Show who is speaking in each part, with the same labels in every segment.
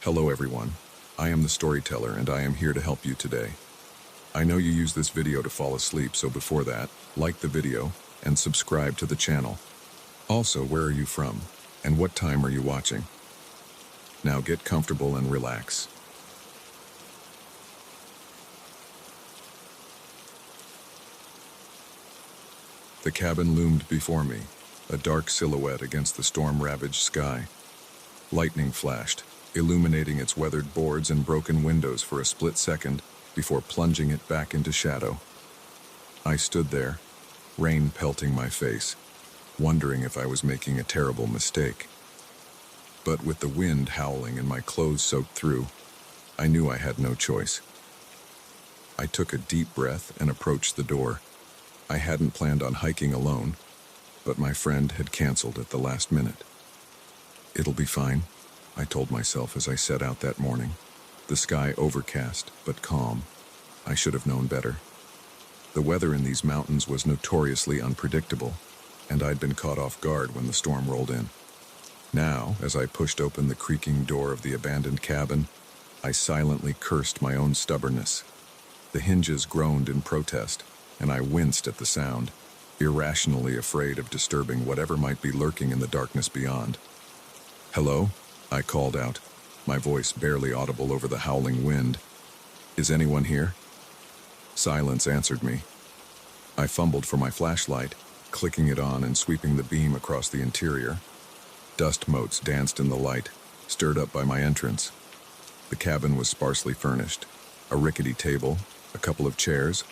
Speaker 1: Hello everyone, I am the storyteller and I am here to help you today. I know you use this video to fall asleep, so before that, like the video and subscribe to the channel. Also, where are you from and what time are you watching? Now get comfortable and relax. The cabin loomed before me, a dark silhouette against the storm-ravaged sky. Lightning flashed, illuminating its weathered boards and broken windows for a split second before plunging it back into shadow. I stood there, rain pelting my face, wondering if I was making a terrible mistake. But with the wind howling and my clothes soaked through, I knew I had no choice. I took a deep breath and approached the door. I hadn't planned on hiking alone, but my friend had canceled at the last minute. "It'll be fine," I told myself as I set out that morning. The sky overcast, but calm. I should have known better. The weather in these mountains was notoriously unpredictable, and I'd been caught off guard when the storm rolled in. Now, as I pushed open the creaking door of the abandoned cabin, I silently cursed my own stubbornness. The hinges groaned in protest, and I winced at the sound, irrationally afraid of disturbing whatever might be lurking in the darkness beyond. "Hello?" I called out, my voice barely audible over the howling wind. "Is anyone here?" Silence answered me. I fumbled for my flashlight, clicking it on and sweeping the beam across the interior. Dust motes danced in the light, stirred up by my entrance. The cabin was sparsely furnished, a rickety table, a couple of chairs,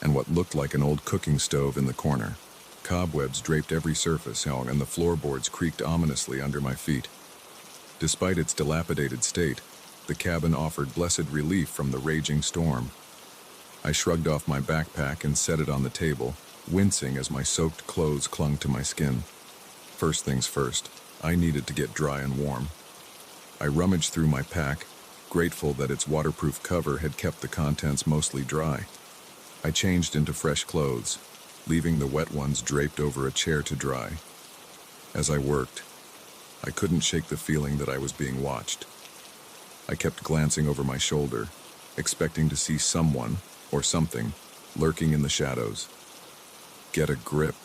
Speaker 1: and what looked like an old cooking stove in the corner. Cobwebs draped every surface, and the floorboards creaked ominously under my feet. Despite its dilapidated state, the cabin offered blessed relief from the raging storm. I shrugged off my backpack and set it on the table, wincing as my soaked clothes clung to my skin. First things first, I needed to get dry and warm. I rummaged through my pack, grateful that its waterproof cover had kept the contents mostly dry. I changed into fresh clothes, leaving the wet ones draped over a chair to dry. As I worked, I couldn't shake the feeling that I was being watched. I kept glancing over my shoulder, expecting to see someone, or something, lurking in the shadows. "Get a grip,"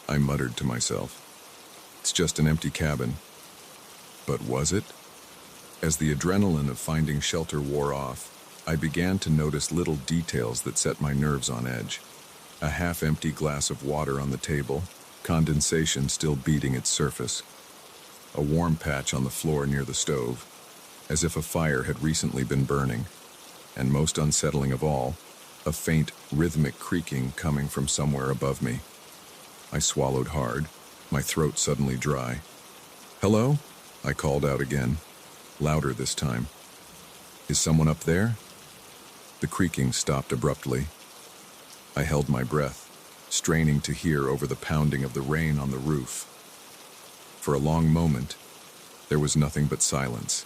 Speaker 1: I muttered to myself. "It's just an empty cabin." But was it? As the adrenaline of finding shelter wore off, I began to notice little details that set my nerves on edge. A half-empty glass of water on the table, condensation still beating its surface. A warm patch on the floor near the stove, as if a fire had recently been burning. And most unsettling of all, a faint, rhythmic creaking coming from somewhere above me. I swallowed hard, my throat suddenly dry. "Hello?" I called out again, louder this time. "Is someone up there?" The creaking stopped abruptly. I held my breath, straining to hear over the pounding of the rain on the roof. For a long moment, there was nothing but silence.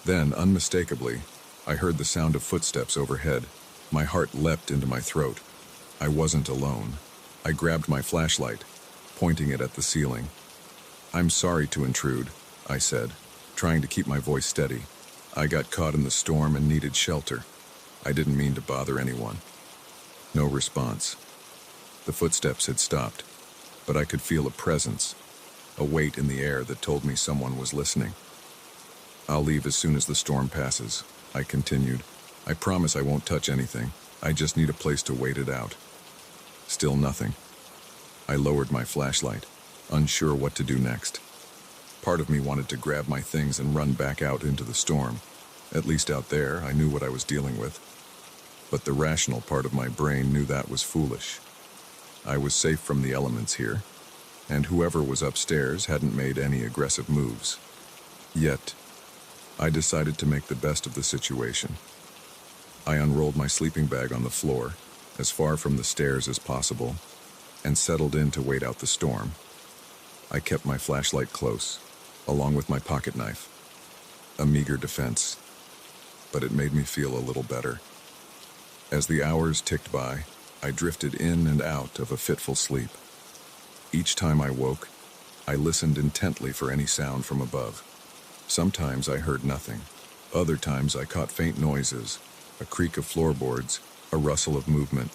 Speaker 1: Then, unmistakably, I heard the sound of footsteps overhead. My heart leapt into my throat. I wasn't alone. I grabbed my flashlight, pointing it at the ceiling. "I'm sorry to intrude," I said, trying to keep my voice steady. "I got caught in the storm and needed shelter. I didn't mean to bother anyone." No response. The footsteps had stopped, but I could feel a presence, a weight in the air that told me someone was listening. "I'll leave as soon as the storm passes," I continued. "I promise I won't touch anything. I just need a place to wait it out." Still nothing. I lowered my flashlight, unsure what to do next. Part of me wanted to grab my things and run back out into the storm. At least out there, I knew what I was dealing with. But the rational part of my brain knew that was foolish. I was safe from the elements here, and whoever was upstairs hadn't made any aggressive moves. Yet, I decided to make the best of the situation. I unrolled my sleeping bag on the floor, as far from the stairs as possible, and settled in to wait out the storm. I kept my flashlight close, along with my pocket knife. A meager defense, but it made me feel a little better. As the hours ticked by, I drifted in and out of a fitful sleep. Each time I woke, I listened intently for any sound from above. Sometimes I heard nothing. Other times I caught faint noises, a creak of floorboards, a rustle of movement.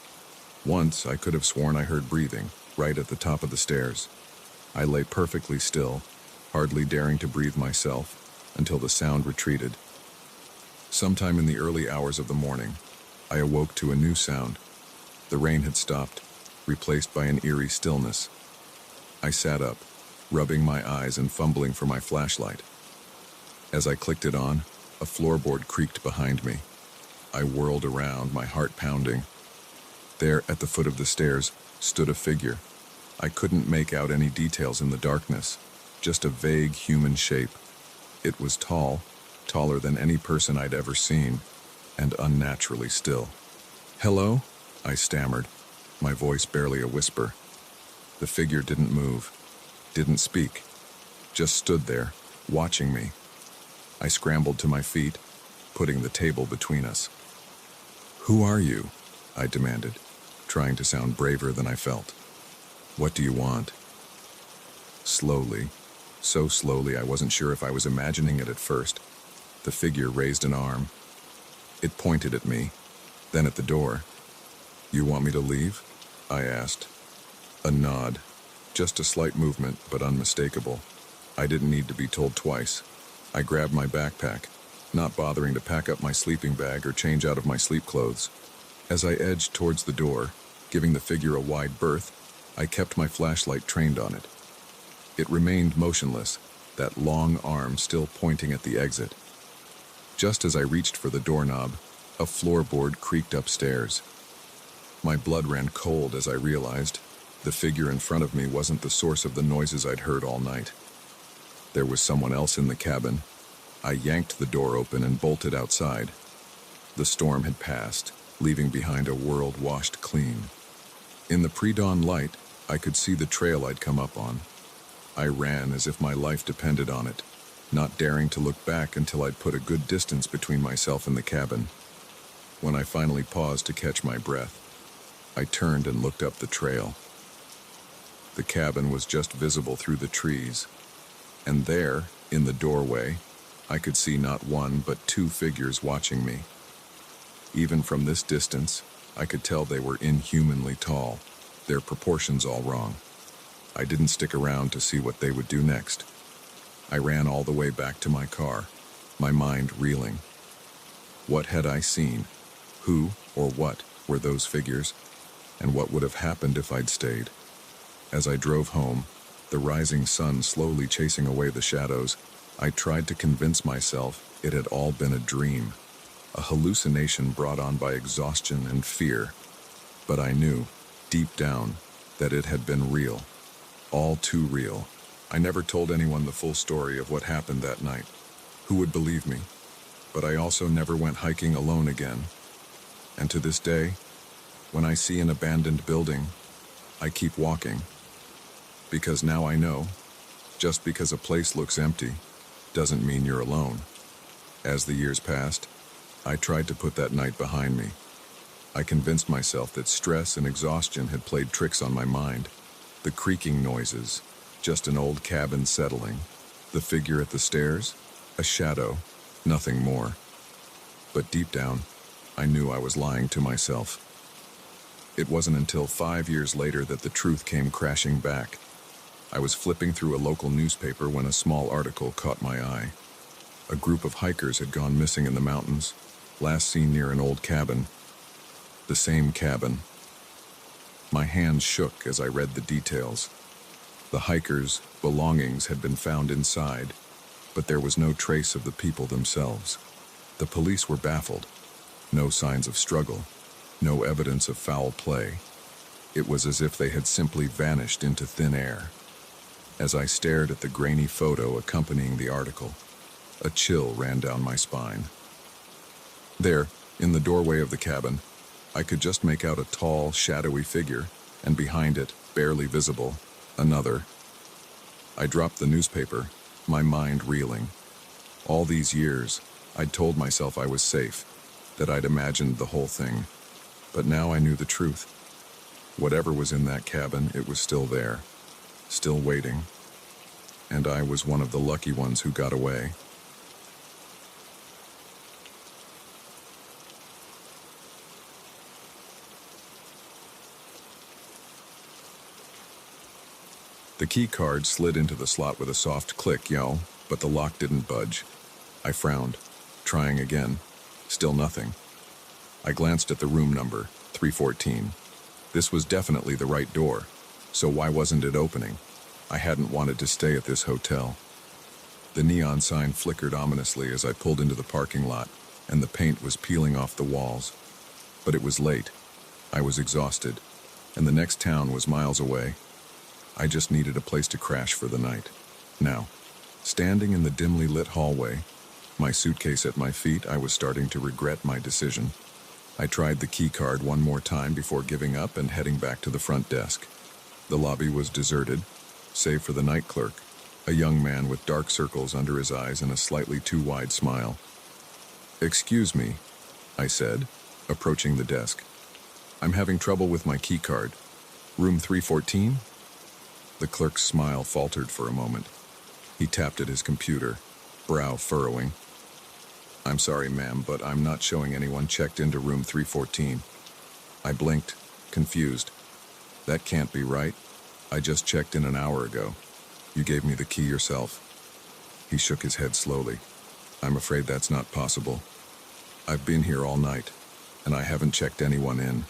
Speaker 1: Once I could have sworn I heard breathing, right at the top of the stairs. I lay perfectly still, hardly daring to breathe myself, until the sound retreated. Sometime in the early hours of the morning, I awoke to a new sound. The rain had stopped, replaced by an eerie stillness. I sat up, rubbing my eyes and fumbling for my flashlight. As I clicked it on, a floorboard creaked behind me. I whirled around, my heart pounding. There, at the foot of the stairs, stood a figure. I couldn't make out any details in the darkness, just a vague human shape. It was tall, taller than any person I'd ever seen, and unnaturally still. "Hello?" I stammered, my voice barely a whisper. The figure didn't move, didn't speak, just stood there, watching me. I scrambled to my feet, putting the table between us. "Who are you?" I demanded, trying to sound braver than I felt. "What do you want?" Slowly, so slowly I wasn't sure if I was imagining it at first, the figure raised an arm. It pointed at me, then at the door. "You want me to leave?" I asked. A nod, just a slight movement, but unmistakable. I didn't need to be told twice. I grabbed my backpack, not bothering to pack up my sleeping bag or change out of my sleep clothes. As I edged towards the door, giving the figure a wide berth, I kept my flashlight trained on it. It remained motionless, that long arm still pointing at the exit. Just as I reached for the doorknob, a floorboard creaked upstairs. My blood ran cold as I realized the figure in front of me wasn't the source of the noises I'd heard all night. There was someone else in the cabin. I yanked the door open and bolted outside. The storm had passed, leaving behind a world washed clean. In the pre-dawn light, I could see the trail I'd come up on. I ran as if my life depended on it, not daring to look back until I'd put a good distance between myself and the cabin. When I finally paused to catch my breath, I turned and looked up the trail. The cabin was just visible through the trees, and there, in the doorway, I could see not one but two figures watching me. Even from this distance, I could tell they were inhumanly tall, their proportions all wrong. I didn't stick around to see what they would do next. I ran all the way back to my car, my mind reeling. What had I seen? Who or what were those figures? And what would have happened if I'd stayed? As I drove home, the rising sun slowly chasing away the shadows, I tried to convince myself it had all been a dream, a hallucination brought on by exhaustion and fear. But I knew, deep down, that it had been real, all too real. I never told anyone the full story of what happened that night. Who would believe me? But I also never went hiking alone again. And to this day, when I see an abandoned building, I keep walking. Because now I know, just because a place looks empty, doesn't mean you're alone. As the years passed, I tried to put that night behind me. I convinced myself that stress and exhaustion had played tricks on my mind. The creaking noises, just an old cabin settling. The figure at the stairs, a shadow, nothing more. But deep down, I knew I was lying to myself. It wasn't until 5 years later that the truth came crashing back. I was flipping through a local newspaper when a small article caught my eye. A group of hikers had gone missing in the mountains, last seen near an old cabin. The same cabin. My hands shook as I read the details. The hikers' belongings had been found inside, but there was no trace of the people themselves. The police were baffled. No signs of struggle, no evidence of foul play. It was as if they had simply vanished into thin air. As I stared at the grainy photo accompanying the article, a chill ran down my spine. There, in the doorway of the cabin, I could just make out a tall, shadowy figure, and behind it, barely visible, another. I dropped the newspaper, my mind reeling. All these years, I'd told myself I was safe, that I'd imagined the whole thing. But now I knew the truth. Whatever was in that cabin, it was still there, still waiting. And I was one of the lucky ones who got away. The key card slid into the slot with a soft click, but the lock didn't budge. I frowned, trying again. Still nothing. I glanced at the room number, 314. This was definitely the right door, so why wasn't it opening? I hadn't wanted to stay at this hotel. The neon sign flickered ominously as I pulled into the parking lot, and the paint was peeling off the walls. But it was late. I was exhausted, and the next town was miles away. I just needed a place to crash for the night. Now, standing in the dimly lit hallway, my suitcase at my feet, I was starting to regret my decision. I tried the key card one more time before giving up and heading back to the front desk. The lobby was deserted, save for the night clerk, a young man with dark circles under his eyes and a slightly too wide smile. "Excuse me," I said, approaching the desk. "I'm having trouble with my key card. Room 314? The clerk's smile faltered for a moment. He tapped at his computer, brow furrowing. "I'm sorry, ma'am, but I'm not showing anyone checked into room 314. I blinked, confused. "That can't be right. I just checked in an hour ago. You gave me the key yourself." He shook his head slowly. "I'm afraid that's not possible. I've been here all night, and I haven't checked anyone in."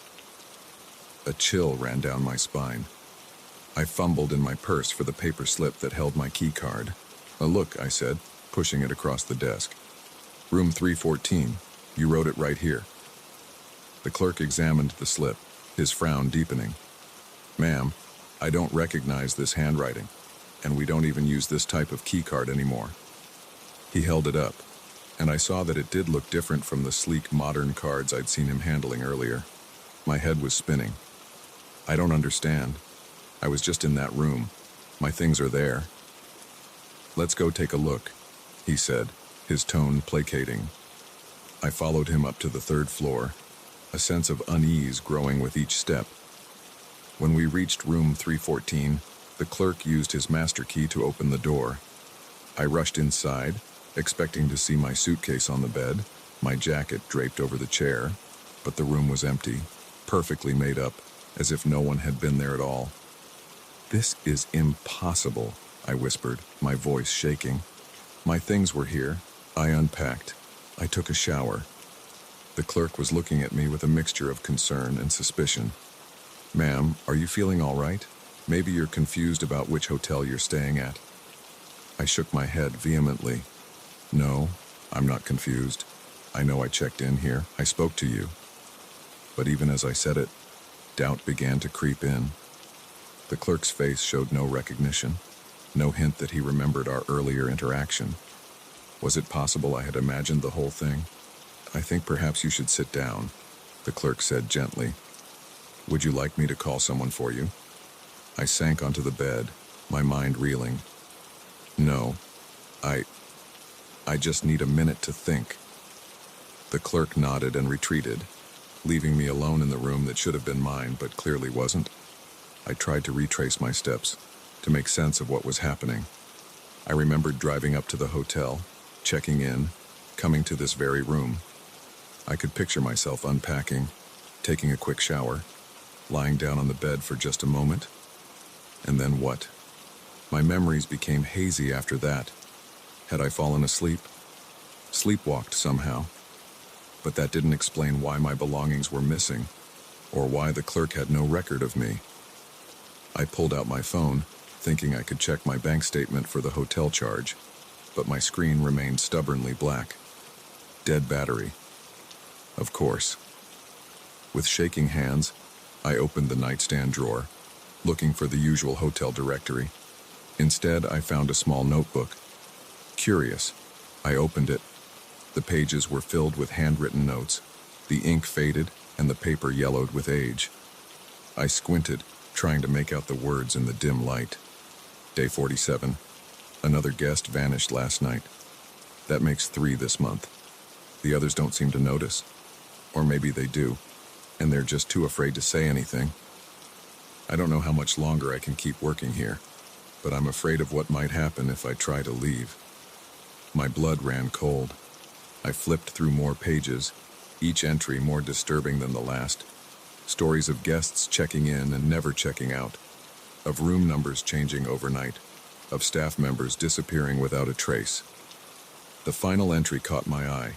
Speaker 1: A chill ran down my spine. I fumbled in my purse for the paper slip that held my key card. "Look," I said, pushing it across the desk. "Room 314. You wrote it right here." The clerk examined the slip, his frown deepening. "Ma'am, I don't recognize this handwriting, and we don't even use this type of key card anymore." He held it up, and I saw that it did look different from the sleek, modern cards I'd seen him handling earlier. My head was spinning. "I don't understand. I was just in that room. My things are there." "Let's go take a look," he said, his tone placating. I followed him up to the third floor, a sense of unease growing with each step. When we reached room 314, the clerk used his master key to open the door. I rushed inside, expecting to see my suitcase on the bed, my jacket draped over the chair, but the room was empty, perfectly made up, as if no one had been there at all. "This is impossible," I whispered, my voice shaking. My things were here. I unpacked. I took a shower. The clerk was looking at me with a mixture of concern and suspicion. "Ma'am, are you feeling all right? Maybe you're confused about which hotel you're staying at." I shook my head vehemently. "No, I'm not confused. I know I checked in here. I spoke to you." But even as I said it, doubt began to creep in. The clerk's face showed no recognition, no hint that he remembered our earlier interaction. Was it possible I had imagined the whole thing? "I think perhaps you should sit down," the clerk said gently. "Would you like me to call someone for you?" I sank onto the bed, my mind reeling. "No, I just need a minute to think." The clerk nodded and retreated, leaving me alone in the room that should have been mine but clearly wasn't. I tried to retrace my steps, to make sense of what was happening. I remembered driving up to the hotel, checking in, coming to this very room. I could picture myself unpacking, taking a quick shower, lying down on the bed for just a moment. And then what? My memories became hazy after that. Had I fallen asleep? Sleepwalked somehow. But that didn't explain why my belongings were missing, or why the clerk had no record of me. I pulled out my phone, thinking I could check my bank statement for the hotel charge, but my screen remained stubbornly black. Dead battery. Of course. With shaking hands, I opened the nightstand drawer, looking for the usual hotel directory. Instead, I found a small notebook. Curious, I opened it. The pages were filled with handwritten notes, the ink faded, and the paper yellowed with age. I squinted, trying to make out the words in the dim light. Day 47. Another guest vanished last night. That makes 3 this month. The others don't seem to notice. Or maybe they do, and they're just too afraid to say anything. I don't know how much longer I can keep working here, but I'm afraid of what might happen if I try to leave. My blood ran cold. I flipped through more pages, each entry more disturbing than the last. Stories of guests checking in and never checking out. of room numbers changing overnight, of staff members disappearing without a trace. The final entry caught my eye.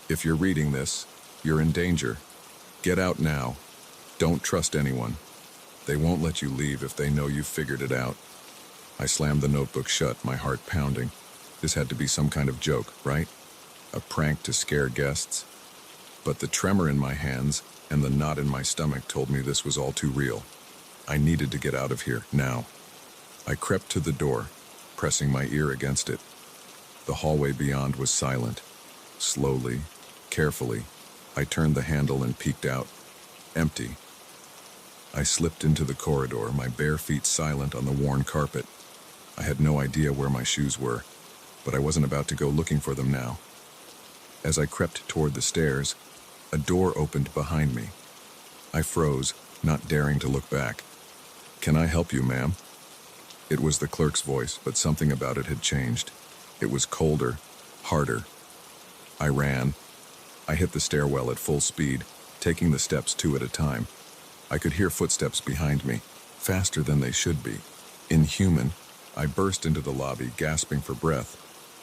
Speaker 1: If you're reading this, you're in danger. Get out now. Don't trust anyone. They won't let you leave if they know you've figured it out. I slammed the notebook shut, my heart pounding. This had to be some kind of joke, right? A prank to scare guests? But the tremor in my hands and the knot in my stomach told me this was all too real. I needed to get out of here, now. I crept to the door, pressing my ear against it. The hallway beyond was silent. Slowly, carefully, I turned the handle and peeked out. Empty. I slipped into the corridor, my bare feet silent on the worn carpet. I had no idea where my shoes were, but I wasn't about to go looking for them now. As I crept toward the stairs, a door opened behind me. I froze, not daring to look back. "Can I help you, ma'am?" It was the clerk's voice, but something about it had changed. It was colder, harder. I ran. I hit the stairwell at full speed, taking the steps 2 at a time. I could hear footsteps behind me, faster than they should be. Inhuman, I burst into the lobby, gasping for breath.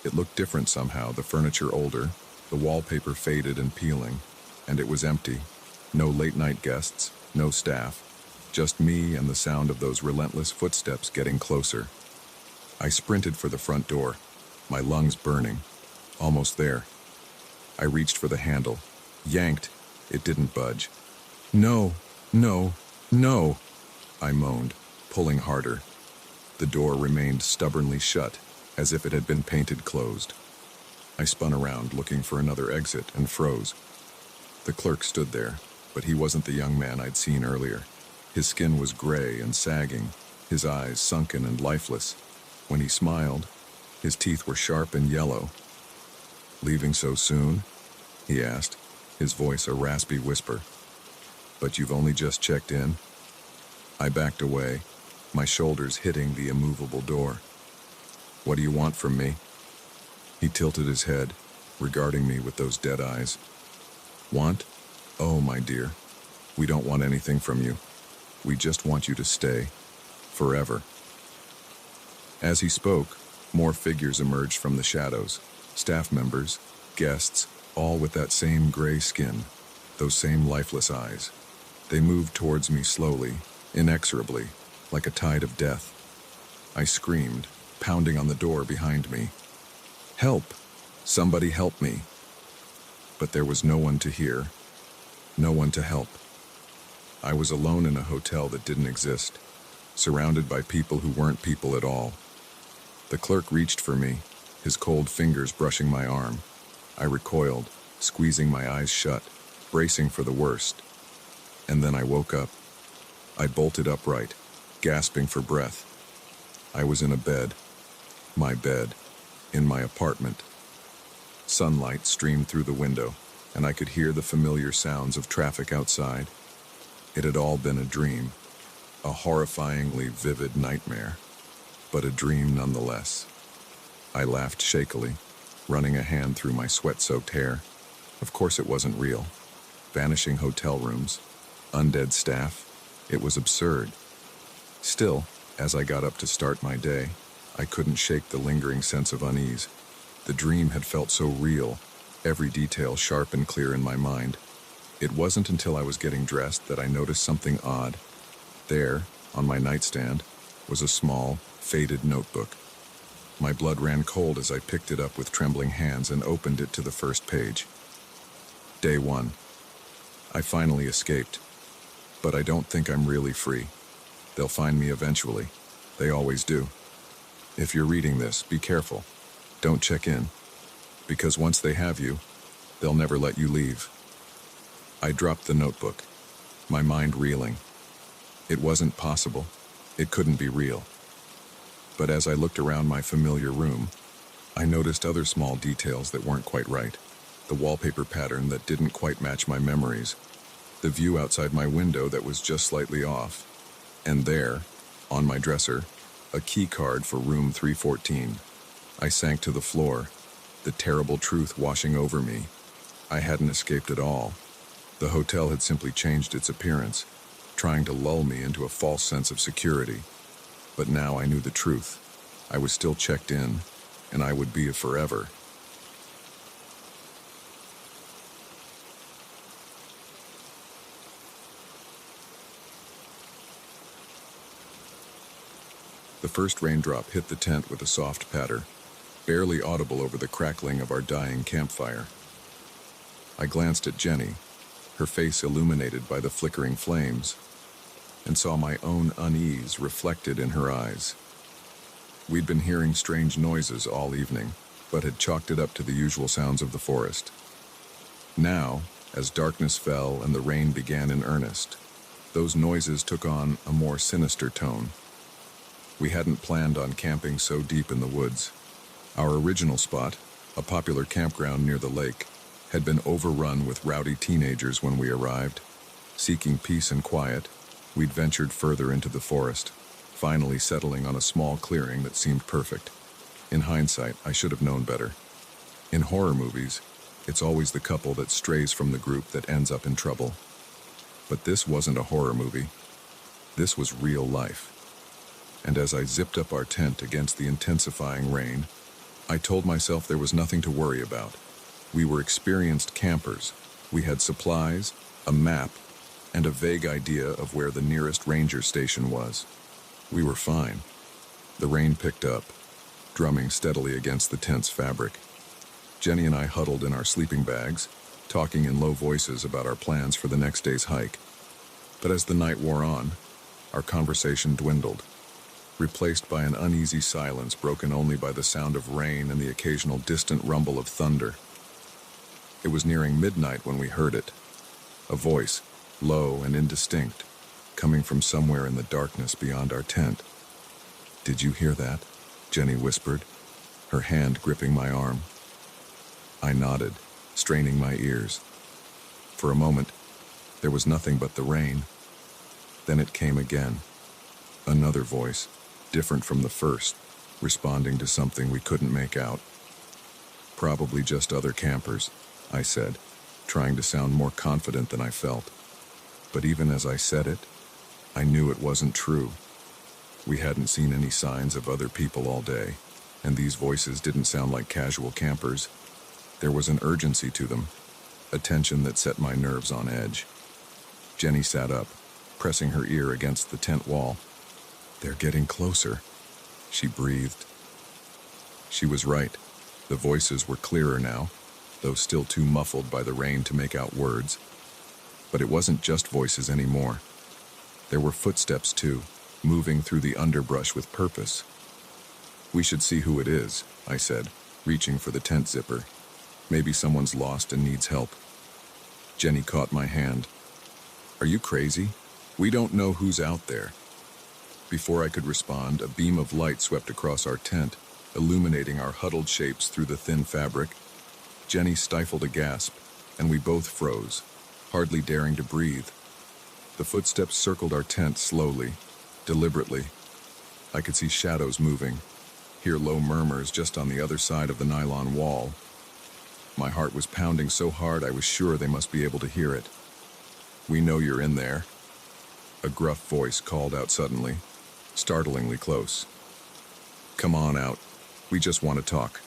Speaker 1: It looked different somehow, the furniture older, the wallpaper faded and peeling, and it was empty. No late-night guests, no staff, just me and the sound of those relentless footsteps getting closer. I sprinted for the front door, my lungs burning. Almost there. I reached for the handle, yanked. It didn't budge. "No, no, no," I moaned, pulling harder. The door remained stubbornly shut, as if it had been painted closed. I spun around, looking for another exit, and froze. The clerk stood there, but he wasn't the young man I'd seen earlier. His skin was gray and sagging, his eyes sunken and lifeless. When he smiled, his teeth were sharp and yellow. "Leaving so soon?" he asked, his voice a raspy whisper. "But you've only just checked in?" I backed away, my shoulders hitting the immovable door. "What do you want from me?" He tilted his head, regarding me with those dead eyes. "Want? Oh, my dear, we don't want anything from you. We just want you to stay. Forever." As he spoke, more figures emerged from the shadows. Staff members, guests, all with that same gray skin, those same lifeless eyes. They moved towards me slowly, inexorably, like a tide of death. I screamed, pounding on the door behind me. "Help! Somebody help me!" But there was no one to hear, no one to help. I was alone in a hotel that didn't exist, surrounded by people who weren't people at all. The clerk reached for me, his cold fingers brushing my arm. I recoiled, squeezing my eyes shut, bracing for the worst. And then I woke up. I bolted upright, gasping for breath. I was in a bed, my bed, in my apartment. Sunlight streamed through the window, and I could hear the familiar sounds of traffic outside. It had all been a dream, a horrifyingly vivid nightmare, but a dream nonetheless. I laughed shakily, running a hand through my sweat-soaked hair. Of course it wasn't real. Vanishing hotel rooms, undead staff, it was absurd. Still, as I got up to start my day, I couldn't shake the lingering sense of unease. The dream had felt so real, every detail sharp and clear in my mind. It wasn't until I was getting dressed that I noticed something odd. There, on my nightstand, was a small, faded notebook. My blood ran cold as I picked it up with trembling hands and opened it to the first page. Day 1. I finally escaped. But I don't think I'm really free. They'll find me eventually. They always do. If you're reading this, be careful. Don't check in. Because once they have you, they'll never let you leave. I dropped the notebook, my mind reeling. It wasn't possible. It couldn't be real. But as I looked around my familiar room, I noticed other small details that weren't quite right. The wallpaper pattern that didn't quite match my memories. The view outside my window that was just slightly off. And there, on my dresser, a key card for room 314. I sank to the floor, the terrible truth washing over me. I hadn't escaped at all. The hotel had simply changed its appearance, trying to lull me into a false sense of security. But now I knew the truth. I was still checked in, and I would be forever. The first raindrop hit the tent with a soft patter, barely audible over the crackling of our dying campfire. I glanced at Jenny, her face illuminated by the flickering flames, and saw my own unease reflected in her eyes. We'd been hearing strange noises all evening, but had chalked it up to the usual sounds of the forest. Now, as darkness fell and the rain began in earnest, those noises took on a more sinister tone. We hadn't planned on camping so deep in the woods. Our original spot, a popular campground near the lake, had been overrun with rowdy teenagers when we arrived. Seeking peace and quiet, we'd ventured further into the forest, finally settling on a small clearing that seemed perfect. In hindsight, I should have known better. In horror movies, it's always the couple that strays from the group that ends up in trouble. But this wasn't a horror movie. This was real life. And as I zipped up our tent against the intensifying rain, I told myself there was nothing to worry about. We were experienced campers. We had supplies, a map, and a vague idea of where the nearest ranger station was. We were fine. The rain picked up, drumming steadily against the tent's fabric. Jenny and I huddled in our sleeping bags, talking in low voices about our plans for the next day's hike. But as the night wore on, our conversation dwindled, replaced by an uneasy silence broken only by the sound of rain and the occasional distant rumble of thunder. It was nearing midnight when we heard it, a voice, low and indistinct, coming from somewhere in the darkness beyond our tent. "Did you hear that?" Jenny whispered, her hand gripping my arm. I nodded, straining my ears. For a moment, there was nothing but the rain. Then it came again. Another voice, different from the first, responding to something we couldn't make out. "Probably just other campers," I said, trying to sound more confident than I felt. But even as I said it, I knew it wasn't true. We hadn't seen any signs of other people all day, and these voices didn't sound like casual campers. There was an urgency to them, a tension that set my nerves on edge. Jenny sat up, pressing her ear against the tent wall. "They're getting closer," she breathed. She was right. The voices were clearer now, though still too muffled by the rain to make out words. But it wasn't just voices anymore. There were footsteps too, moving through the underbrush with purpose. "We should see who it is," I said, reaching for the tent zipper. "Maybe someone's lost and needs help." Jenny caught my hand. "Are you crazy? We don't know who's out there." Before I could respond, a beam of light swept across our tent, illuminating our huddled shapes through the thin fabric. Jenny stifled a gasp, and we both froze, hardly daring to breathe. The footsteps circled our tent slowly, deliberately. I could see shadows moving, hear low murmurs just on the other side of the nylon wall. My heart was pounding so hard I was sure they must be able to hear it. "We know you're in there," a gruff voice called out suddenly, startlingly close. "Come on out. We just want to talk."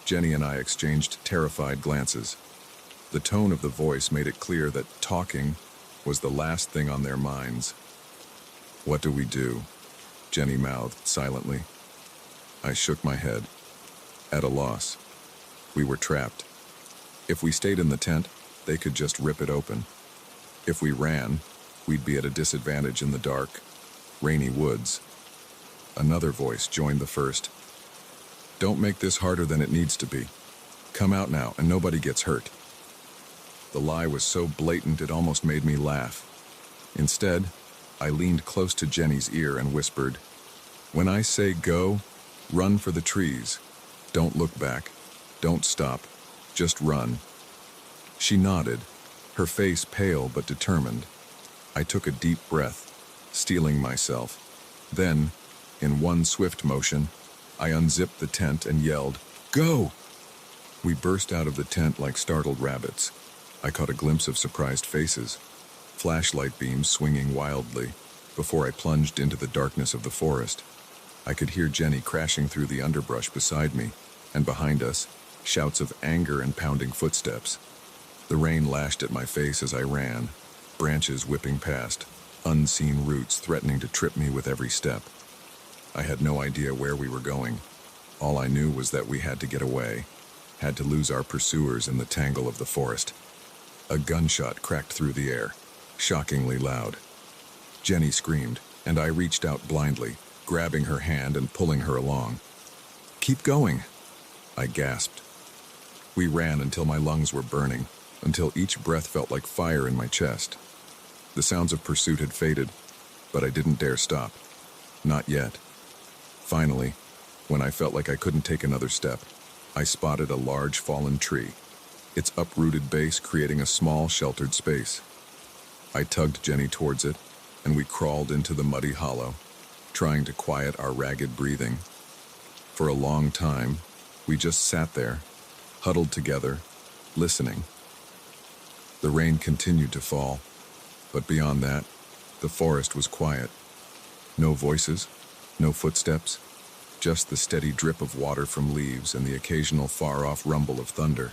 Speaker 1: Jenny and I exchanged terrified glances. The tone of the voice made it clear that talking was the last thing on their minds. "What do we do?" Jenny mouthed silently. I shook my head, at a loss. We were trapped. If we stayed in the tent, they could just rip it open. If we ran, we'd be at a disadvantage in the dark, rainy woods. Another voice joined the first. "Don't make this harder than it needs to be. Come out now and nobody gets hurt." The lie was so blatant it almost made me laugh. Instead, I leaned close to Jenny's ear and whispered, "When I say go, run for the trees. Don't look back. Don't stop. Just run." She nodded, her face pale but determined. I took a deep breath, steeling myself. Then, in one swift motion, I unzipped the tent and yelled, "Go!" We burst out of the tent like startled rabbits. I caught a glimpse of surprised faces, flashlight beams swinging wildly. Before I plunged into the darkness of the forest, I could hear Jenny crashing through the underbrush beside me, and behind us, shouts of anger and pounding footsteps. The rain lashed at my face as I ran, branches whipping past, unseen roots threatening to trip me with every step. I had no idea where we were going. All I knew was that we had to get away, had to lose our pursuers in the tangle of the forest. A gunshot cracked through the air, shockingly loud. Jenny screamed, and I reached out blindly, grabbing her hand and pulling her along. "Keep going," I gasped. We ran until my lungs were burning, until each breath felt like fire in my chest. The sounds of pursuit had faded, but I didn't dare stop. Not yet. Finally, when I felt like I couldn't take another step, I spotted a large fallen tree, its uprooted base creating a small sheltered space. I tugged Jenny towards it, and we crawled into the muddy hollow, trying to quiet our ragged breathing. For a long time, we just sat there, huddled together, listening. The rain continued to fall, but beyond that, the forest was quiet. No voices, no footsteps, just the steady drip of water from leaves and the occasional far-off rumble of thunder.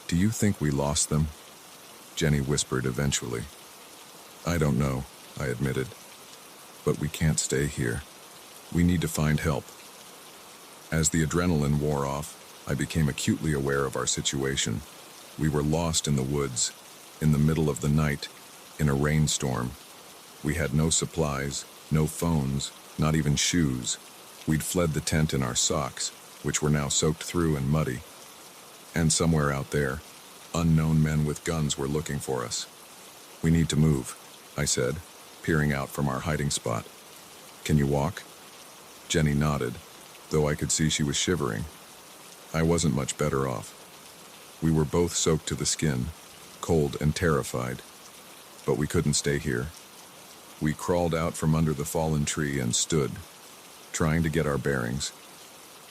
Speaker 1: "Do you think we lost them?" Jenny whispered eventually. "I don't know," I admitted. "But we can't stay here. We need to find help." As the adrenaline wore off, I became acutely aware of our situation. We were lost in the woods, in the middle of the night, in a rainstorm. We had no supplies, no phones, not even shoes. We'd fled the tent in our socks, which were now soaked through and muddy. And somewhere out there, unknown men with guns were looking for us. "We need to move," I said, peering out from our hiding spot. "Can you walk?" Jenny nodded, though I could see she was shivering. I wasn't much better off. We were both soaked to the skin, cold and terrified, but we couldn't stay here. We crawled out from under the fallen tree and stood, trying to get our bearings.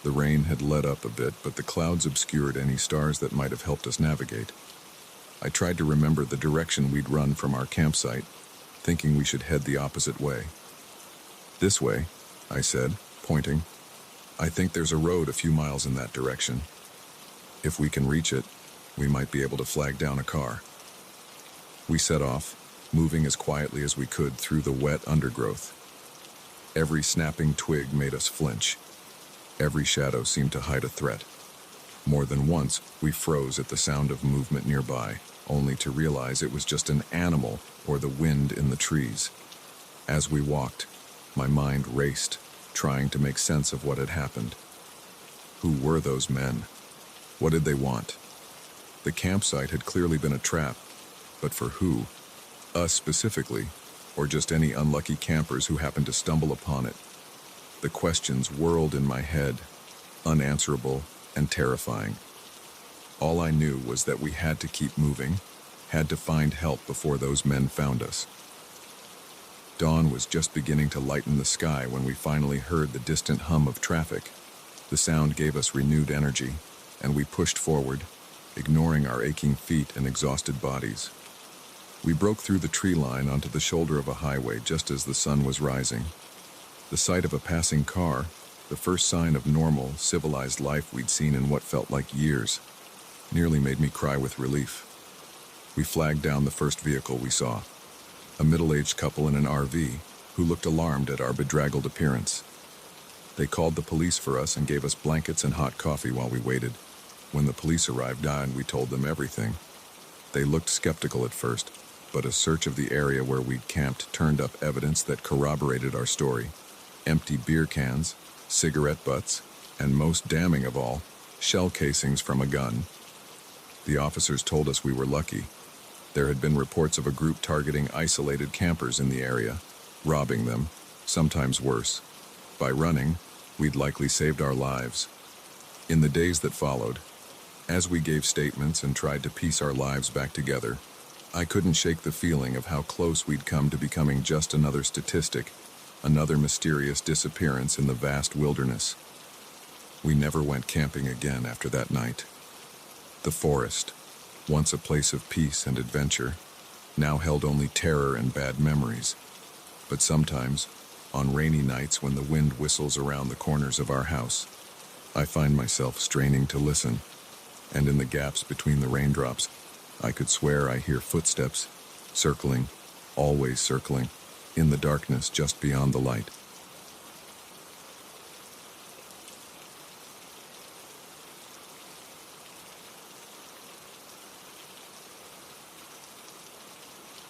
Speaker 1: The rain had let up a bit, but the clouds obscured any stars that might have helped us navigate. I tried to remember the direction we'd run from our campsite, thinking we should head the opposite way. "This way," I said, pointing. "I think there's a road a few miles in that direction. If we can reach it, we might be able to flag down a car." We set off, moving as quietly as we could through the wet undergrowth. Every snapping twig made us flinch. Every shadow seemed to hide a threat. More than once, we froze at the sound of movement nearby, only to realize it was just an animal or the wind in the trees. As we walked, my mind raced, trying to make sense of what had happened. Who were those men? What did they want? The campsite had clearly been a trap, but for who? Us specifically, or just any unlucky campers who happened to stumble upon it? The questions whirled in my head, unanswerable and terrifying. All I knew was that we had to keep moving, had to find help before those men found us. Dawn was just beginning to lighten the sky when we finally heard the distant hum of traffic. The sound gave us renewed energy, and we pushed forward, ignoring our aching feet and exhausted bodies. We broke through the tree line onto the shoulder of a highway just as the sun was rising. The sight of a passing car, the first sign of normal, civilized life we'd seen in what felt like years, nearly made me cry with relief. We flagged down the first vehicle we saw, a middle-aged couple in an RV who looked alarmed at our bedraggled appearance. They called the police for us and gave us blankets and hot coffee while we waited. When the police arrived, we told them everything. They looked skeptical at first, but a search of the area where we'd camped turned up evidence that corroborated our story. Empty beer cans, cigarette butts, and most damning of all, shell casings from a gun. The officers told us we were lucky. There had been reports of a group targeting isolated campers in the area, robbing them, sometimes worse. By running, we'd likely saved our lives. In the days that followed, as we gave statements and tried to piece our lives back together, I couldn't shake the feeling of how close we'd come to becoming just another statistic, another mysterious disappearance in the vast wilderness. We never went camping again after that night. The forest, once a place of peace and adventure, now held only terror and bad memories. But sometimes, on rainy nights when the wind whistles around the corners of our house, I find myself straining to listen, and in the gaps between the raindrops, I could swear I hear footsteps, circling, always circling, in the darkness just beyond the light.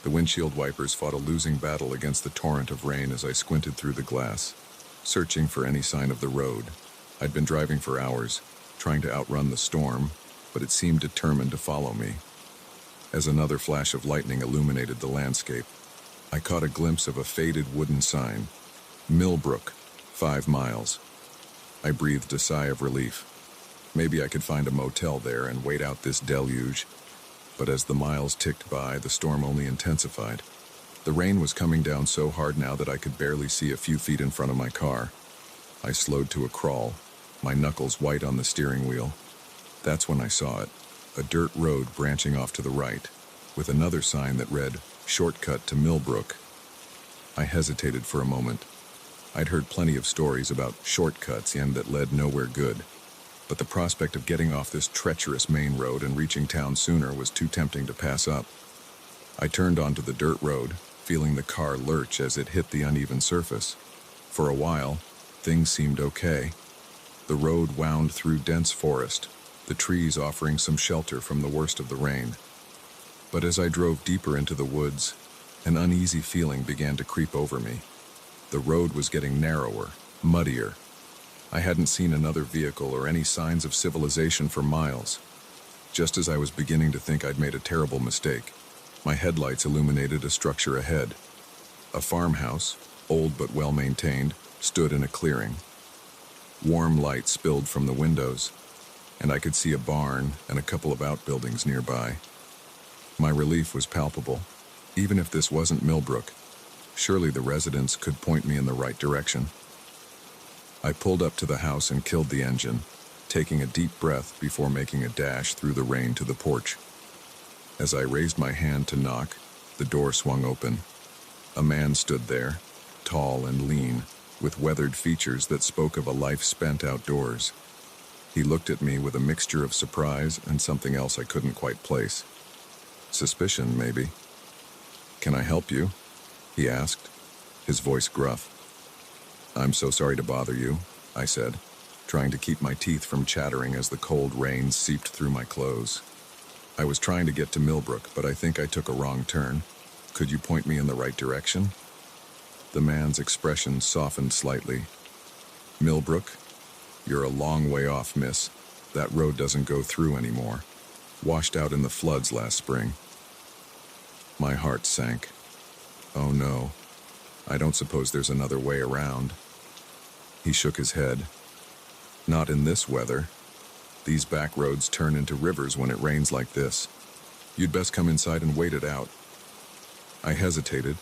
Speaker 1: The windshield wipers fought a losing battle against the torrent of rain as I squinted through the glass, searching for any sign of the road. I'd been driving for hours, trying to outrun the storm, but it seemed determined to follow me. As another flash of lightning illuminated the landscape, I caught a glimpse of a faded wooden sign, Millbrook, 5 miles. I breathed a sigh of relief. Maybe I could find a motel there and wait out this deluge. But as the miles ticked by, the storm only intensified. The rain was coming down so hard now that I could barely see a few feet in front of my car. I slowed to a crawl, my knuckles white on the steering wheel. That's when I saw it, a dirt road branching off to the right, with another sign that read, "Shortcut to Millbrook." I hesitated for a moment. I'd heard plenty of stories about shortcuts and that led nowhere good. But the prospect of getting off this treacherous main road and reaching town sooner was too tempting to pass up. I turned onto the dirt road, feeling the car lurch as it hit the uneven surface. For a while, things seemed okay. The road wound through dense forest, the trees offering some shelter from the worst of the rain. But as I drove deeper into the woods, an uneasy feeling began to creep over me. The road was getting narrower, muddier. I hadn't seen another vehicle or any signs of civilization for miles. Just as I was beginning to think I'd made a terrible mistake, my headlights illuminated a structure ahead. A farmhouse, old but well-maintained, stood in a clearing. Warm light spilled from the windows, and I could see a barn and a couple of outbuildings nearby. My relief was palpable. Even if this wasn't Millbrook, surely the residents could point me in the right direction. I pulled up to the house and killed the engine, taking a deep breath before making a dash through the rain to the porch. As I raised my hand to knock, the door swung open. A man stood there, tall and lean, with weathered features that spoke of a life spent outdoors. He looked at me with a mixture of surprise and something else I couldn't quite place. Suspicion, maybe. "Can I help you?" he asked, his voice gruff. "I'm so sorry to bother you," I said, trying to keep my teeth from chattering as the cold rain seeped through my clothes. "I was trying to get to Millbrook, but I think I took a wrong turn. Could you point me in the right direction?" The man's expression softened slightly. "Millbrook? You're a long way off, miss. That road doesn't go through anymore. Washed out in the floods last spring." My heart sank. Oh no, I don't suppose there's another way around. He shook his head. "Not in this weather. These back roads turn into rivers when it rains like this. You'd best come inside and wait it out." I hesitated.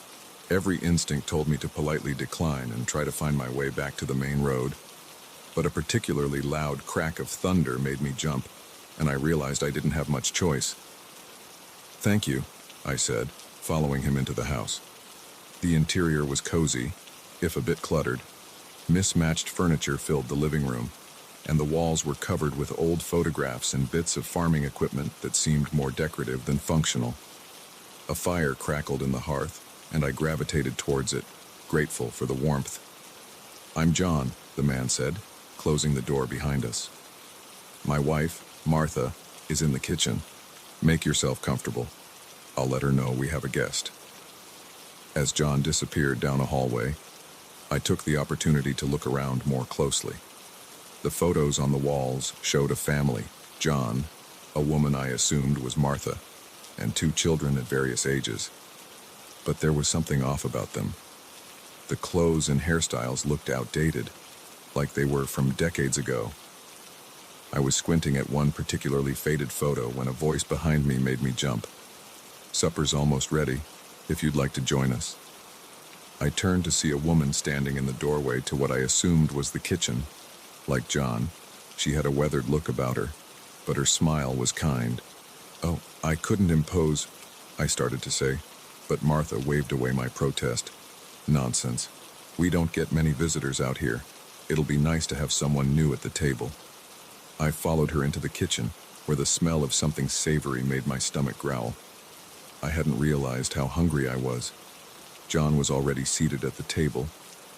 Speaker 1: Every instinct told me to politely decline and try to find my way back to the main road. But a particularly loud crack of thunder made me jump, and I realized I didn't have much choice. "Thank you," I said, following him into the house. The interior was cozy, if a bit cluttered. Mismatched furniture filled the living room, and the walls were covered with old photographs and bits of farming equipment that seemed more decorative than functional. A fire crackled in the hearth, and I gravitated towards it, grateful for the warmth. "I'm John," the man said, closing the door behind us. "My wife, Martha, is in the kitchen. Make yourself comfortable. I'll let her know we have a guest." As John disappeared down a hallway, I took the opportunity to look around more closely. The photos on the walls showed a family, John, a woman I assumed was Martha, and 2 children at various ages. But there was something off about them. The clothes and hairstyles looked outdated, like they were from decades ago. I was squinting at one particularly faded photo when a voice behind me made me jump. "Supper's almost ready, if you'd like to join us." I turned to see a woman standing in the doorway to what I assumed was the kitchen. Like John, she had a weathered look about her, but her smile was kind. "Oh, I couldn't impose," I started to say, but Martha waved away my protest. Nonsense. We don't get many visitors out here. It'll be nice to have someone new at the table. I followed her into the kitchen, where the smell of something savory made my stomach growl. I hadn't realized how hungry I was. John was already seated at the table,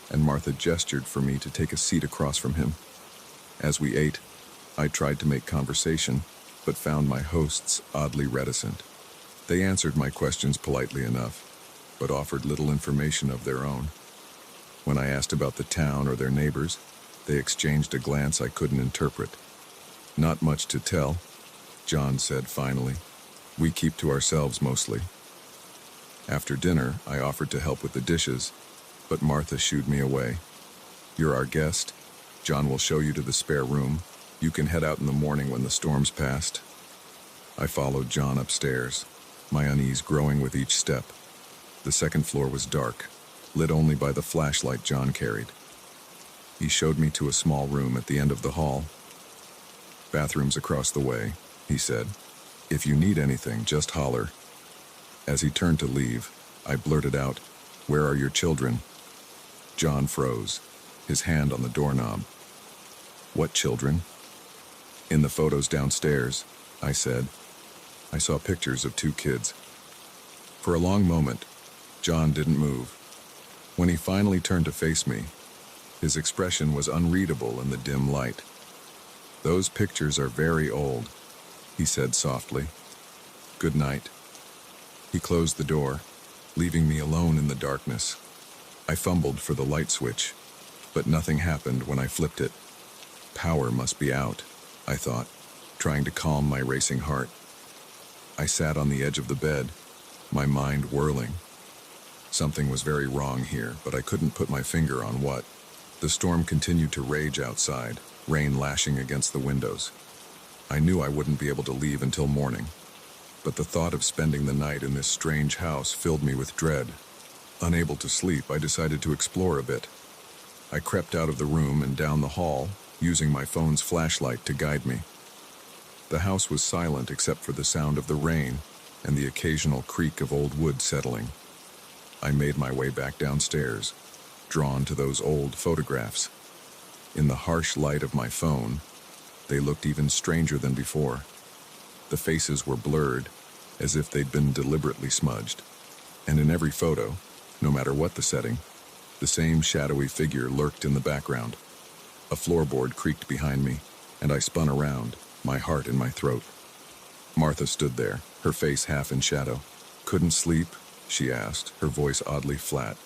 Speaker 1: and Martha gestured for me to take a seat across from him. As we ate, I tried to make conversation, but found my hosts oddly reticent. They answered my questions politely enough, but offered little information of their own. When I asked about the town or their neighbors, they exchanged a glance I couldn't interpret. Not much to tell, John said finally. We keep to ourselves mostly. After dinner, I offered to help with the dishes, but Martha shooed me away. You're our guest. John will show you to the spare room. You can head out in the morning when the storm's passed. I followed John upstairs, my unease growing with each step. The second floor was dark, lit only by the flashlight John carried. He showed me to a small room at the end of the hall. Bathrooms across the way, he said. If you need anything, just holler. As he turned to leave, I blurted out, "Where are your children?" John froze, his hand on the doorknob. What children? In the photos downstairs, I said. I saw pictures of 2 kids. For a long moment, John didn't move. When he finally turned to face me, his expression was unreadable in the dim light. Those pictures are very old, he said softly. Good night. He closed the door, leaving me alone in the darkness. I fumbled for the light switch, but nothing happened when I flipped it. Power must be out, I thought, trying to calm my racing heart. I sat on the edge of the bed, my mind whirling. Something was very wrong here, but I couldn't put my finger on what. The storm continued to rage outside, rain lashing against the windows. I knew I wouldn't be able to leave until morning, but the thought of spending the night in this strange house filled me with dread. Unable to sleep, I decided to explore a bit. I crept out of the room and down the hall, using my phone's flashlight to guide me. The house was silent except for the sound of the rain and the occasional creak of old wood settling. I made my way back downstairs, drawn to those old photographs. In the harsh light of my phone, they looked even stranger than before. The faces were blurred, as if they'd been deliberately smudged. And in every photo, no matter what the setting, the same shadowy figure lurked in the background. A floorboard creaked behind me, and I spun around, my heart in my throat. Martha stood there, her face half in shadow. Couldn't sleep? She asked, her voice oddly flat.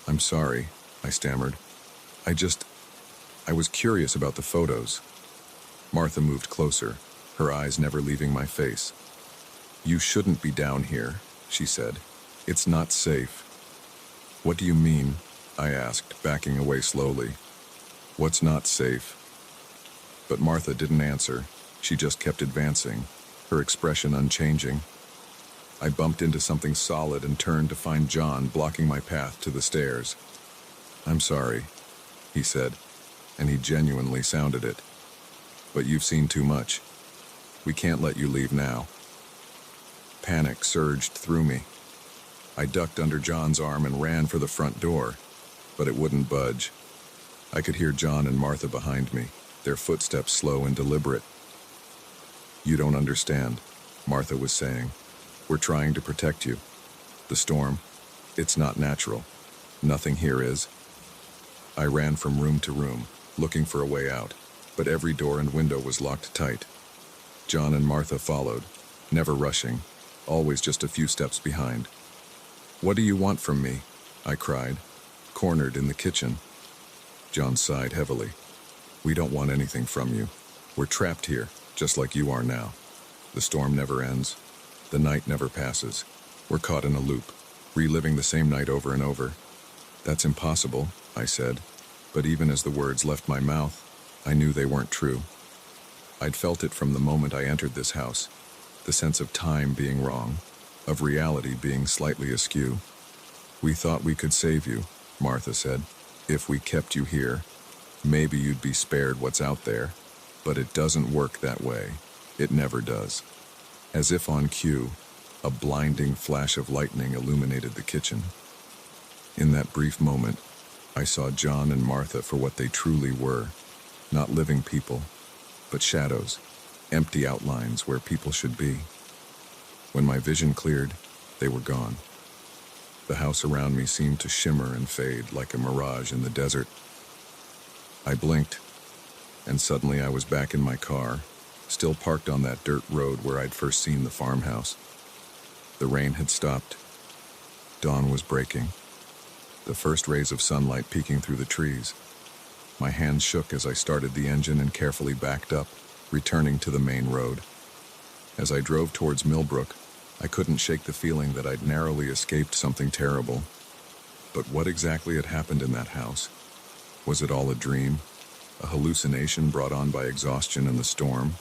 Speaker 1: I'm sorry, I stammered. I was curious about the photos. Martha moved closer, her eyes never leaving my face. You shouldn't be down here, she said. It's not safe. What do you mean? I asked, backing away slowly. What's not safe? But Martha didn't answer. She just kept advancing, her expression unchanging. I bumped into something solid and turned to find John blocking my path to the stairs. I'm sorry, he said, and he genuinely sounded it. But you've seen too much. We can't let you leave now. Panic surged through me. I ducked under John's arm and ran for the front door, but it wouldn't budge. I could hear John and Martha behind me, their footsteps slow and deliberate. You don't understand, Martha was saying. We're trying to protect you. The storm, it's not natural. Nothing here is. I ran from room to room, looking for a way out, but every door and window was locked tight. John and Martha followed, never rushing, always just a few steps behind. What do you want from me? I cried, cornered in the kitchen. John sighed heavily. We don't want anything from you. We're trapped here, just like you are now. The storm never ends. The night never passes. We're caught in a loop, reliving the same night over and over. That's impossible, I said, but even as the words left my mouth, I knew they weren't true. I'd felt it from the moment I entered this house, the sense of time being wrong, of reality being slightly askew. We thought we could save you, Martha said. If we kept you here, maybe you'd be spared what's out there, but it doesn't work that way. It never does. As if on cue, a blinding flash of lightning illuminated the kitchen. In that brief moment, I saw John and Martha for what they truly were, not living people, but shadows, empty outlines where people should be. When my vision cleared, they were gone. The house around me seemed to shimmer and fade like a mirage in the desert. I blinked, and suddenly I was back in my car, still parked on that dirt road where I'd first seen the farmhouse. The rain had stopped. Dawn was breaking, the first rays of sunlight peeking through the trees. My hands shook as I started the engine and carefully backed up, returning to the main road. As I drove towards Millbrook, I couldn't shake the feeling that I'd narrowly escaped something terrible. But what exactly had happened in that house? Was it all a dream? A hallucination brought on by exhaustion and the storm?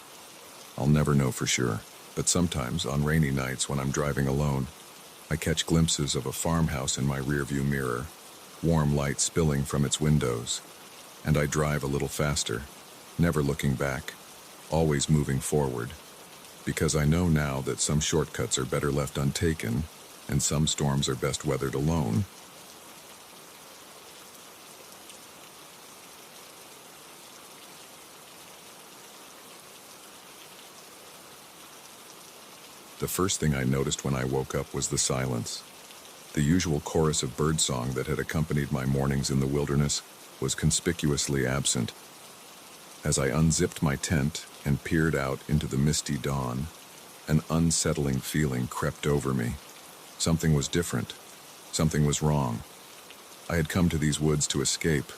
Speaker 1: I'll never know for sure, but sometimes, on rainy nights when I'm driving alone, I catch glimpses of a farmhouse in my rearview mirror, warm light spilling from its windows, and I drive a little faster, never looking back, always moving forward, because I know now that some shortcuts are better left untaken, and some storms are best weathered alone. The first thing I noticed when I woke up was the silence. The usual chorus of birdsong that had accompanied my mornings in the wilderness was conspicuously absent. As I unzipped my tent and peered out into the misty dawn, an unsettling feeling crept over me. Something was different. Something was wrong. I had come to these woods to escape.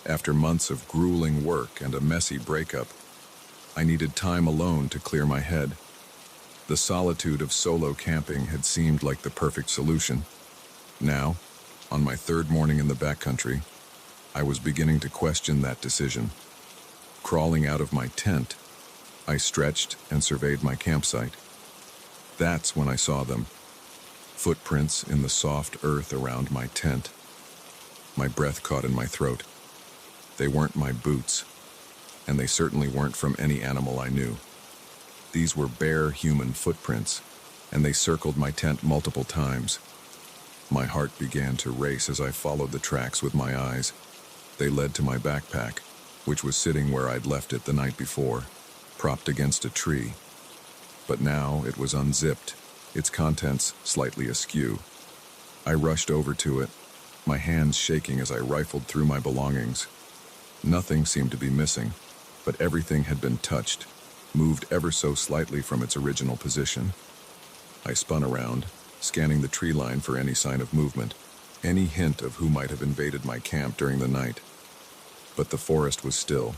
Speaker 1: After months of grueling work and a messy breakup, I needed time alone to clear my head. The solitude of solo camping had seemed like the perfect solution. Now, on my third morning in the backcountry, I was beginning to question that decision. Crawling out of my tent, I stretched and surveyed my campsite. That's when I saw them. Footprints in the soft earth around my tent. My breath caught in my throat. They weren't my boots, and they certainly weren't from any animal I knew. These were bare human footprints, and they circled my tent multiple times. My heart began to race as I followed the tracks with my eyes. They led to my backpack, which was sitting where I'd left it the night before, propped against a tree. But now it was unzipped, its contents slightly askew. I rushed over to it, my hands shaking as I rifled through my belongings. Nothing seemed to be missing, but everything had been touched, moved ever so slightly from its original position. I spun around, scanning the tree line for any sign of movement, any hint of who might have invaded my camp during the night. But the forest was still,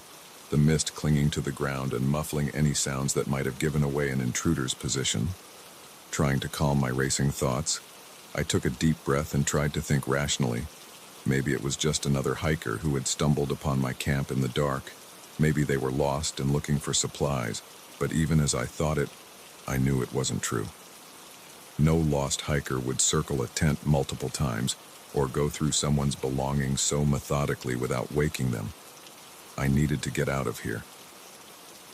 Speaker 1: the mist clinging to the ground and muffling any sounds that might have given away an intruder's position. Trying to calm my racing thoughts, I took a deep breath and tried to think rationally. Maybe it was just another hiker who had stumbled upon my camp in the dark. Maybe they were lost and looking for supplies, but even as I thought it, I knew it wasn't true. No lost hiker would circle a tent multiple times or go through someone's belongings so methodically without waking them. I needed to get out of here.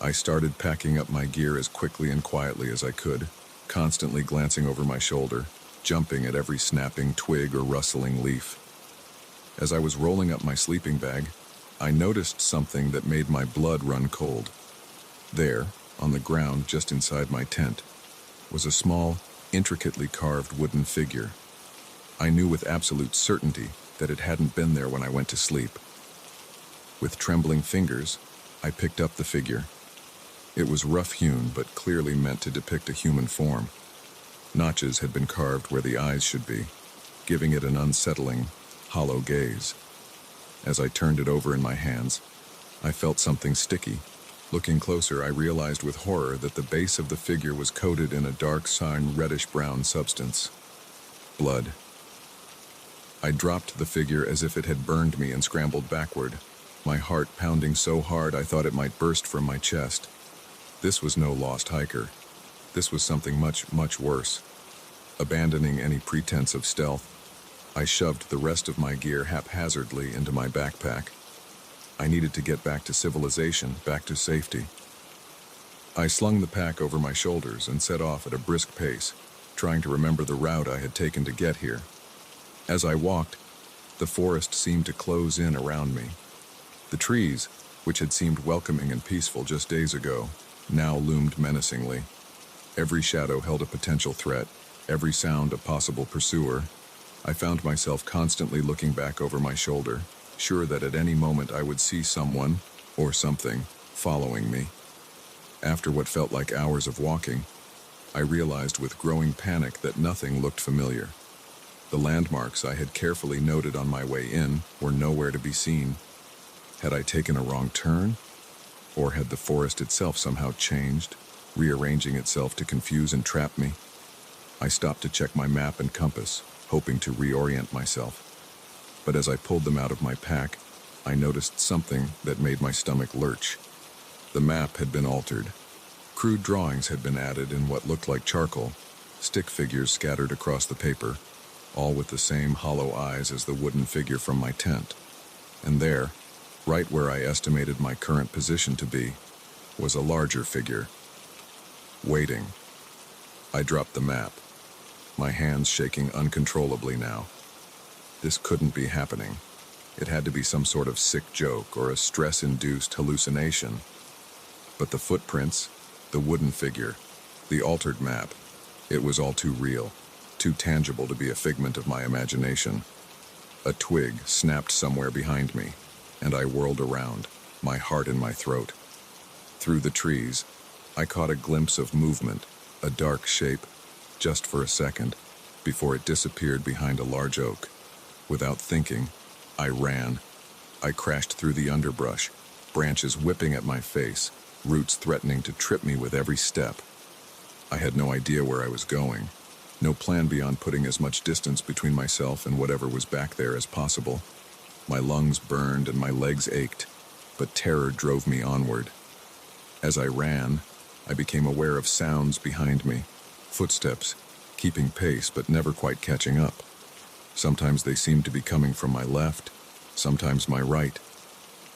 Speaker 1: I started packing up my gear as quickly and quietly as I could, constantly glancing over my shoulder, jumping at every snapping twig or rustling leaf. As I was rolling up my sleeping bag, I noticed something that made my blood run cold. There, on the ground just inside my tent, was a small, intricately carved wooden figure. I knew with absolute certainty that it hadn't been there when I went to sleep. With trembling fingers, I picked up the figure. It was rough-hewn but clearly meant to depict a human form. Notches had been carved where the eyes should be, giving it an unsettling, hollow gaze. As I turned it over in my hands, I felt something sticky. Looking closer, I realized with horror that the base of the figure was coated in a dark, cyan, reddish-brown substance. Blood. I dropped the figure as if it had burned me and scrambled backward, my heart pounding so hard I thought it might burst from my chest. This was no lost hiker. This was something much, much worse. Abandoning any pretense of stealth, I shoved the rest of my gear haphazardly into my backpack. I needed to get back to civilization, back to safety. I slung the pack over my shoulders and set off at a brisk pace, trying to remember the route I had taken to get here. As I walked, the forest seemed to close in around me. The trees, which had seemed welcoming and peaceful just days ago, now loomed menacingly. Every shadow held a potential threat, every sound a possible pursuer. I found myself constantly looking back over my shoulder, sure that at any moment I would see someone, or something, following me. After what felt like hours of walking, I realized with growing panic that nothing looked familiar. The landmarks I had carefully noted on my way in were nowhere to be seen. Had I taken a wrong turn? Or had the forest itself somehow changed, rearranging itself to confuse and trap me? I stopped to check my map and compass, hoping to reorient myself. But as I pulled them out of my pack, I noticed something that made my stomach lurch. The map had been altered. Crude drawings had been added in what looked like charcoal, stick figures scattered across the paper, all with the same hollow eyes as the wooden figure from my tent. And there, right where I estimated my current position to be, was a larger figure, waiting. I dropped the map, my hands shaking uncontrollably now. This couldn't be happening. It had to be some sort of sick joke or a stress-induced hallucination. But the footprints, the wooden figure, the altered map, it was all too real, too tangible to be a figment of my imagination. A twig snapped somewhere behind me, and I whirled around, my heart in my throat. Through the trees, I caught a glimpse of movement, a dark shape, just for a second, before it disappeared behind a large oak. Without thinking, I ran. I crashed through the underbrush, branches whipping at my face, roots threatening to trip me with every step. I had no idea where I was going, no plan beyond putting as much distance between myself and whatever was back there as possible. My lungs burned and my legs ached, but terror drove me onward. As I ran, I became aware of sounds behind me, footsteps, keeping pace but never quite catching up. Sometimes they seemed to be coming from my left, sometimes my right.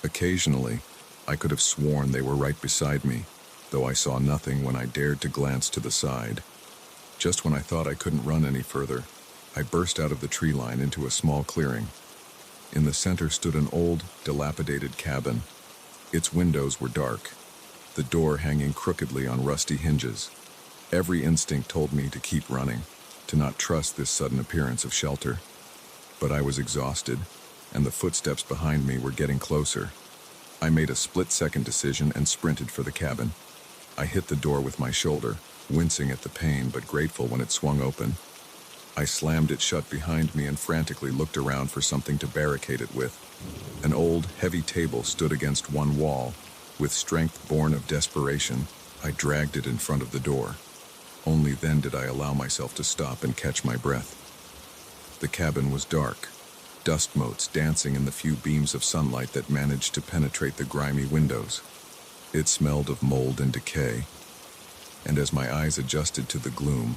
Speaker 1: Occasionally, I could have sworn they were right beside me, though I saw nothing when I dared to glance to the side. Just when I thought I couldn't run any further, I burst out of the tree line into a small clearing. In the center stood an old, dilapidated cabin. Its windows were dark, the door hanging crookedly on rusty hinges. Every instinct told me to keep running, to not trust this sudden appearance of shelter. But I was exhausted, and the footsteps behind me were getting closer. I made a split-second decision and sprinted for the cabin. I hit the door with my shoulder, wincing at the pain but grateful when it swung open. I slammed it shut behind me and frantically looked around for something to barricade it with. An old, heavy table stood against one wall. With strength born of desperation, I dragged it in front of the door. Only then did I allow myself to stop and catch my breath. The cabin was dark, dust motes dancing in the few beams of sunlight that managed to penetrate the grimy windows. It smelled of mold and decay, and as my eyes adjusted to the gloom,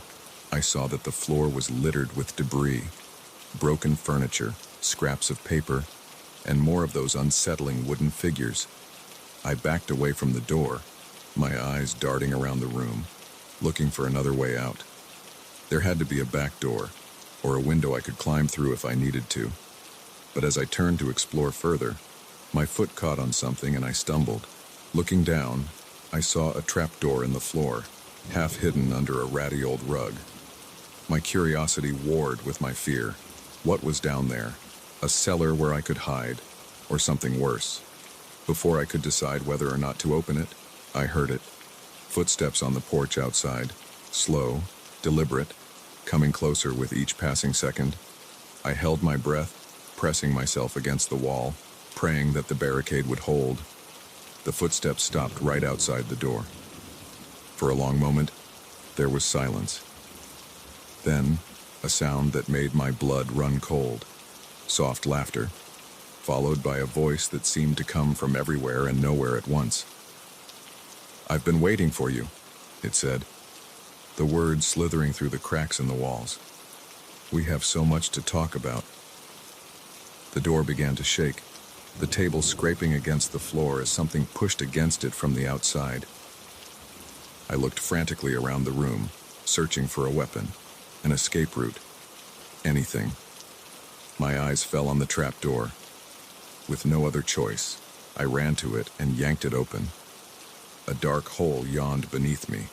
Speaker 1: I saw that the floor was littered with debris, broken furniture, scraps of paper, and more of those unsettling wooden figures. I backed away from the door, my eyes darting around the room, looking for another way out. There had to be a back door, or a window I could climb through if I needed to. But as I turned to explore further, my foot caught on something and I stumbled. Looking down, I saw a trapdoor in the floor, half hidden under a ratty old rug. My curiosity warred with my fear. What was down there? A cellar where I could hide, or something worse? Before I could decide whether or not to open it, I heard it. Footsteps on the porch outside, slow, deliberate, coming closer with each passing second. I held my breath, pressing myself against the wall, praying that the barricade would hold. The footsteps stopped right outside the door. For a long moment, there was silence. Then, a sound that made my blood run cold. Soft laughter, followed by a voice that seemed to come from everywhere and nowhere at once. "I've been waiting for you," it said, the words slithering through the cracks in the walls. "We have so much to talk about." The door began to shake, the table scraping against the floor as something pushed against it from the outside. I looked frantically around the room, searching for a weapon, an escape route, anything. My eyes fell on the trapdoor. With no other choice, I ran to it and yanked it open. A dark hole yawned beneath me,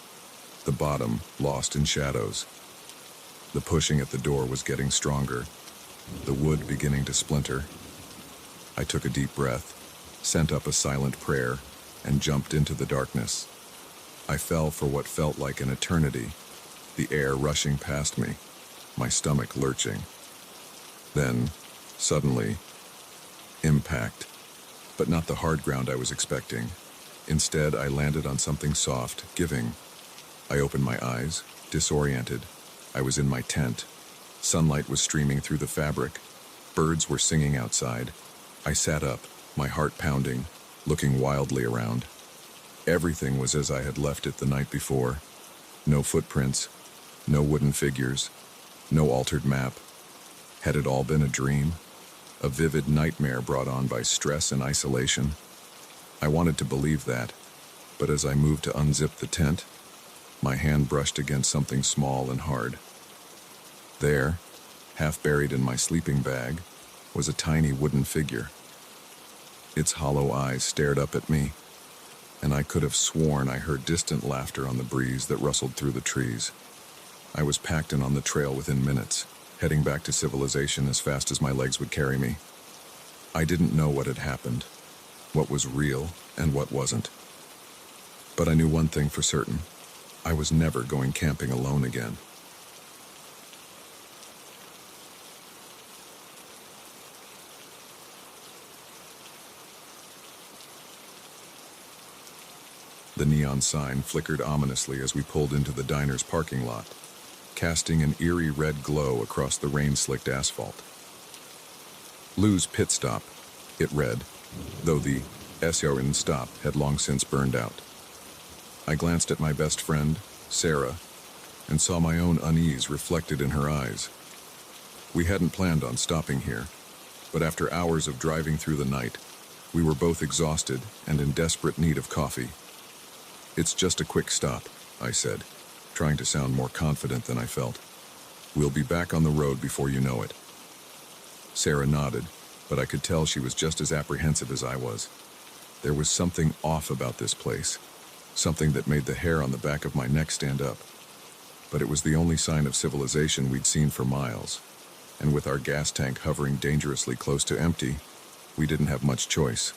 Speaker 1: the bottom lost in shadows. The pushing at the door was getting stronger, the wood beginning to splinter. I took a deep breath, sent up a silent prayer, and jumped into the darkness. I fell for what felt like an eternity, the air rushing past me, my stomach lurching. Then, suddenly, impact, but not the hard ground I was expecting. Instead, I landed on something soft, giving. I opened my eyes, disoriented. I was in my tent. Sunlight was streaming through the fabric. Birds were singing outside. I sat up, my heart pounding, looking wildly around. Everything was as I had left it the night before. No footprints, no wooden figures, no altered map. Had it all been a dream? A vivid nightmare brought on by stress and isolation? I wanted to believe that, but as I moved to unzip the tent, my hand brushed against something small and hard. There, half buried in my sleeping bag, was a tiny wooden figure. Its hollow eyes stared up at me, and I could have sworn I heard distant laughter on the breeze that rustled through the trees. I was packed and on the trail within minutes, heading back to civilization as fast as my legs would carry me. I didn't know what had happened, what was real and what wasn't. But I knew one thing for certain. I was never going camping alone again. The neon sign flickered ominously as we pulled into the diner's parking lot, casting an eerie red glow across the rain-slicked asphalt. Lou's Pit Stop, it read, though the SRN stop had long since burned out. I glanced at my best friend, Sarah, and saw my own unease reflected in her eyes. We hadn't planned on stopping here, but after hours of driving through the night, we were both exhausted and in desperate need of coffee. "It's just a quick stop," I said, trying to sound more confident than I felt. "We'll be back on the road before you know it." Sarah nodded, but I could tell she was just as apprehensive as I was. There was something off about this place, something that made the hair on the back of my neck stand up. But it was the only sign of civilization we'd seen for miles, and with our gas tank hovering dangerously close to empty, we didn't have much choice.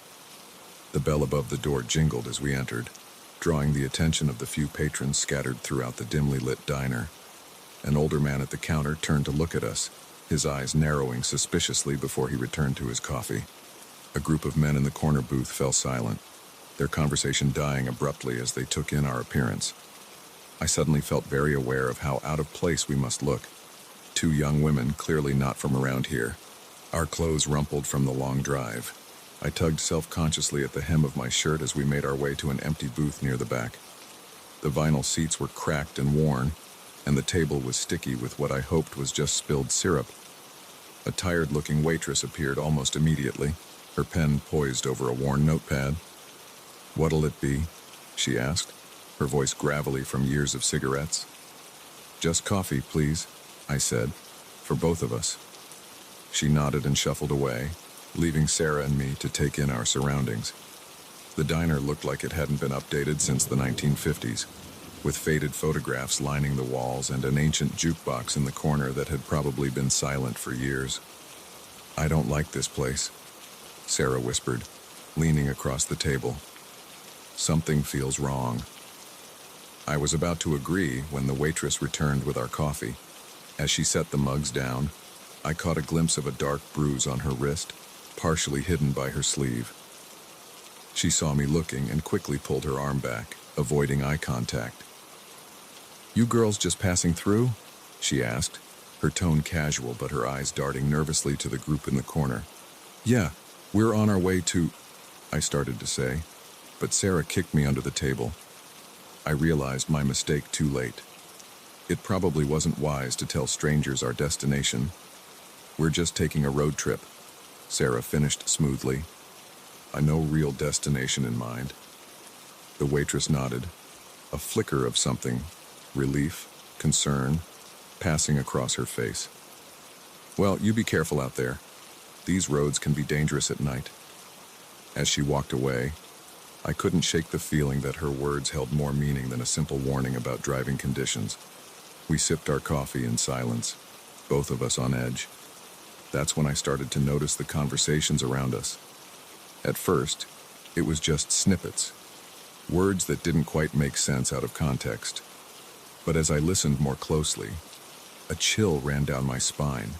Speaker 1: The bell above the door jingled as we entered, drawing the attention of the few patrons scattered throughout the dimly lit diner. An older man at the counter turned to look at us, his eyes narrowing suspiciously before he returned to his coffee. A group of men in the corner booth fell silent, their conversation dying abruptly as they took in our appearance. I suddenly felt very aware of how out of place we must look. Two young women, clearly not from around here. Our clothes rumpled from the long drive. I tugged self-consciously at the hem of my shirt as we made our way to an empty booth near the back. The vinyl seats were cracked and worn, and the table was sticky with what I hoped was just spilled syrup. A tired-looking waitress appeared almost immediately, her pen poised over a worn notepad. "What'll it be?" she asked, her voice gravelly from years of cigarettes. "Just coffee, please," I said, "for both of us." She nodded and shuffled away, leaving Sarah and me to take in our surroundings. The diner looked like it hadn't been updated since the 1950s, with faded photographs lining the walls and an ancient jukebox in the corner that had probably been silent for years. "I don't like this place," Sarah whispered, leaning across the table. "Something feels wrong." I was about to agree when the waitress returned with our coffee. As she set the mugs down, I caught a glimpse of a dark bruise on her wrist, partially hidden by her sleeve. She saw me looking and quickly pulled her arm back, avoiding eye contact. "You girls just passing through?" she asked, her tone casual but her eyes darting nervously to the group in the corner. "Yeah, we're on our way to—" I started to say, but Sarah kicked me under the table. I realized my mistake too late. It probably wasn't wise to tell strangers our destination. "We're just taking a road trip," Sarah finished smoothly. "No real destination in mind." The waitress nodded, a flicker of something, relief, concern, passing across her face. Well, you be careful out there. These roads can be dangerous at night. As she walked away, I couldn't shake the feeling that her words held more meaning than a simple warning about driving conditions. We sipped our coffee in silence, both of us on edge. That's when I started to notice the conversations around us. At first, it was just snippets, words that didn't quite make sense out of context. But as I listened more closely, a chill ran down my spine.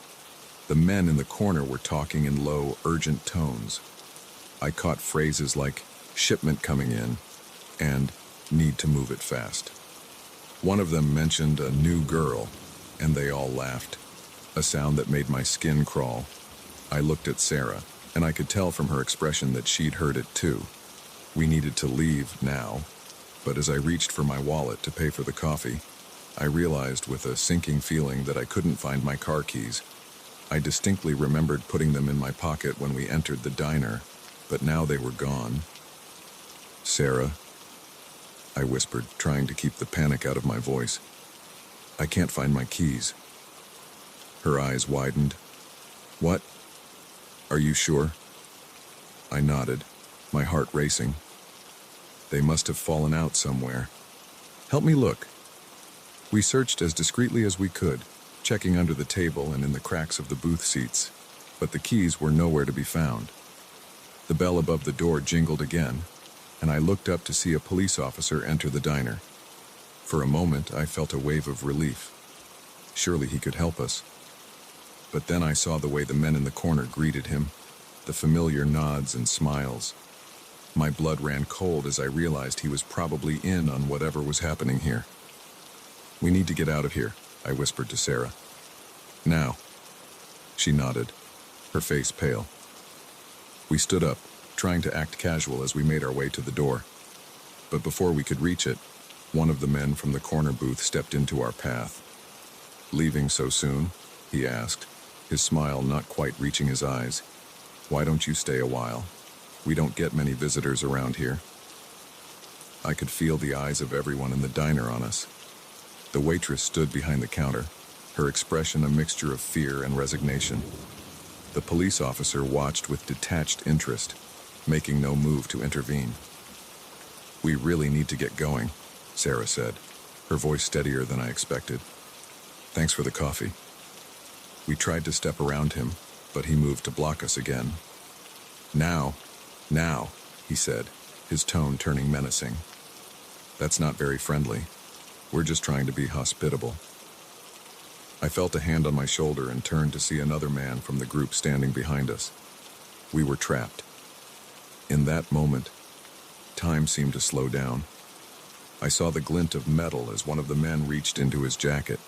Speaker 1: The men in the corner were talking in low, urgent tones. I caught phrases like shipment coming in and need to move it fast. One of them mentioned a new girl, and they all laughed, a sound that made my skin crawl. I looked at Sarah, and I could tell from her expression that she'd heard it too. We needed to leave now, but as I reached for my wallet to pay for the coffee, I realized with a sinking feeling that I couldn't find my car keys. I distinctly remembered putting them in my pocket when we entered the diner, but now they were gone. "Sarah," I whispered, trying to keep the panic out of my voice. "I can't find my keys." Her eyes widened. "What? Are you sure?" I nodded, my heart racing. "They must have fallen out somewhere. Help me look." We searched as discreetly as we could, checking under the table and in the cracks of the booth seats, but the keys were nowhere to be found. The bell above the door jingled again, and I looked up to see a police officer enter the diner. For a moment, I felt a wave of relief. Surely he could help us. But then I saw the way the men in the corner greeted him, the familiar nods and smiles. My blood ran cold as I realized he was probably in on whatever was happening here. "We need to get out of here," I whispered to Sarah. "Now." She nodded, her face pale. We stood up, trying to act casual as we made our way to the door. But before we could reach it, one of the men from the corner booth stepped into our path. "Leaving so soon?" he asked, his smile not quite reaching his eyes. "Why don't you stay a while? We don't get many visitors around here." I could feel the eyes of everyone in the diner on us. The waitress stood behind the counter, her expression a mixture of fear and resignation. The police officer watched with detached interest, making no move to intervene. "We really need to get going," Sarah said, her voice steadier than I expected. "Thanks for the coffee." We tried to step around him, but he moved to block us again. Now, he said, his tone turning menacing. "That's not very friendly. We're just trying to be hospitable." I felt a hand on my shoulder and turned to see another man from the group standing behind us. We were trapped. In that moment, time seemed to slow down. I saw the glint of metal as one of the men reached into his jacket.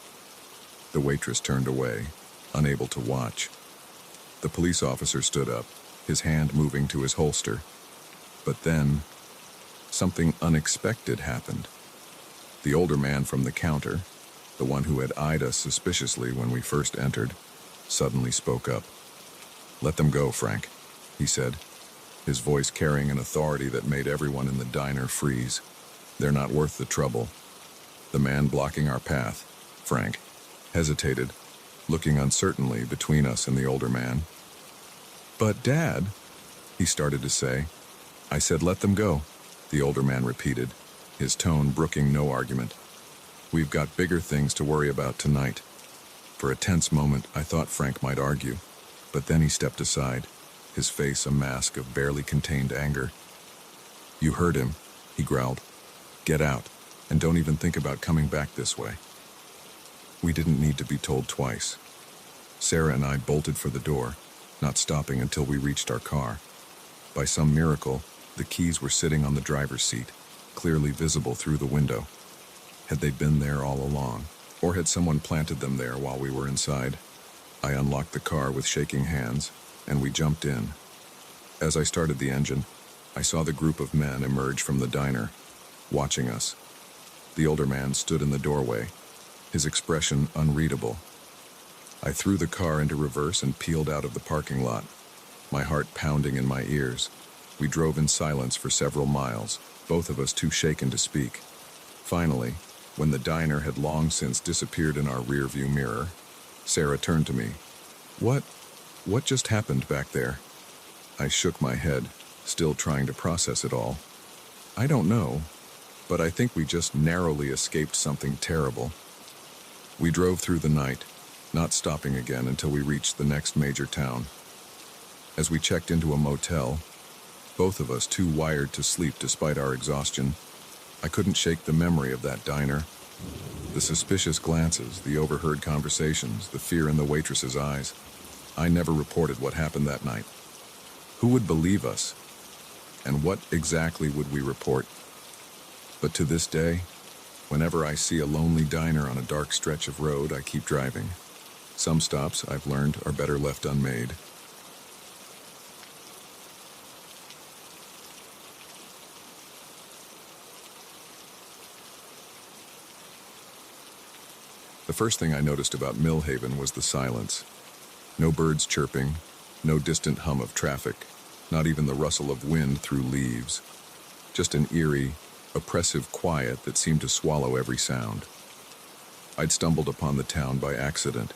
Speaker 1: The waitress turned away, unable to watch. The police officer stood up, his hand moving to his holster. But then, something unexpected happened. The older man from the counter, the one who had eyed us suspiciously when we first entered, suddenly spoke up. "Let them go, Frank," he said, his voice carrying an authority that made everyone in the diner freeze. "They're not worth the trouble." The man blocking our path, Frank, hesitated, looking uncertainly between us and the older man. "But, Dad," he started to say. "I said let them go," the older man repeated, his tone brooking no argument. "We've got bigger things to worry about tonight." For a tense moment, I thought Frank might argue, but then he stepped aside, his face a mask of barely contained anger. "You heard him," he growled. "Get out, and don't even think about coming back this way." We didn't need to be told twice. Sarah and I bolted for the door, not stopping until we reached our car. By some miracle, the keys were sitting on the driver's seat, clearly visible through the window. Had they been there all along, or had someone planted them there while we were inside? I unlocked the car with shaking hands, and we jumped in. As I started the engine, I saw the group of men emerge from the diner, watching us. The older man stood in the doorway, his expression unreadable. I threw the car into reverse and peeled out of the parking lot, my heart pounding in my ears. We drove in silence for several miles, both of us too shaken to speak. Finally, when the diner had long since disappeared in our rearview mirror, Sarah turned to me. What? What just happened back there? I shook my head, still trying to process it all. I don't know, but I think we just narrowly escaped something terrible. We drove through the night, not stopping again until we reached the next major town. As we checked into a motel, both of us too wired to sleep despite our exhaustion, I couldn't shake the memory of that diner. The suspicious glances, the overheard conversations, the fear in the waitress's eyes. I never reported what happened that night. Who would believe us? And what exactly would we report? But to this day, whenever I see a lonely diner on a dark stretch of road, I keep driving. Some stops, I've learned, are better left unmade. The first thing I noticed about Millhaven was the silence. No birds chirping, no distant hum of traffic, not even the rustle of wind through leaves. Just an eerie, oppressive quiet that seemed to swallow every sound. I'd stumbled upon the town by accident,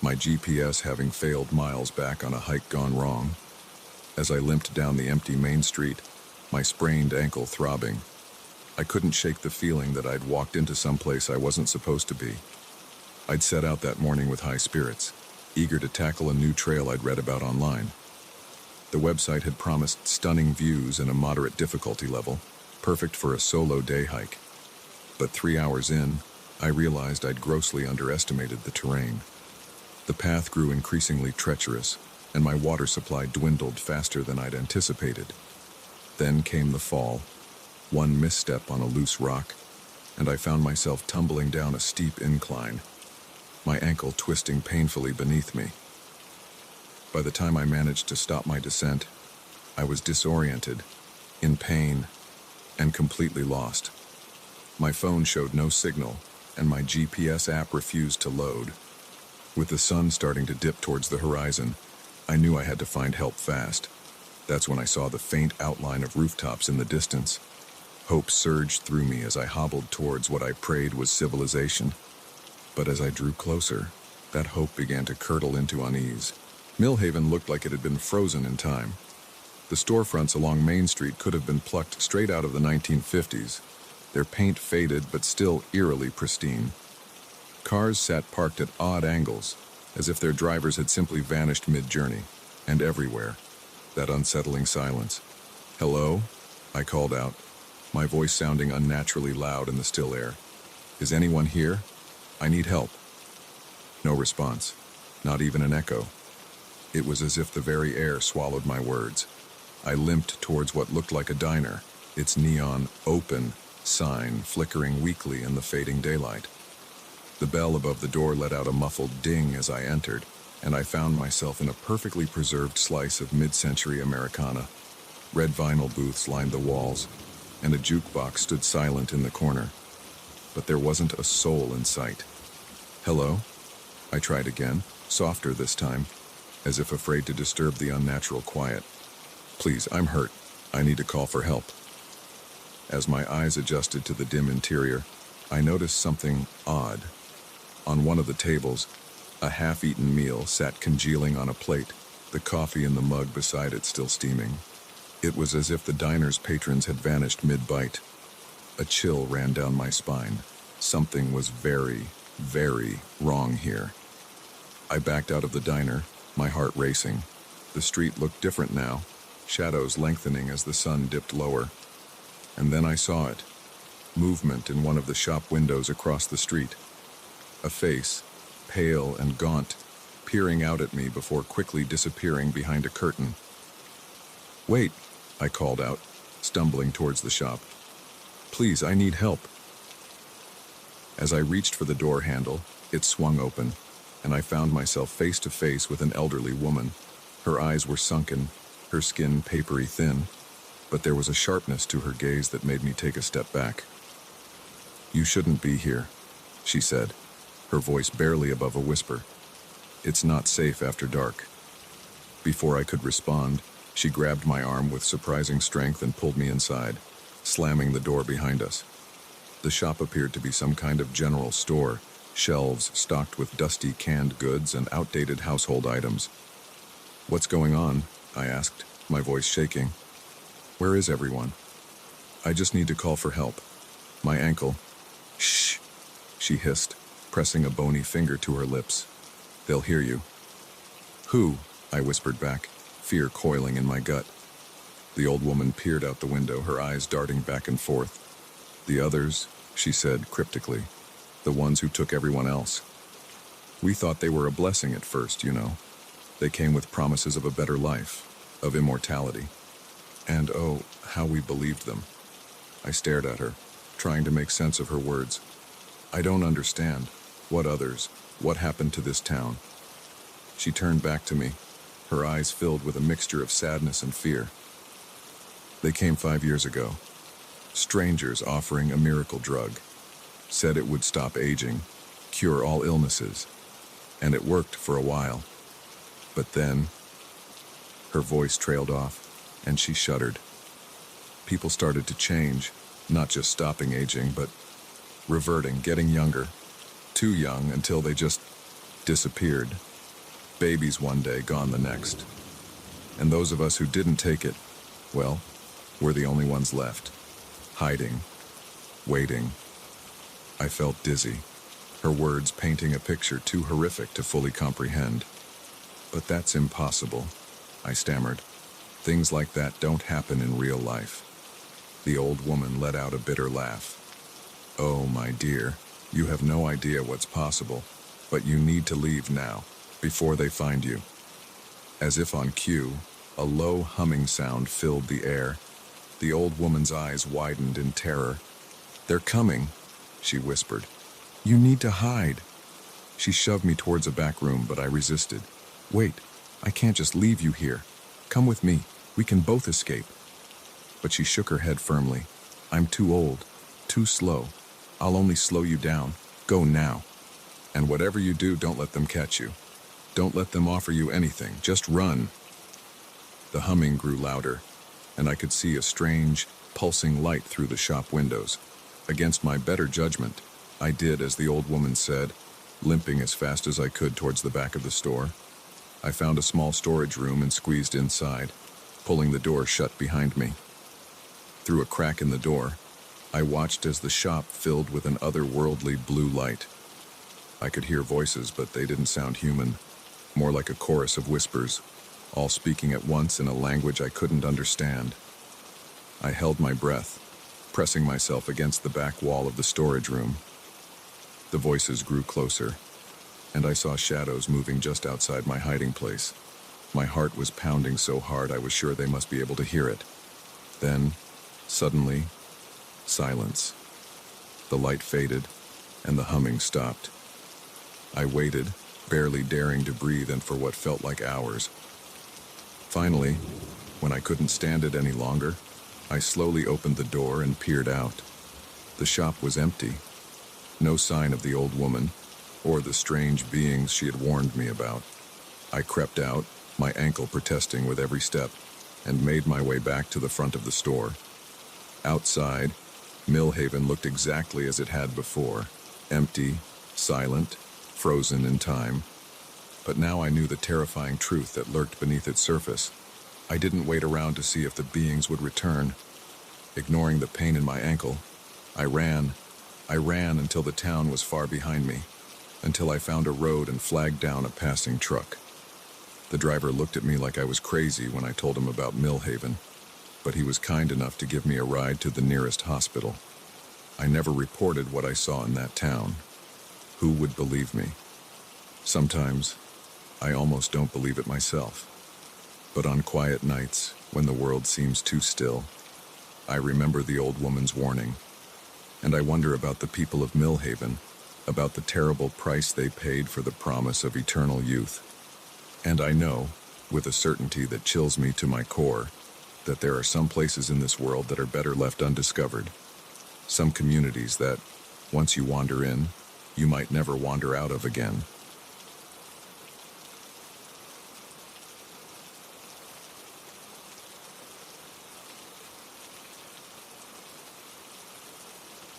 Speaker 1: my GPS having failed miles back on a hike gone wrong. As I limped down the empty main street, my sprained ankle throbbing, I couldn't shake the feeling that I'd walked into someplace I wasn't supposed to be. I'd set out that morning with high spirits, eager to tackle a new trail I'd read about online. The website had promised stunning views and a moderate difficulty level, perfect for a solo day hike. But 3 hours in, I realized I'd grossly underestimated the terrain. The path grew increasingly treacherous, and my water supply dwindled faster than I'd anticipated. Then came the fall. One misstep on a loose rock, and I found myself tumbling down a steep incline, my ankle twisting painfully beneath me. By the time I managed to stop my descent, I was disoriented, in pain, and completely lost. My phone showed no signal, and my GPS app refused to load. With the sun starting to dip towards the horizon, I knew I had to find help fast. That's when I saw the faint outline of rooftops in the distance. Hope surged through me as I hobbled towards what I prayed was civilization. But as I drew closer, that hope began to curdle into unease. Millhaven looked like it had been frozen in time. The storefronts along Main Street could have been plucked straight out of the 1950s, their paint faded but still eerily pristine. Cars sat parked at odd angles, as if their drivers had simply vanished mid-journey, and everywhere, that unsettling silence. "Hello?" I called out, my voice sounding unnaturally loud in the still air. "Is anyone here? I need help." No response, not even an echo. It was as if the very air swallowed my words. I limped towards what looked like a diner, its neon "open" sign flickering weakly in the fading daylight. The bell above the door let out a muffled ding as I entered, and I found myself in a perfectly preserved slice of mid-century Americana. Red vinyl booths lined the walls, and a jukebox stood silent in the corner. But there wasn't a soul in sight. "Hello?" I tried again, softer this time, as if afraid to disturb the unnatural quiet. "Please, I'm hurt. I need to call for help." As my eyes adjusted to the dim interior, I noticed something odd. On one of the tables, a half-eaten meal sat congealing on a plate, the coffee in the mug beside it still steaming. It was as if the diner's patrons had vanished mid-bite. A chill ran down my spine. Something was very, very wrong here. I backed out of the diner, my heart racing. The street looked different now, shadows lengthening as the sun dipped lower. And then I saw it. Movement in one of the shop windows across the street. A face, pale and gaunt, peering out at me before quickly disappearing behind a curtain. "Wait," I called out, stumbling towards the shop. "Please, I need help." As I reached for the door handle, it swung open, and I found myself face to face with an elderly woman. Her eyes were sunken, her skin papery thin, but there was a sharpness to her gaze that made me take a step back. "You shouldn't be here," she said, her voice barely above a whisper. "It's not safe after dark." Before I could respond, she grabbed my arm with surprising strength and pulled me inside, slamming the door behind us. The shop appeared to be some kind of general store, shelves stocked with dusty canned goods and outdated household items. "What's going on?" I asked, my voice shaking. "Where is everyone? I just need to call for help. My ankle." "Shh," she hissed, pressing a bony finger to her lips. "They'll hear you." "Who?" I whispered back, fear coiling in my gut. The old woman peered out the window, her eyes darting back and forth. "The others," she said cryptically. "The ones who took everyone else. We thought they were a blessing at first, you know. They came with promises of a better life, of immortality. And oh, how we believed them." I stared at her, trying to make sense of her words. "I don't understand. What others? What happened to this town?" She turned back to me, her eyes filled with a mixture of sadness and fear. "They came 5 years ago. Strangers offering a miracle drug. Said it would stop aging, cure all illnesses. And it worked for a while. But then..." Her voice trailed off, and she shuddered. "People started to change, not just stopping aging, but reverting, getting younger. Too young until they just disappeared. Babies one day, gone the next. And those of us who didn't take it, well, we're the only ones left. Hiding. Waiting." I felt dizzy, her words painting a picture too horrific to fully comprehend. "But that's impossible," I stammered. "Things like that don't happen in real life." The old woman let out a bitter laugh. "Oh, my dear, you have no idea what's possible, but you need to leave now, before they find you." As if on cue, a low humming sound filled the air. The old woman's eyes widened in terror. "They're coming," she whispered. "You need to hide." She shoved me towards a back room, but I resisted. "Wait, I can't just leave you here. Come with me, we can both escape." But she shook her head firmly. "I'm too old, too slow. I'll only slow you down. Go now. And whatever you do, don't let them catch you. Don't let them offer you anything. Just run." The humming grew louder, and I could see a strange, pulsing light through the shop windows. Against my better judgment, I did as the old woman said, limping as fast as I could towards the back of the store. I found a small storage room and squeezed inside, pulling the door shut behind me. Through a crack in the door, I watched as the shop filled with an otherworldly blue light. I could hear voices, but they didn't sound human, more like a chorus of whispers, all speaking at once in a language I couldn't understand. I held my breath, pressing myself against the back wall of the storage room. The voices grew closer, and I saw shadows moving just outside my hiding place. My heart was pounding so hard I was sure they must be able to hear it. Then, suddenly, silence. The light faded, and the humming stopped. I waited, barely daring to breathe, and for what felt like hours. Finally, when I couldn't stand it any longer, I slowly opened the door and peered out. The shop was empty. No sign of the old woman, or the strange beings she had warned me about. I crept out, my ankle protesting with every step, and made my way back to the front of the store. Outside, Millhaven looked exactly as it had before, empty, silent, frozen in time. But now I knew the terrifying truth that lurked beneath its surface. I didn't wait around to see if the beings would return. Ignoring the pain in my ankle, I ran. I ran until the town was far behind me, until I found a road and flagged down a passing truck. The driver looked at me like I was crazy when I told him about Millhaven, but he was kind enough to give me a ride to the nearest hospital. I never reported what I saw in that town. Who would believe me? Sometimes, I almost don't believe it myself. But on quiet nights, when the world seems too still, I remember the old woman's warning. And I wonder about the people of Millhaven, about the terrible price they paid for the promise of eternal youth. And I know, with a certainty that chills me to my core, that there are some places in this world that are better left undiscovered. Some communities that, once you wander in, you might never wander out of again.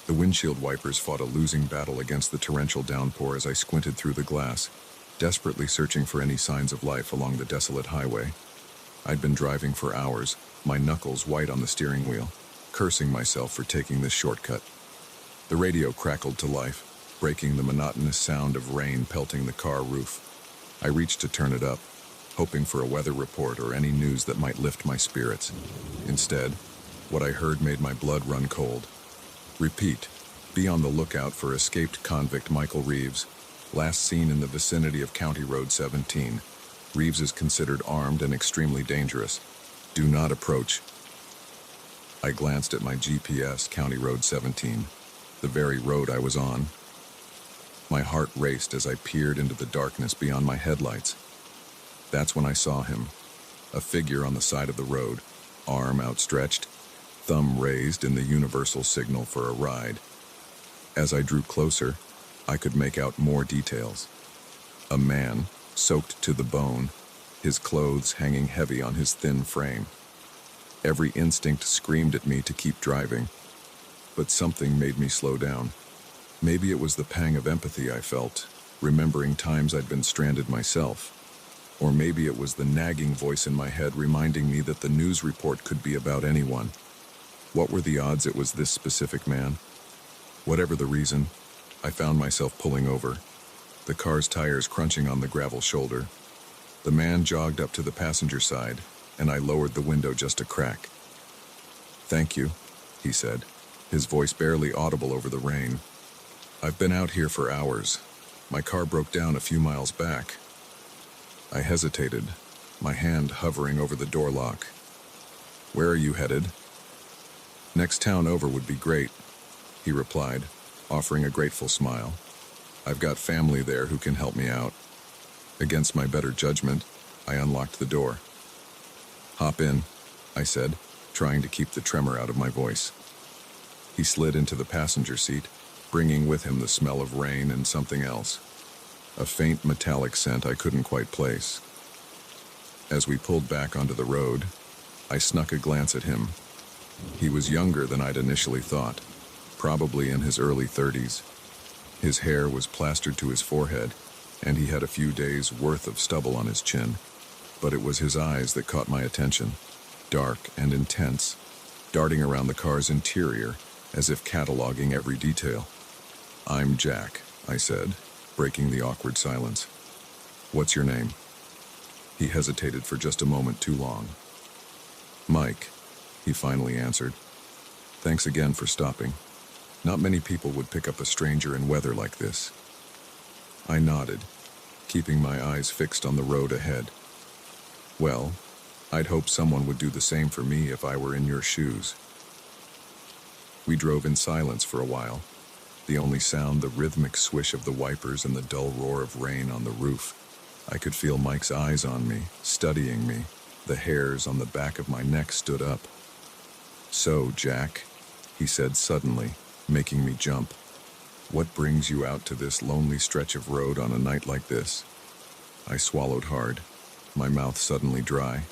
Speaker 1: The windshield wipers fought a losing battle against the torrential downpour as I squinted through the glass, desperately searching for any signs of life along the desolate highway. I'd been driving for hours, my knuckles white on the steering wheel, cursing myself for taking this shortcut. The radio crackled to life, breaking the monotonous sound of rain pelting the car roof. I reached to turn it up, hoping for a weather report or any news that might lift my spirits. Instead, what I heard made my blood run cold. Repeat, be on the lookout for escaped convict Michael Reeves, last seen in the vicinity of County Road 17. Reeves is considered armed and extremely dangerous. Do not approach. I glanced at my GPS, County Road 17, the very road I was on. My heart raced as I peered into the darkness beyond my headlights. That's when I saw him, a figure on the side of the road, arm outstretched, thumb raised in the universal signal for a ride. As I drew closer, I could make out more details. A man, soaked to the bone, his clothes hanging heavy on his thin frame. Every instinct screamed at me to keep driving, but something made me slow down. Maybe it was the pang of empathy I felt, remembering times I'd been stranded myself. Or maybe it was the nagging voice in my head reminding me that the news report could be about anyone. What were the odds it was this specific man? Whatever the reason, I found myself pulling over, the car's tires crunching on the gravel shoulder. The man jogged up to the passenger side, and I lowered the window just a crack. "Thank you," he said, his voice barely audible over the rain. "I've been out here for hours. My car broke down a few miles back." I hesitated, my hand hovering over the door lock. "Where are you headed?" "Next town over would be great," he replied, offering a grateful smile. "I've got family there who can help me out." Against my better judgment, I unlocked the door. "Hop in," I said, trying to keep the tremor out of my voice. He slid into the passenger seat, bringing with him the smell of rain and something else. A faint metallic scent I couldn't quite place. As we pulled back onto the road, I snuck a glance at him. He was younger than I'd initially thought, probably in his early 30s. His hair was plastered to his forehead, and he had a few days' worth of stubble on his chin. But it was his eyes that caught my attention, dark and intense, darting around the car's interior as if cataloging every detail. "I'm Jack," I said, breaking the awkward silence. "What's your name?" He hesitated for just a moment too long. "Mike," he finally answered. "Thanks again for stopping. Not many people would pick up a stranger in weather like this." I nodded, keeping my eyes fixed on the road ahead. "Well, I'd hope someone would do the same for me if I were in your shoes." We drove in silence for a while, the only sound the rhythmic swish of the wipers and the dull roar of rain on the roof. I could feel Mike's eyes on me, studying me. The hairs on the back of my neck stood up. "So, Jack," he said suddenly, making me jump. "What brings you out to this lonely stretch of road on a night like this?" I swallowed hard, my mouth suddenly dry.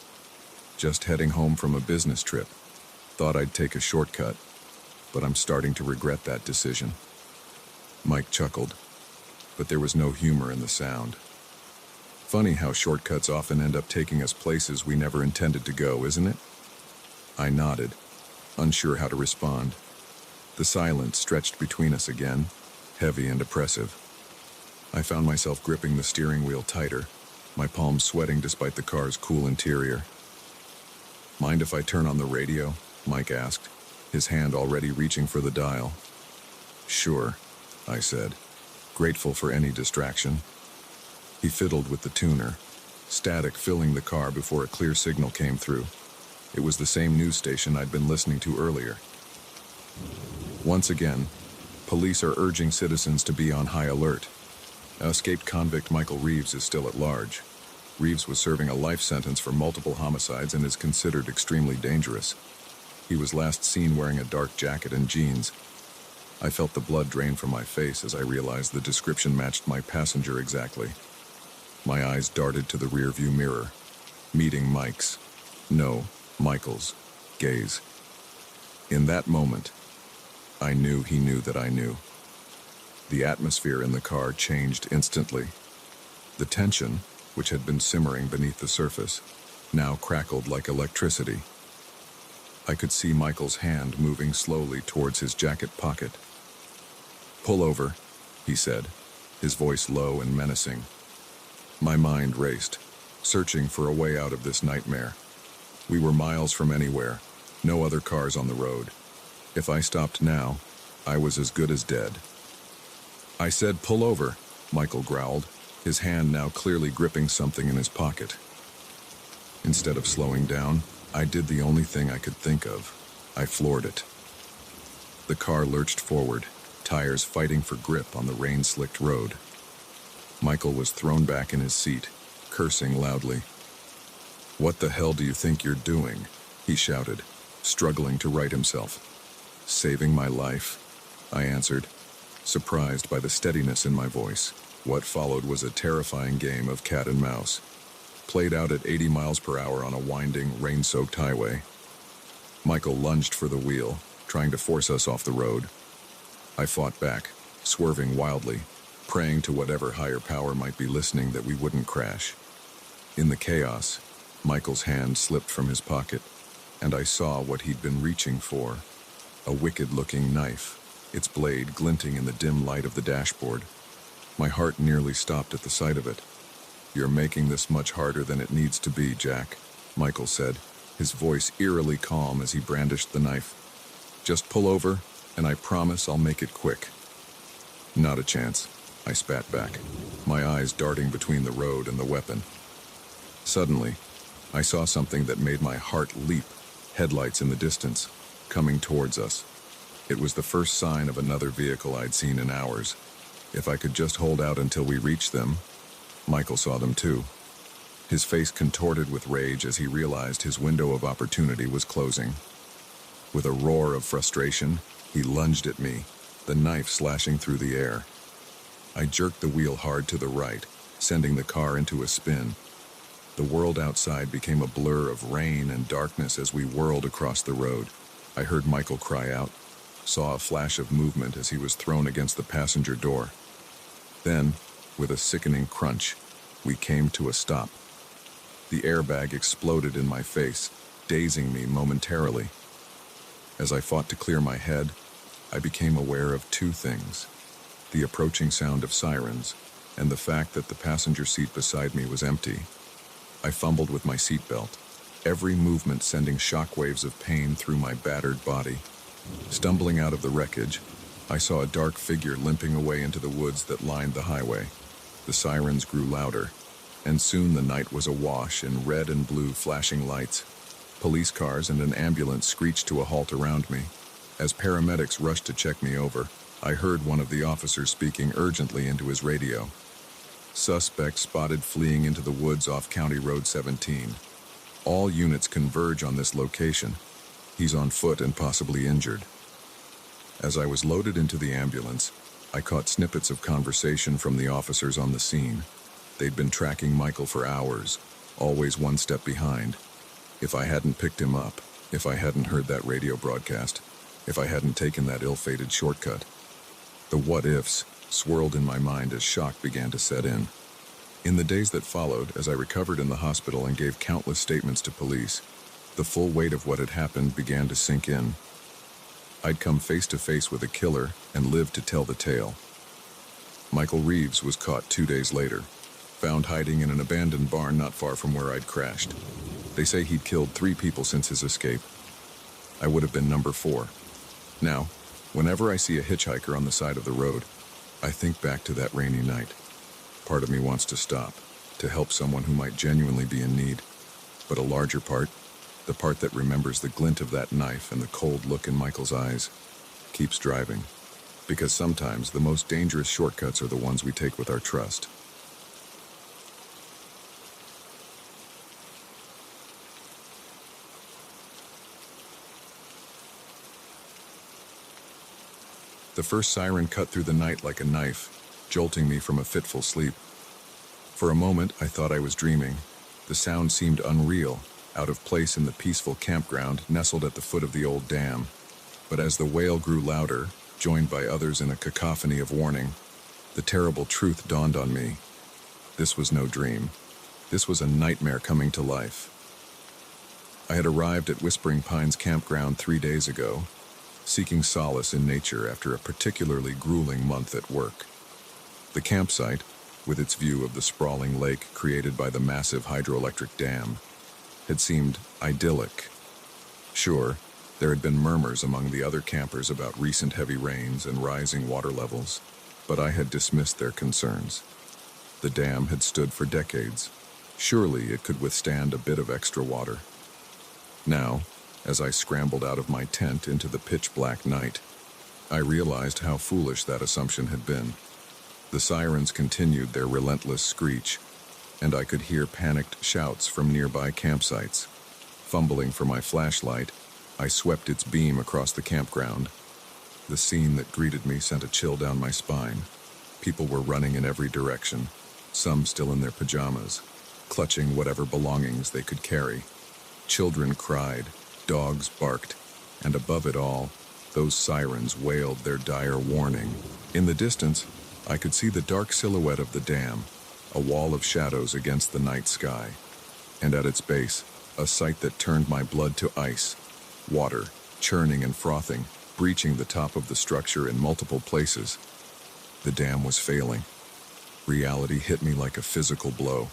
Speaker 1: "Just heading home from a business trip. Thought I'd take a shortcut, but I'm starting to regret that decision." Mike chuckled, but there was no humor in the sound. "Funny how shortcuts often end up taking us places we never intended to go, isn't it?" I nodded, unsure how to respond. The silence stretched between us again, heavy and oppressive. I found myself gripping the steering wheel tighter, my palms sweating despite the car's cool interior. "Mind if I turn on the radio?" Mike asked, his hand already reaching for the dial. "Sure," I said, grateful for any distraction. He fiddled with the tuner, static filling the car before a clear signal came through. It was the same news station I'd been listening to earlier. Once again, police are urging citizens to be on high alert. Escaped convict Michael Reeves is still at large. Reeves was serving a life sentence for multiple homicides and is considered extremely dangerous. He was last seen wearing a dark jacket and jeans. I felt the blood drain from my face as I realized the description matched my passenger exactly. My eyes darted to the rearview mirror, meeting Michael's gaze. In that moment, I knew he knew that I knew. The atmosphere in the car changed instantly. The tension, which had been simmering beneath the surface, now crackled like electricity. I could see Michael's hand moving slowly towards his jacket pocket. "Pull over," he said, his voice low and menacing. My mind raced, searching for a way out of this nightmare. We were miles from anywhere, no other cars on the road. If I stopped now, I was as good as dead. "I said pull over," Michael growled, his hand now clearly gripping something in his pocket. Instead of slowing down, I did the only thing I could think of. I floored it. The car lurched forward, tires fighting for grip on the rain-slicked road. Michael was thrown back in his seat, cursing loudly. "What the hell do you think you're doing?" he shouted, struggling to right himself. "Saving my life," I answered, surprised by the steadiness in my voice. What followed was a terrifying game of cat and mouse, played out at 80 miles per hour on a winding, rain-soaked highway. Michael lunged for the wheel, trying to force us off the road. I fought back, swerving wildly, praying to whatever higher power might be listening that we wouldn't crash. In the chaos, Michael's hand slipped from his pocket, and I saw what he'd been reaching for, a wicked-looking knife, its blade glinting in the dim light of the dashboard. My heart nearly stopped at the sight of it. "You're making this much harder than it needs to be, Jack," Michael said, his voice eerily calm as he brandished the knife. "Just pull over, and I promise I'll make it quick." "Not a chance," I spat back, my eyes darting between the road and the weapon. Suddenly, I saw something that made my heart leap, headlights in the distance, coming towards us. It was the first sign of another vehicle I'd seen in hours. If I could just hold out until we reached them. Michael saw them too. His face contorted with rage as he realized his window of opportunity was closing. With a roar of frustration, he lunged at me, the knife slashing through the air. I jerked the wheel hard to the right, sending the car into a spin. The world outside became a blur of rain and darkness as we whirled across the road. I heard Michael cry out, saw a flash of movement as he was thrown against the passenger door. Then, with a sickening crunch, we came to a stop. The airbag exploded in my face, dazing me momentarily. As I fought to clear my head, I became aware of two things: the approaching sound of sirens, and the fact that the passenger seat beside me was empty. I fumbled with my seatbelt, every movement sending shockwaves of pain through my battered body. Stumbling out of the wreckage, I saw a dark figure limping away into the woods that lined the highway. The sirens grew louder, and soon the night was awash in red and blue flashing lights. Police cars and an ambulance screeched to a halt around me. As paramedics rushed to check me over, I heard one of the officers speaking urgently into his radio. "Suspect spotted fleeing into the woods off County Road 17. All units converge on this location. He's on foot and possibly injured." As I was loaded into the ambulance, I caught snippets of conversation from the officers on the scene. They'd been tracking Michael for hours, always one step behind. If I hadn't picked him up, if I hadn't heard that radio broadcast, if I hadn't taken that ill-fated shortcut. The what-ifs swirled in my mind as shock began to set in. In the days that followed, as I recovered in the hospital and gave countless statements to police, the full weight of what had happened began to sink in. I'd come face to face with a killer and lived to tell the tale. Michael Reeves was caught 2 days later, found hiding in an abandoned barn not far from where I'd crashed. They say he'd killed 3 people since his escape. I would have been number 4. Now, whenever I see a hitchhiker on the side of the road, I think back to that rainy night. Part of me wants to stop, to help someone who might genuinely be in need. But a larger part, the part that remembers the glint of that knife and the cold look in Michael's eyes, keeps driving. Because sometimes the most dangerous shortcuts are the ones we take with our trust. The first siren cut through the night like a knife, jolting me from a fitful sleep. For a moment, I thought I was dreaming. The sound seemed unreal, out of place in the peaceful campground nestled at the foot of the old dam. But as the wail grew louder, joined by others in a cacophony of warning, the terrible truth dawned on me. This was no dream. This was a nightmare coming to life. I had arrived at Whispering Pines campground 3 days ago, seeking solace in nature after a particularly grueling month at work. The campsite, with its view of the sprawling lake created by the massive hydroelectric dam, had seemed idyllic. Sure, there had been murmurs among the other campers about recent heavy rains and rising water levels, but I had dismissed their concerns. The dam had stood for decades. Surely it could withstand a bit of extra water. Now, as I scrambled out of my tent into the pitch-black night, I realized how foolish that assumption had been. The sirens continued their relentless screech, and I could hear panicked shouts from nearby campsites. Fumbling for my flashlight, I swept its beam across the campground. The scene that greeted me sent a chill down my spine. People were running in every direction, some still in their pajamas, clutching whatever belongings they could carry. Children cried, dogs barked, and above it all, those sirens wailed their dire warning. In the distance, I could see the dark silhouette of the dam, a wall of shadows against the night sky, and at its base, a sight that turned my blood to ice. Water, churning and frothing, breaching the top of the structure in multiple places. The dam was failing. Reality hit me like a physical blow.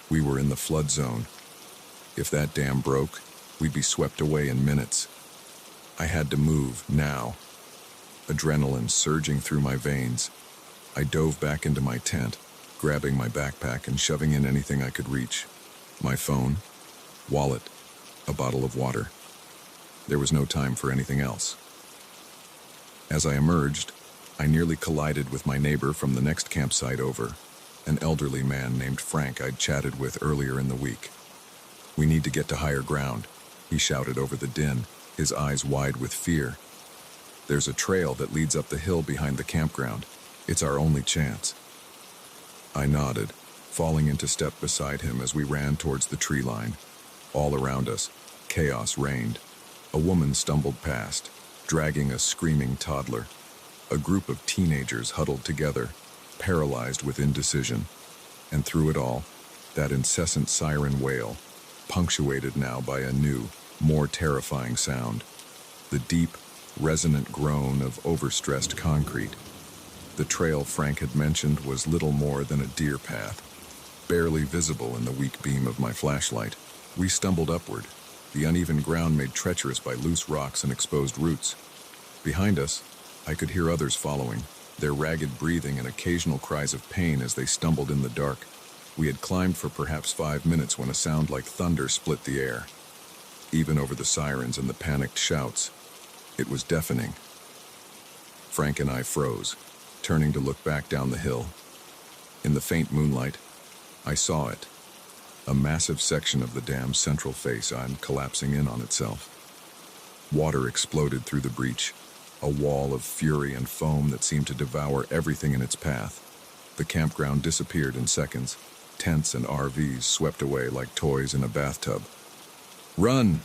Speaker 1: We were in the flood zone. If that dam broke, we'd be swept away in minutes. I had to move, now. Adrenaline surging through my veins. I dove back into my tent, grabbing my backpack and shoving in anything I could reach. My phone, wallet, a bottle of water. There was no time for anything else. As I emerged, I nearly collided with my neighbor from the next campsite over, an elderly man named Frank I'd chatted with earlier in the week. "We need to get to higher ground," he shouted over the din, his eyes wide with fear. "There's a trail that leads up the hill behind the campground. It's our only chance." I nodded, falling into step beside him as we ran towards the tree line. All around us, chaos reigned. A woman stumbled past, dragging a screaming toddler. A group of teenagers huddled together, paralyzed with indecision. And through it all, that incessant siren wail, punctuated now by a new, more terrifying sound. The deep, resonant groan of overstressed concrete. The trail Frank had mentioned was little more than a deer path, barely visible in the weak beam of my flashlight. We stumbled upward, the uneven ground made treacherous by loose rocks and exposed roots. Behind us, I could hear others following, their ragged breathing and occasional cries of pain as they stumbled in the dark. We had climbed for perhaps 5 minutes when a sound like thunder split the air. Even over the sirens and the panicked shouts, it was deafening. Frank and I froze, turning to look back down the hill. In the faint moonlight, I saw it, a massive section of the dam's central face collapsing in on itself. Water exploded through the breach, a wall of fury and foam that seemed to devour everything in its path. The campground disappeared in seconds. Tents and RVs swept away like toys in a bathtub. "Run!"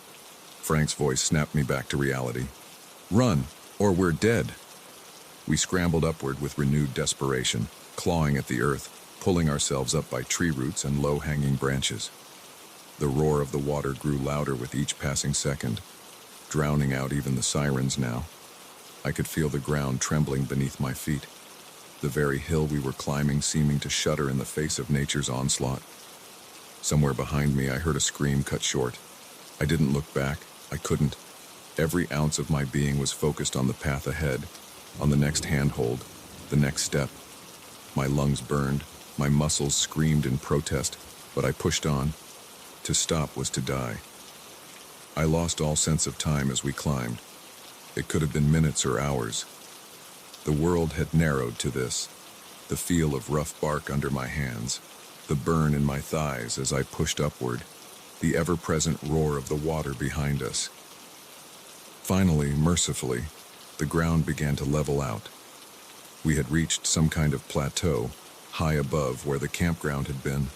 Speaker 1: Frank's voice snapped me back to reality. "Run, or we're dead." We scrambled upward with renewed desperation, clawing at the earth, pulling ourselves up by tree roots and low-hanging branches. The roar of the water grew louder with each passing second, drowning out even the sirens now. I could feel the ground trembling beneath my feet, the very hill we were climbing seeming to shudder in the face of nature's onslaught. Somewhere behind me, I heard a scream cut short. I didn't look back. I couldn't. Every ounce of my being was focused on the path ahead, on the next handhold, the next step. My lungs burned, my muscles screamed in protest, but I pushed on. To stop was to die. I lost all sense of time as we climbed. It could have been minutes or hours. The world had narrowed to this, the feel of rough bark under my hands, the burn in my thighs as I pushed upward, the ever-present roar of the water behind us. Finally, mercifully, the ground began to level out. We had reached some kind of plateau, high above where the campground had been.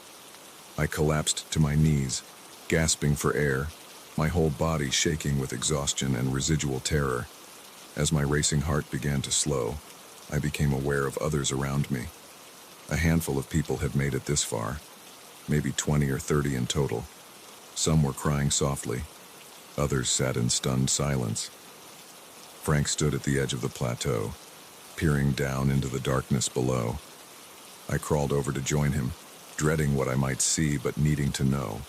Speaker 1: I collapsed to my knees, gasping for air, my whole body shaking with exhaustion and residual terror. As my racing heart began to slow, I became aware of others around me. A handful of people had made it this far, maybe 20 or 30 in total. Some were crying softly. Others sat in stunned silence. Frank stood at the edge of the plateau, peering down into the darkness below. I crawled over to join him, dreading what I might see but needing to know.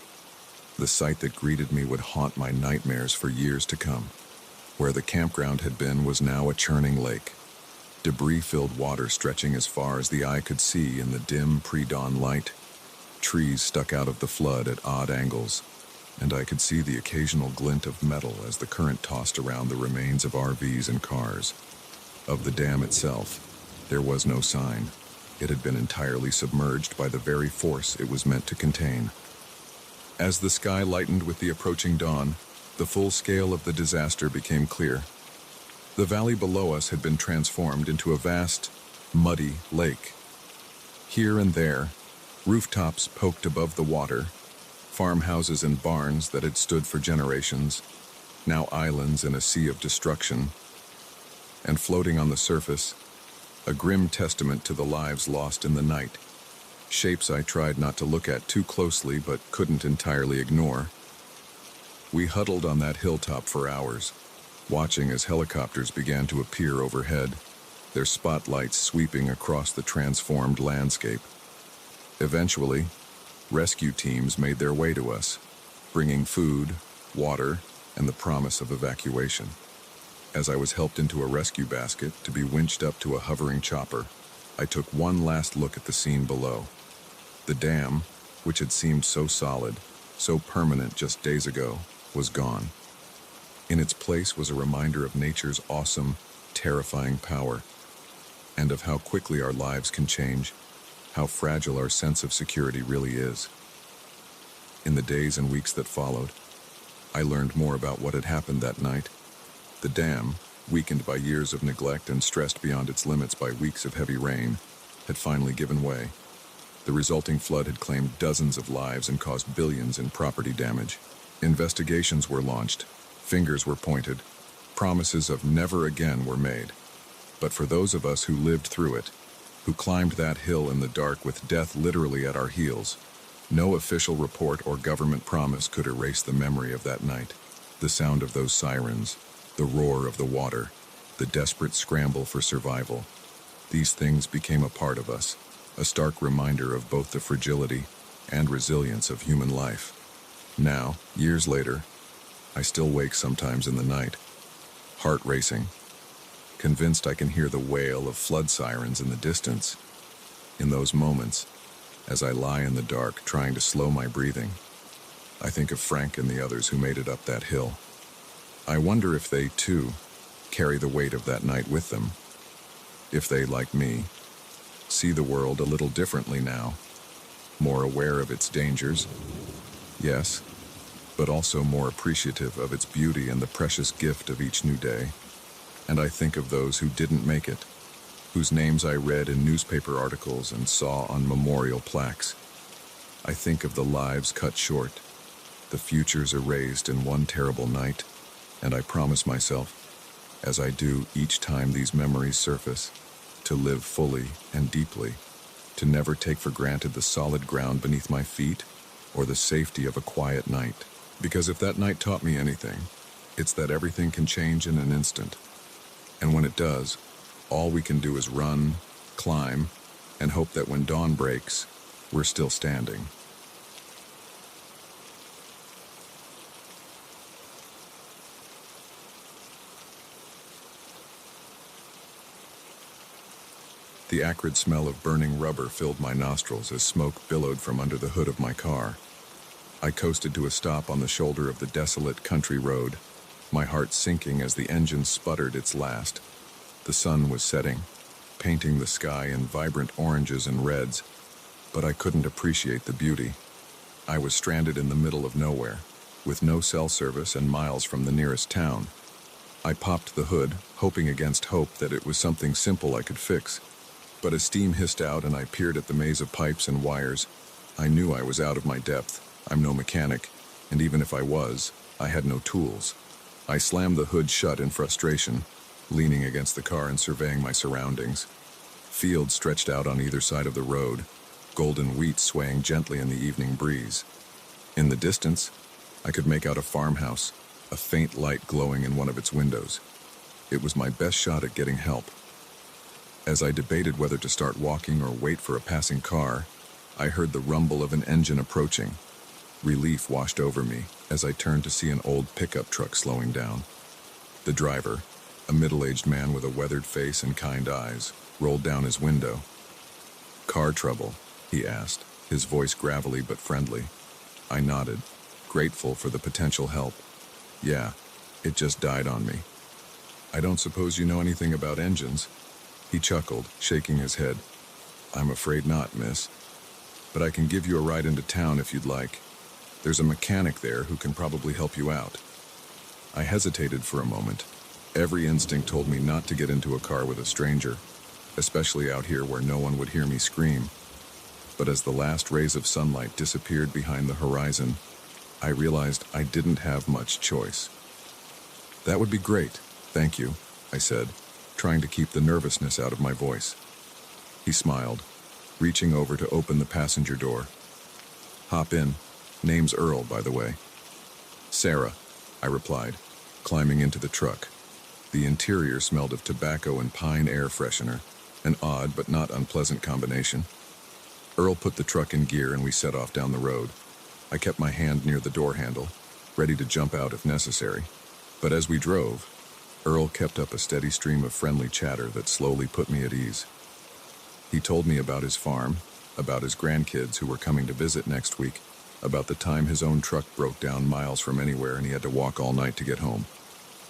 Speaker 1: The sight that greeted me would haunt my nightmares for years to come. Where the campground had been was now a churning lake. Debris-filled water stretching as far as the eye could see in the dim pre-dawn light. Trees stuck out of the flood at odd angles, and I could see the occasional glint of metal as the current tossed around the remains of RVs and cars. Of the dam itself, there was no sign. It had been entirely submerged by the very force it was meant to contain. As the sky lightened with the approaching dawn, the full scale of the disaster became clear. The valley below us had been transformed into a vast, muddy lake. Here and there, rooftops poked above the water, farmhouses and barns that had stood for generations, now islands in a sea of destruction. And floating on the surface, a grim testament to the lives lost in the night. Shapes I tried not to look at too closely but couldn't entirely ignore. We huddled on that hilltop for hours, watching as helicopters began to appear overhead, their spotlights sweeping across the transformed landscape. Eventually, rescue teams made their way to us, bringing food, water, and the promise of evacuation. As I was helped into a rescue basket to be winched up to a hovering chopper, I took one last look at the scene below. The dam, which had seemed so solid, so permanent just days ago, was gone. In its place was a reminder of nature's awesome, terrifying power, and of how quickly our lives can change, how fragile our sense of security really is. In the days and weeks that followed, I learned more about what had happened that night. The dam, weakened by years of neglect and stressed beyond its limits by weeks of heavy rain, had finally given way. The resulting flood had claimed dozens of lives and caused billions in property damage. Investigations were launched, fingers were pointed, promises of never again were made. But for those of us who lived through it, who climbed that hill in the dark with death literally at our heels, no official report or government promise could erase the memory of that night. The sound of those sirens, the roar of the water, the desperate scramble for survival. These things became a part of us, a stark reminder of both the fragility and resilience of human life. Now, years later, I still wake sometimes in the night, heart racing, convinced I can hear the wail of flood sirens in the distance. In those moments, as I lie in the dark trying to slow my breathing, I think of Frank and the others who made it up that hill. I wonder if they, too, carry the weight of that night with them. If they, like me, see the world a little differently now, more aware of its dangers, yes, but also more appreciative of its beauty and the precious gift of each new day. And I think of those who didn't make it, whose names I read in newspaper articles and saw on memorial plaques. I think of the lives cut short, the futures erased in one terrible night, and I promise myself, as I do each time these memories surface, to live fully and deeply, to never take for granted the solid ground beneath my feet or the safety of a quiet night. Because if that night taught me anything, it's that everything can change in an instant. And when it does, all we can do is run, climb, and hope that when dawn breaks, we're still standing. The acrid smell of burning rubber filled my nostrils as smoke billowed from under the hood of my car. I coasted to a stop on the shoulder of the desolate country road, my heart sinking as the engine sputtered its last. The sun was setting, painting the sky in vibrant oranges and reds, but I couldn't appreciate the beauty. I was stranded in the middle of nowhere, with no cell service and miles from the nearest town. I popped the hood, hoping against hope that it was something simple I could fix. But as steam hissed out and I peered at the maze of pipes and wires, I knew I was out of my depth. I'm no mechanic, and even if I was, I had no tools. I slammed the hood shut in frustration, leaning against the car and surveying my surroundings. Fields stretched out on either side of the road, golden wheat swaying gently in the evening breeze. In the distance, I could make out a farmhouse, a faint light glowing in one of its windows. It was my best shot at getting help. As I debated whether to start walking or wait for a passing car, I heard the rumble of an engine approaching. Relief washed over me as I turned to see an old pickup truck slowing down. The driver, a middle-aged man with a weathered face and kind eyes, rolled down his window. "Car trouble?" he asked, his voice gravelly but friendly. I nodded, grateful for the potential help. "Yeah, it just died on me." "I don't suppose you know anything about engines?" He chuckled, shaking his head. "I'm afraid not, miss. But I can give you a ride into town if you'd like. There's a mechanic there who can probably help you out." I hesitated for a moment. Every instinct told me not to get into a car with a stranger, especially out here where no one would hear me scream. But as the last rays of sunlight disappeared behind the horizon, I realized I didn't have much choice. "That would be great, thank you," I said, trying to keep the nervousness out of my voice. He smiled, reaching over to open the passenger door. "Hop in. Name's Earl, by the way." "Sarah," I replied, climbing into the truck. The interior smelled of tobacco and pine air freshener, an odd but not unpleasant combination. Earl put the truck in gear and we set off down the road. I kept my hand near the door handle, ready to jump out if necessary. But as we drove, Earl kept up a steady stream of friendly chatter that slowly put me at ease. He told me about his farm, about his grandkids who were coming to visit next week, about the time his own truck broke down miles from anywhere and he had to walk all night to get home.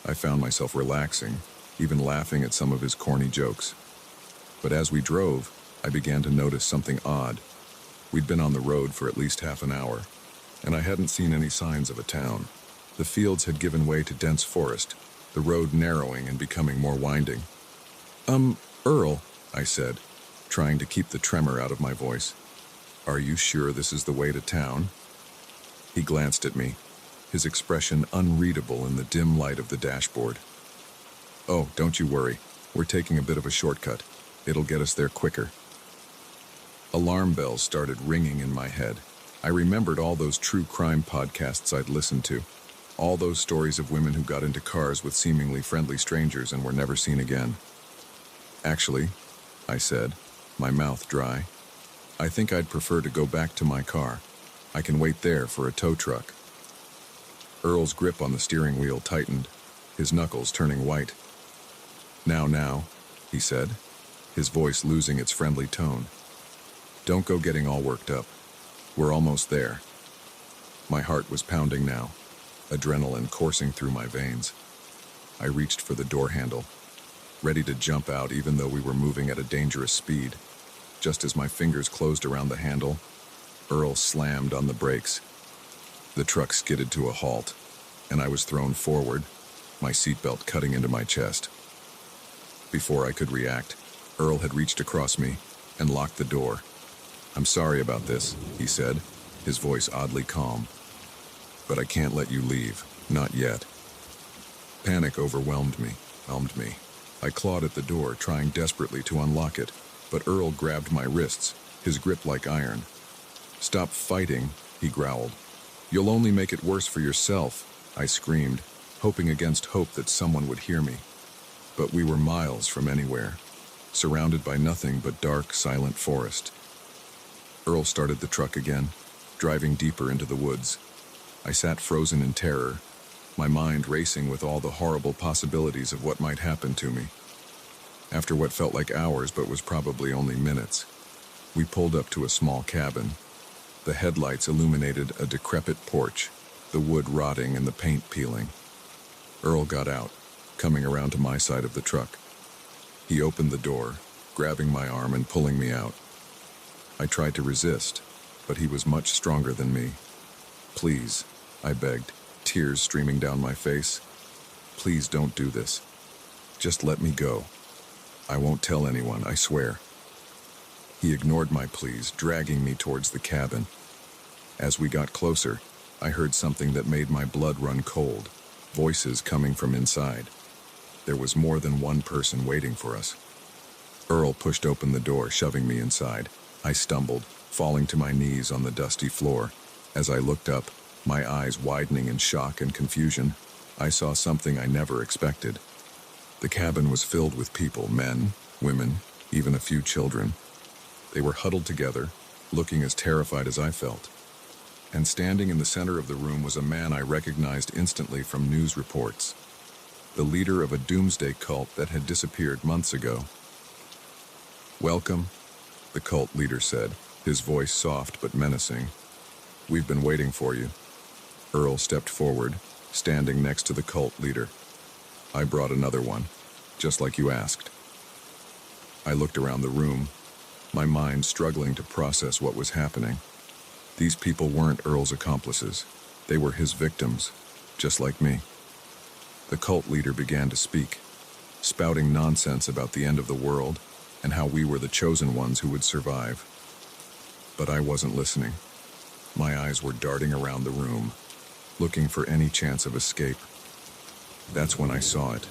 Speaker 1: I found myself relaxing, even laughing at some of his corny jokes. But as we drove, I began to notice something odd. We'd been on the road for at least half an hour, and I hadn't seen any signs of a town. The fields had given way to dense forest, the road narrowing and becoming more winding. Earl," I said, trying to keep the tremor out of my voice. "Are you sure this is the way to town?" He glanced at me, his expression unreadable in the dim light of the dashboard. "Oh, don't you worry. We're taking a bit of a shortcut. It'll get us there quicker." Alarm bells started ringing in my head. I remembered all those true crime podcasts I'd listened to, all those stories of women who got into cars with seemingly friendly strangers and were never seen again. "Actually," I said, my mouth dry, "I think I'd prefer to go back to my car. I can wait there for a tow truck." Earl's grip on the steering wheel tightened, his knuckles turning white. Now," he said, his voice losing its friendly tone. "Don't go getting all worked up. We're almost there." My heart was pounding now, adrenaline coursing through my veins. I reached for the door handle, ready to jump out even though we were moving at a dangerous speed. Just as my fingers closed around the handle, Earl slammed on the brakes. The truck skidded to a halt, and I was thrown forward, my seatbelt cutting into my chest. Before I could react, Earl had reached across me and locked the door. "I'm sorry about this," he said, his voice oddly calm. "But I can't let you leave, not yet." Panic overwhelmed me. I clawed at the door, trying desperately to unlock it, but Earl grabbed my wrists, his grip like iron. "Stop fighting," he growled. "You'll only make it worse for yourself," I screamed, hoping against hope that someone would hear me. But we were miles from anywhere, surrounded by nothing but dark, silent forest. Earl started the truck again, driving deeper into the woods. I sat frozen in terror, my mind racing with all the horrible possibilities of what might happen to me. After what felt like hours but was probably only minutes, we pulled up to a small cabin. The headlights illuminated a decrepit porch, the wood rotting and the paint peeling. Earl got out, coming around to my side of the truck. He opened the door, grabbing my arm and pulling me out. I tried to resist, but he was much stronger than me. "Please," I begged, tears streaming down my face. "Please don't do this. Just let me go. I won't tell anyone, I swear." He ignored my pleas, dragging me towards the cabin. As we got closer, I heard something that made my blood run cold, voices coming from inside. There was more than one person waiting for us. Earl pushed open the door, shoving me inside. I stumbled, falling to my knees on the dusty floor. As I looked up, my eyes widening in shock and confusion, I saw something I never expected. The cabin was filled with people, men, women, even a few children. They were huddled together, looking as terrified as I felt. And standing in the center of the room was a man I recognized instantly from news reports. The leader of a doomsday cult that had disappeared months ago. "Welcome," the cult leader said, his voice soft but menacing. "We've been waiting for you." Earl stepped forward, standing next to the cult leader. "I brought another one, just like you asked." I looked around the room, my mind struggling to process what was happening. These people weren't Earl's accomplices. They were his victims, just like me. The cult leader began to speak, spouting nonsense about the end of the world and how we were the chosen ones who would survive. But I wasn't listening. My eyes were darting around the room, looking for any chance of escape. That's when I saw it.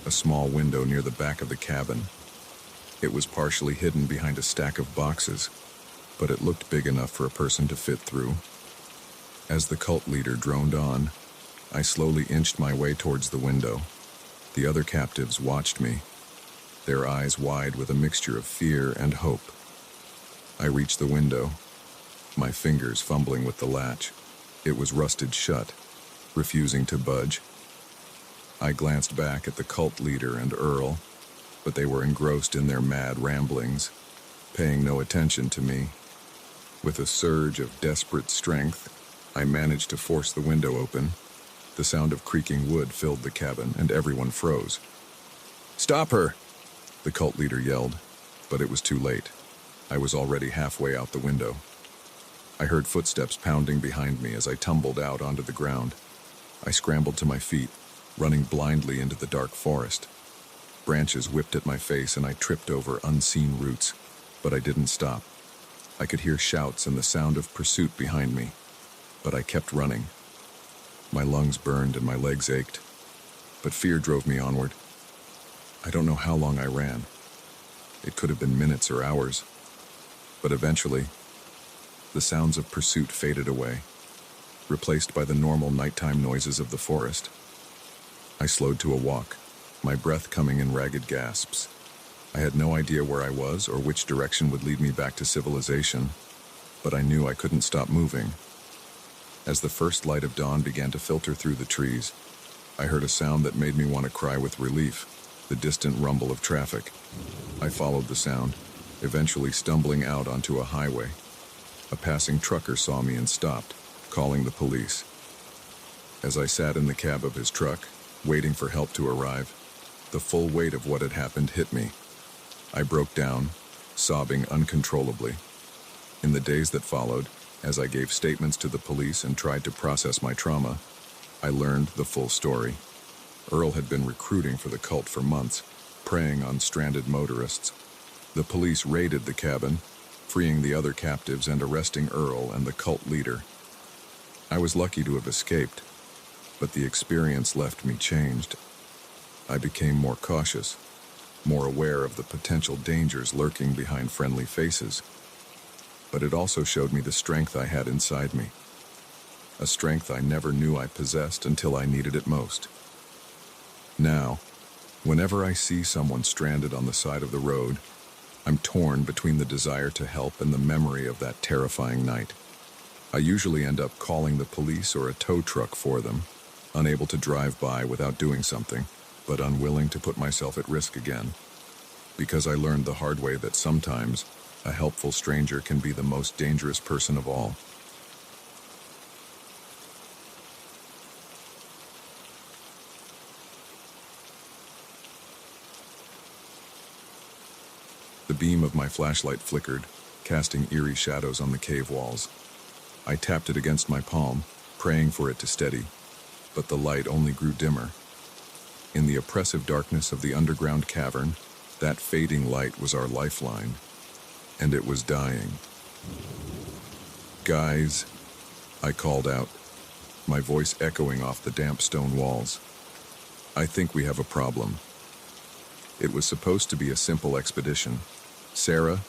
Speaker 1: A small window near the back of the cabin. It was partially hidden behind a stack of boxes, but it looked big enough for a person to fit through. As the cult leader droned on, I slowly inched my way towards the window. The other captives watched me, their eyes wide with a mixture of fear and hope. I reached the window, my fingers fumbling with the latch. It was rusted shut, refusing to budge. I glanced back at the cult leader and Earl, but they were engrossed in their mad ramblings, paying no attention to me. With a surge of desperate strength, I managed to force the window open. The sound of creaking wood filled the cabin, and everyone froze. "Stop her!" the cult leader yelled, but it was too late. I was already halfway out the window. I heard footsteps pounding behind me as I tumbled out onto the ground. I scrambled to my feet, running blindly into the dark forest. Branches whipped at my face and I tripped over unseen roots, but I didn't stop. I could hear shouts and the sound of pursuit behind me, but I kept running. My lungs burned and my legs ached, but fear drove me onward. I don't know how long I ran. It could have been minutes or hours, but eventually, the sounds of pursuit faded away, replaced by the normal nighttime noises of the forest. I slowed to a walk, my breath coming in ragged gasps. I had no idea where I was or which direction would lead me back to civilization, but I knew I couldn't stop moving. As the first light of dawn began to filter through the trees, I heard a sound that made me want to cry with relief, the distant rumble of traffic. I followed the sound, eventually stumbling out onto a highway. A passing trucker saw me and stopped, calling the police. As I sat in the cab of his truck, waiting for help to arrive, the full weight of what had happened hit me. I broke down, sobbing uncontrollably. In the days that followed, as I gave statements to the police and tried to process my trauma, I learned the full story. Earl had been recruiting for the cult for months, preying on stranded motorists. The police raided the cabin, freeing the other captives and arresting Earl and the cult leader. I was lucky to have escaped, but the experience left me changed. I became more cautious, more aware of the potential dangers lurking behind friendly faces. But it also showed me the strength I had inside me, a strength I never knew I possessed until I needed it most. Now, whenever I see someone stranded on the side of the road, I'm torn between the desire to help and the memory of that terrifying night. I usually end up calling the police or a tow truck for them, unable to drive by without doing something, but unwilling to put myself at risk again. Because I learned the hard way that sometimes a helpful stranger can be the most dangerous person of all. The beam of my flashlight flickered, casting eerie shadows on the cave walls. I tapped it against my palm, praying for it to steady, but the light only grew dimmer. In the oppressive darkness of the underground cavern, that fading light was our lifeline, and it was dying. "Guys," I called out, my voice echoing off the damp stone walls. I think we have a problem. It was supposed to be a simple expedition. Sarah,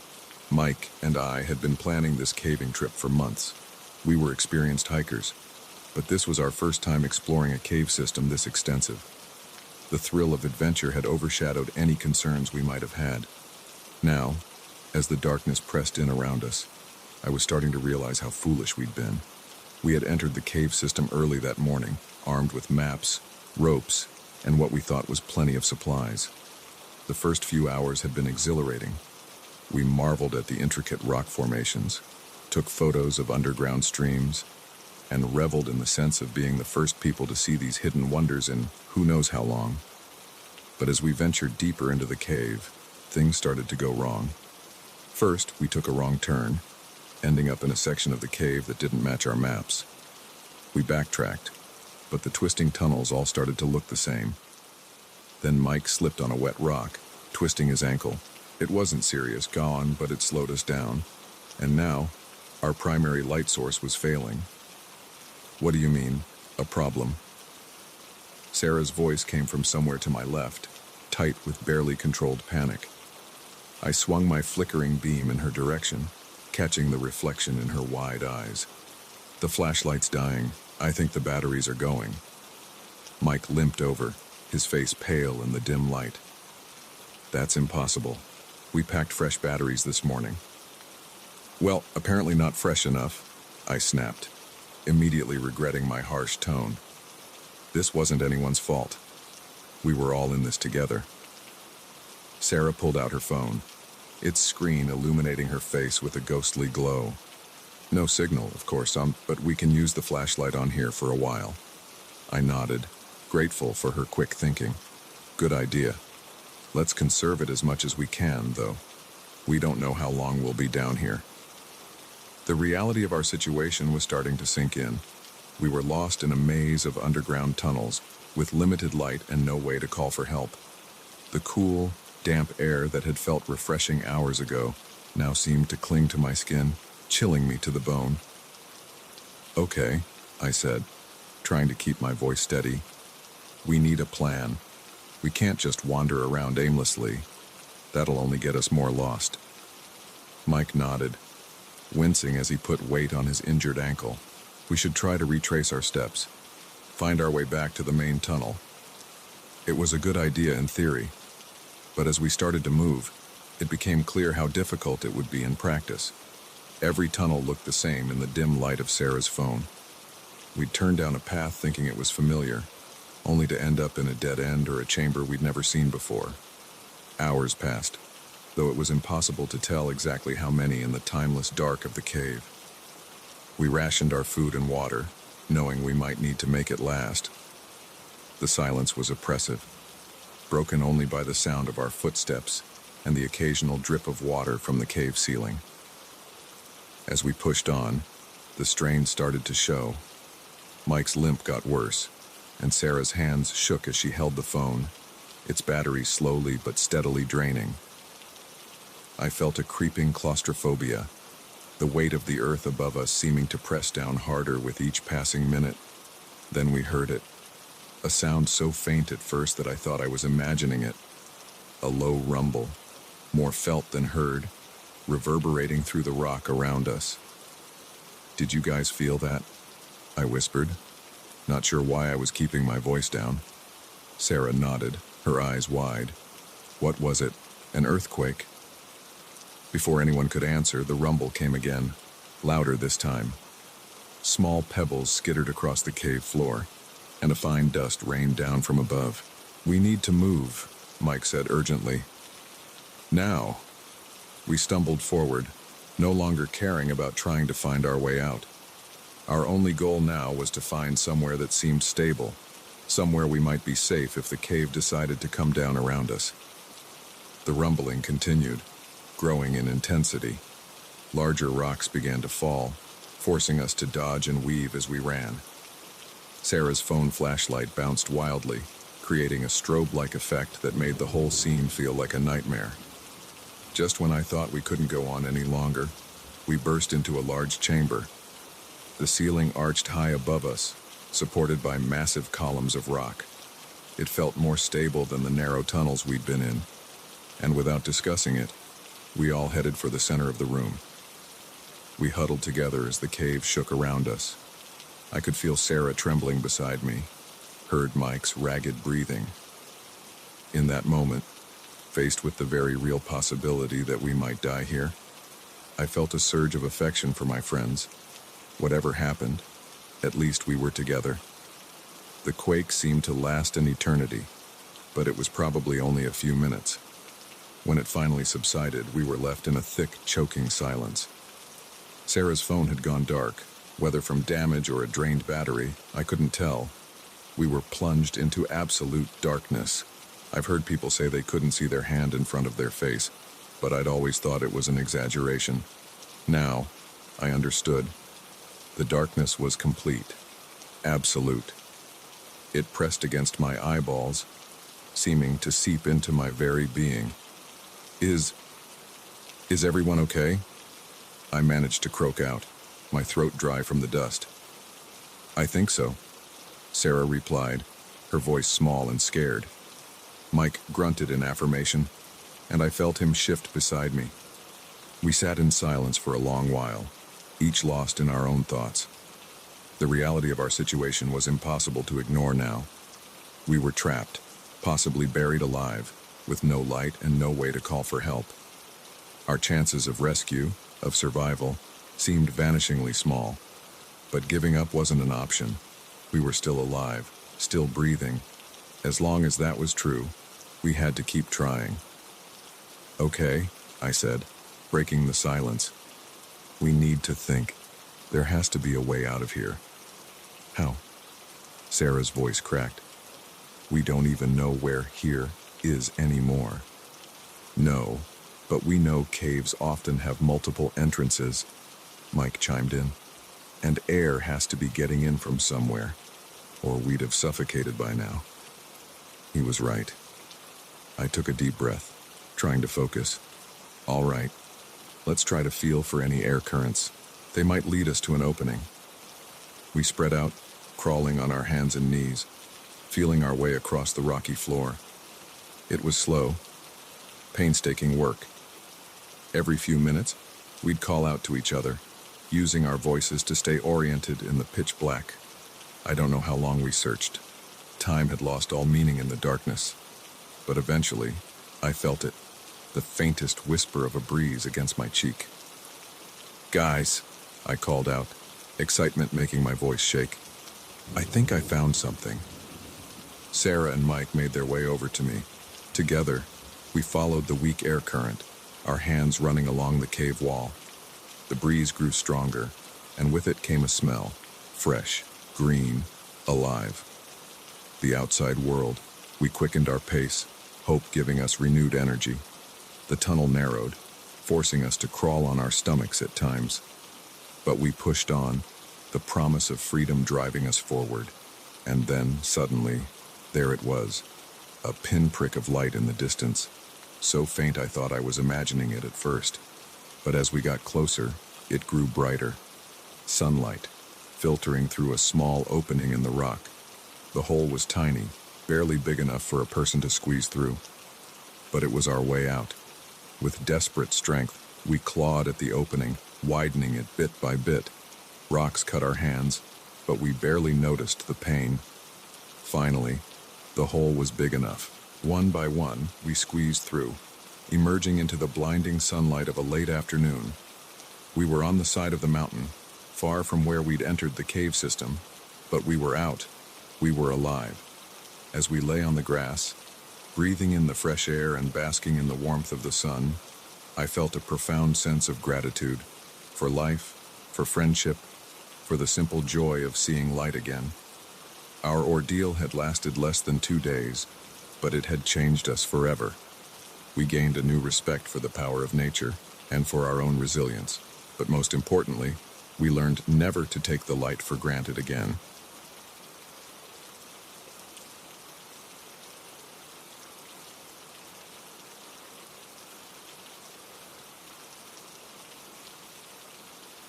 Speaker 1: Mike, and I had been planning this caving trip for months. We were experienced hikers, but this was our first time exploring a cave system this extensive. The thrill of adventure had overshadowed any concerns we might have had. Now, as the darkness pressed in around us, I was starting to realize how foolish we'd been. We had entered the cave system early that morning, armed with maps, ropes, and what we thought was plenty of supplies. The first few hours had been exhilarating. We marveled at the intricate rock formations, took photos of underground streams, and reveled in the sense of being the first people to see these hidden wonders in who knows how long. But as we ventured deeper into the cave, things started to go wrong. First, we took a wrong turn, ending up in a section of the cave that didn't match our maps. We backtracked, but the twisting tunnels all started to look the same. Then Mike slipped on a wet rock, twisting his ankle. It wasn't serious, gone, but it slowed us down. And now, our primary light source was failing. What do you mean, a problem? Sarah's voice came from somewhere to my left, tight with barely controlled panic. I swung my flickering beam in her direction, catching the reflection in her wide eyes. The flashlight's dying. I think the batteries are going. Mike limped over, his face pale in the dim light. That's impossible. We packed fresh batteries this morning. Well, apparently not fresh enough, I snapped, immediately regretting my harsh tone. This wasn't anyone's fault. We were all in this together. Sarah pulled out her phone, its screen illuminating her face with a ghostly glow. No signal, of course, but we can use the flashlight on here for a while. I nodded, grateful for her quick thinking. Good idea. Let's conserve it as much as we can, though. We don't know how long we'll be down here. The reality of our situation was starting to sink in. We were lost in a maze of underground tunnels, with limited light and no way to call for help. The cool, damp air that had felt refreshing hours ago now seemed to cling to my skin, chilling me to the bone. Okay, I said, trying to keep my voice steady. We need a plan. We can't just wander around aimlessly. That'll only get us more lost. Mike nodded, wincing as he put weight on his injured ankle. We should try to retrace our steps, find our way back to the main tunnel. It was a good idea in theory, but as we started to move, it became clear how difficult it would be in practice. Every tunnel looked the same in the dim light of Sarah's phone. We'd turned down a path thinking it was familiar, only to end up in a dead end or a chamber we'd never seen before. Hours passed, though it was impossible to tell exactly how many in the timeless dark of the cave. We rationed our food and water, knowing we might need to make it last. The silence was oppressive, broken only by the sound of our footsteps and the occasional drip of water from the cave ceiling. As we pushed on, the strain started to show. Mike's limp got worse, and Sarah's hands shook as she held the phone, its battery slowly but steadily draining. I felt a creeping claustrophobia, the weight of the earth above us seeming to press down harder with each passing minute. Then we heard it, a sound so faint at first that I thought I was imagining it. A low rumble, more felt than heard, reverberating through the rock around us. Did you guys feel that? I whispered, not sure why I was keeping my voice down. Sarah nodded, her eyes wide. What was it? An earthquake? Before anyone could answer, the rumble came again, louder this time. Small pebbles skittered across the cave floor, and a fine dust rained down from above. We need to move, Mike said urgently. Now. We stumbled forward, no longer caring about trying to find our way out. Our only goal now was to find somewhere that seemed stable, somewhere we might be safe if the cave decided to come down around us. The rumbling continued, growing in intensity. Larger rocks began to fall, forcing us to dodge and weave as we ran. Sarah's phone flashlight bounced wildly, creating a strobe-like effect that made the whole scene feel like a nightmare. Just when I thought we couldn't go on any longer, we burst into a large chamber. The ceiling arched high above us, supported by massive columns of rock. It felt more stable than the narrow tunnels we'd been in, and without discussing it, we all headed for the center of the room. We huddled together as the cave shook around us. I could feel Sarah trembling beside me, heard Mike's ragged breathing. In that moment, faced with the very real possibility that we might die here, I felt a surge of affection for my friends. Whatever happened, at least we were together. The quake seemed to last an eternity, but it was probably only a few minutes. When it finally subsided, we were left in a thick, choking silence. Sarah's phone had gone dark. Whether from damage or a drained battery, I couldn't tell. We were plunged into absolute darkness. I've heard people say they couldn't see their hand in front of their face, but I'd always thought it was an exaggeration. Now, I understood. The darkness was complete. Absolute. It pressed against my eyeballs, seeming to seep into my very being. Is everyone okay? I managed to croak out, my throat dry from the dust. I think so, Sarah replied, her voice small and scared. Mike grunted in affirmation, and I felt him shift beside me. We sat in silence for a long while, each lost in our own thoughts. The reality of our situation was impossible to ignore now. We were trapped, possibly buried alive, with no light and no way to call for help. Our chances of rescue, of survival, seemed vanishingly small. But giving up wasn't an option. We were still alive, still breathing. As long as that was true, we had to keep trying. Okay, I said, breaking the silence. We need to think. There has to be a way out of here. How? Sarah's voice cracked. We don't even know where here is anymore. No, but we know caves often have multiple entrances, Mike chimed in. And air has to be getting in from somewhere, or we'd have suffocated by now. He was right. I took a deep breath, trying to focus. All right, let's try to feel for any air currents. They might lead us to an opening. We spread out, crawling on our hands and knees, feeling our way across the rocky floor. It was slow, painstaking work. Every few minutes, we'd call out to each other, using our voices to stay oriented in the pitch black. I don't know how long we searched. Time had lost all meaning in the darkness. But eventually, I felt it, the faintest whisper of a breeze against my cheek. Guys, I called out, excitement making my voice shake. I think I found something. Sarah and Mike made their way over to me. Together, we followed the weak air current, our hands running along the cave wall. The breeze grew stronger, and with it came a smell, fresh, green, alive. The outside world, we quickened our pace, hope giving us renewed energy. The tunnel narrowed, forcing us to crawl on our stomachs at times. But we pushed on, the promise of freedom driving us forward. And then, suddenly, there it was, a pinprick of light in the distance, so faint I thought I was imagining it at first. But as we got closer, it grew brighter. Sunlight, filtering through a small opening in the rock. The hole was tiny, barely big enough for a person to squeeze through. But it was our way out. With desperate strength, we clawed at the opening, widening it bit by bit. Rocks cut our hands, but we barely noticed the pain. Finally, the hole was big enough. One by one, we squeezed through, emerging into the blinding sunlight of a late afternoon. We were on the side of the mountain, far from where we'd entered the cave system, but we were out. We were alive. As we lay on the grass, breathing in the fresh air and basking in the warmth of the sun, I felt a profound sense of gratitude for life, for friendship, for the simple joy of seeing light again. Our ordeal had lasted less than 2 days, but it had changed us forever. We gained a new respect for the power of nature and for our own resilience, but most importantly, we learned never to take the light for granted again.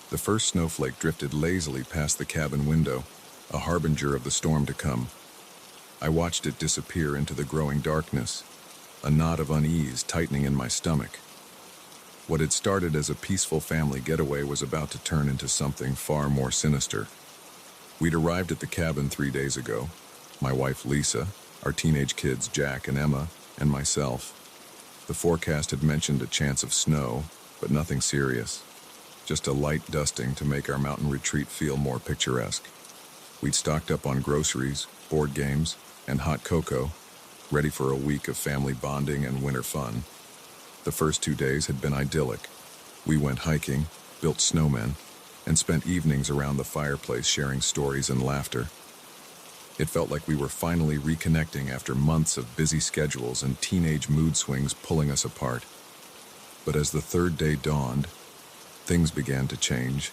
Speaker 1: The first snowflake drifted lazily past the cabin window, a harbinger of the storm to come. I watched it disappear into the growing darkness, a knot of unease tightening in my stomach. What had started as a peaceful family getaway was about to turn into something far more sinister. We'd arrived at the cabin 3 days ago, my wife Lisa, our teenage kids Jack and Emma, and myself. The forecast had mentioned a chance of snow, but nothing serious. Just a light dusting to make our mountain retreat feel more picturesque. We'd stocked up on groceries, board games, and hot cocoa, ready for a week of family bonding and winter fun. The first 2 days had been idyllic. We went hiking, built snowmen, and spent evenings around the fireplace sharing stories and laughter. It felt like we were finally reconnecting after months of busy schedules and teenage mood swings pulling us apart. But as the third day dawned, things began to change.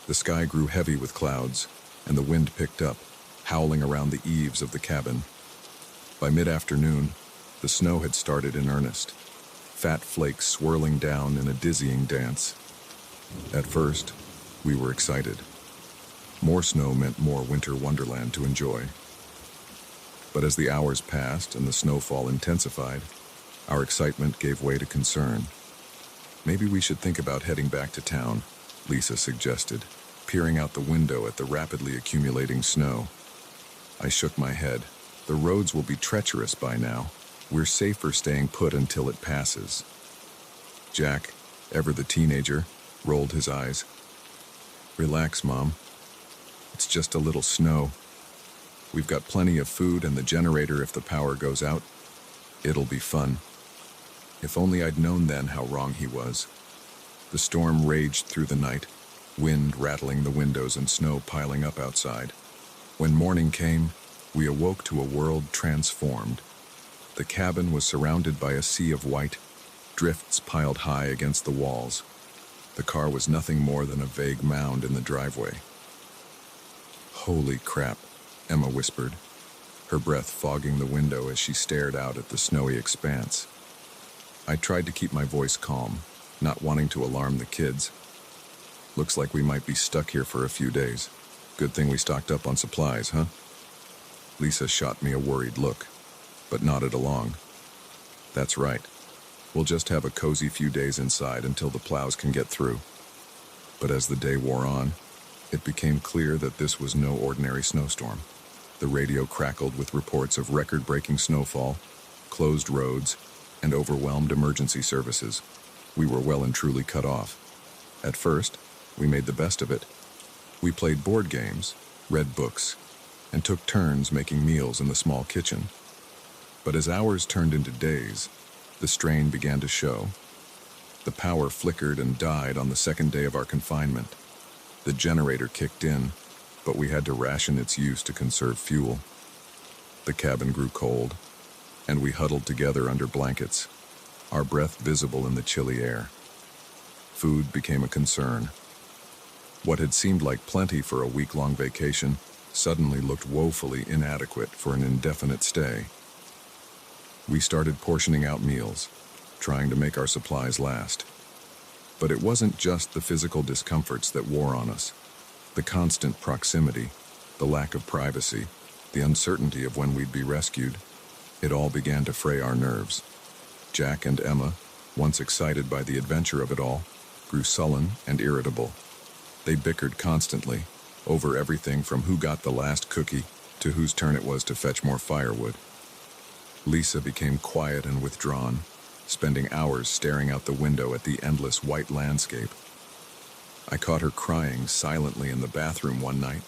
Speaker 1: The sky grew heavy with clouds, and the wind picked up, howling around the eaves of the cabin. By mid-afternoon, the snow had started in earnest, fat flakes swirling down in a dizzying dance. At first, we were excited. More snow meant more winter wonderland to enjoy. But as the hours passed and the snowfall intensified, our excitement gave way to concern. Maybe we should think about heading back to town, Lisa suggested, peering out the window at the rapidly accumulating snow. I shook my head. The roads will be treacherous by now. We're safer staying put until it passes. Jack, ever the teenager, rolled his eyes. Relax, Mom. It's just a little snow. We've got plenty of food and the generator if the power goes out. It'll be fun. If only I'd known then how wrong he was. The storm raged through the night, wind rattling the windows and snow piling up outside. When morning came, we awoke to a world transformed. The cabin was surrounded by a sea of white, drifts piled high against the walls. The car was nothing more than a vague mound in the driveway. Holy crap, Emma whispered, her breath fogging the window as she stared out at the snowy expanse. I tried to keep my voice calm, not wanting to alarm the kids. Looks like we might be stuck here for a few days. Good thing we stocked up on supplies, huh? Lisa shot me a worried look, but nodded along. That's right. We'll just have a cozy few days inside until the plows can get through. But as the day wore on, it became clear that this was no ordinary snowstorm. The radio crackled with reports of record-breaking snowfall, closed roads, and overwhelmed emergency services. We were well and truly cut off. At first, we made the best of it. We played board games, read books, and took turns making meals in the small kitchen. But as hours turned into days, the strain began to show. The power flickered and died on the second day of our confinement. The generator kicked in, but we had to ration its use to conserve fuel. The cabin grew cold, and we huddled together under blankets, our breath visible in the chilly air. Food became a concern. What had seemed like plenty for a week-long vacation suddenly looked woefully inadequate for an indefinite stay. We started portioning out meals, trying to make our supplies last. But it wasn't just the physical discomforts that wore on us. The constant proximity, the lack of privacy, the uncertainty of when we'd be rescued, it all began to fray our nerves. Jack and Emma, once excited by the adventure of it all, grew sullen and irritable. They bickered constantly, over everything from who got the last cookie to whose turn it was to fetch more firewood. Lisa became quiet and withdrawn, spending hours staring out the window at the endless white landscape. I caught her crying silently in the bathroom one night,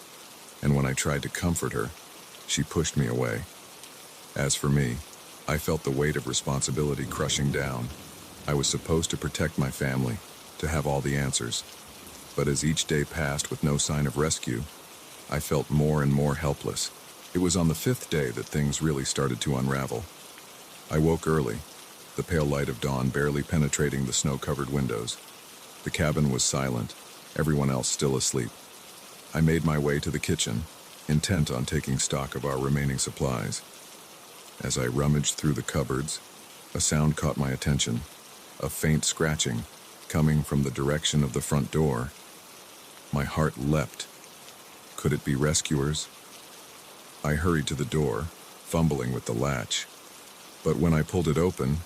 Speaker 1: and when I tried to comfort her, she pushed me away. As for me, I felt the weight of responsibility crushing down. I was supposed to protect my family, to have all the answers. But as each day passed with no sign of rescue, I felt more and more helpless. It was on the 5th day that things really started to unravel. I woke early, the pale light of dawn barely penetrating the snow-covered windows. The cabin was silent, everyone else still asleep. I made my way to the kitchen, intent on taking stock of our remaining supplies. As I rummaged through the cupboards, a sound caught my attention, a faint scratching, coming from the direction of the front door. My heart leapt. Could it be rescuers? I hurried to the door, fumbling with the latch. But when I pulled it open,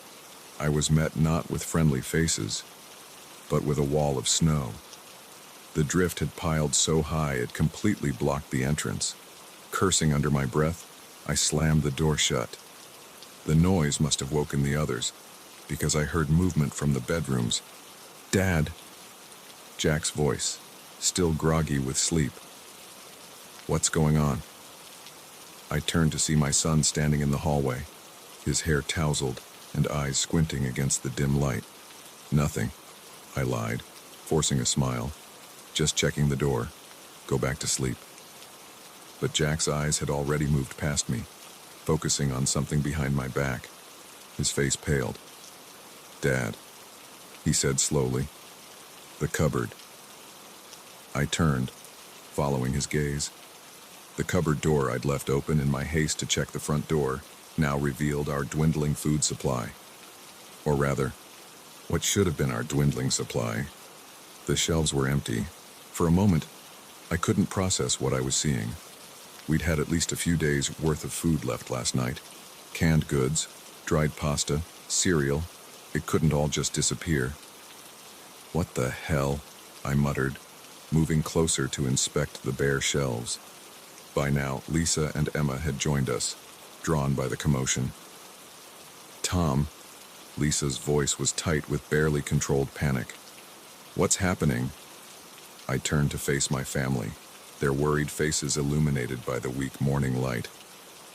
Speaker 1: I was met not with friendly faces, but with a wall of snow. The drift had piled so high it completely blocked the entrance. Cursing under my breath, I slammed the door shut. The noise must have woken the others, because I heard movement from the bedrooms. "Dad!" Jack's voice, still groggy with sleep. "What's going on?" I turned to see my son standing in the hallway, his hair tousled and eyes squinting against the dim light. "Nothing," I lied, forcing a smile. "Just checking the door. Go back to sleep." But Jack's eyes had already moved past me, focusing on something behind my back. His face paled. "Dad," he said slowly. "The cupboard." I turned, following his gaze. The cupboard door I'd left open in my haste to check the front door now revealed our dwindling food supply. Or rather, what should have been our dwindling supply. The shelves were empty. For a moment, I couldn't process what I was seeing. We'd had at least a few days' worth of food left last night. Canned goods, dried pasta, cereal. It couldn't all just disappear. "What the hell?" I muttered, moving closer to inspect the bare shelves. By now, Lisa and Emma had joined us, drawn by the commotion. "Tom," Lisa's voice was tight with barely controlled panic. "What's happening?" I turned to face my family, their worried faces illuminated by the weak morning light.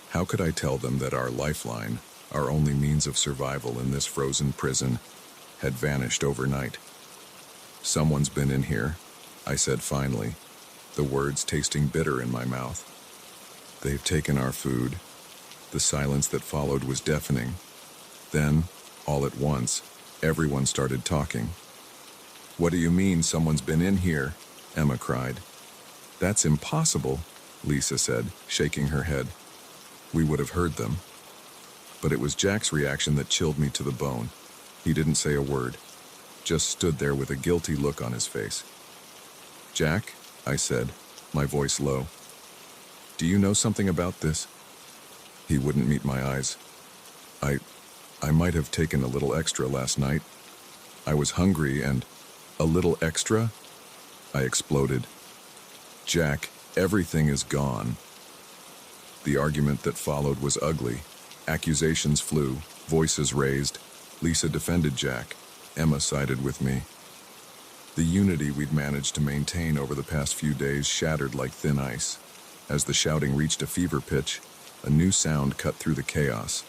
Speaker 1: How could I tell them that our lifeline, our only means of survival in this frozen prison, had vanished overnight? "Someone's been in here," I said finally, the words tasting bitter in my mouth. "They've taken our food." The silence that followed was deafening. Then, all at once, everyone started talking. "What do you mean someone's been in here?" Emma cried. "That's impossible," Lisa said, shaking her head. "We would have heard them." But it was Jack's reaction that chilled me to the bone. He didn't say a word, just stood there with a guilty look on his face. "Jack," I said, my voice low, "do you know something about this?" He wouldn't meet my eyes. I might have taken a little extra last night. I was hungry and... "A little extra?" I exploded. "Jack, everything is gone." The argument that followed was ugly. Accusations flew, voices raised. Lisa defended Jack. Emma sided with me. The unity we'd managed to maintain over the past few days shattered like thin ice. As the shouting reached a fever pitch, a new sound cut through the chaos.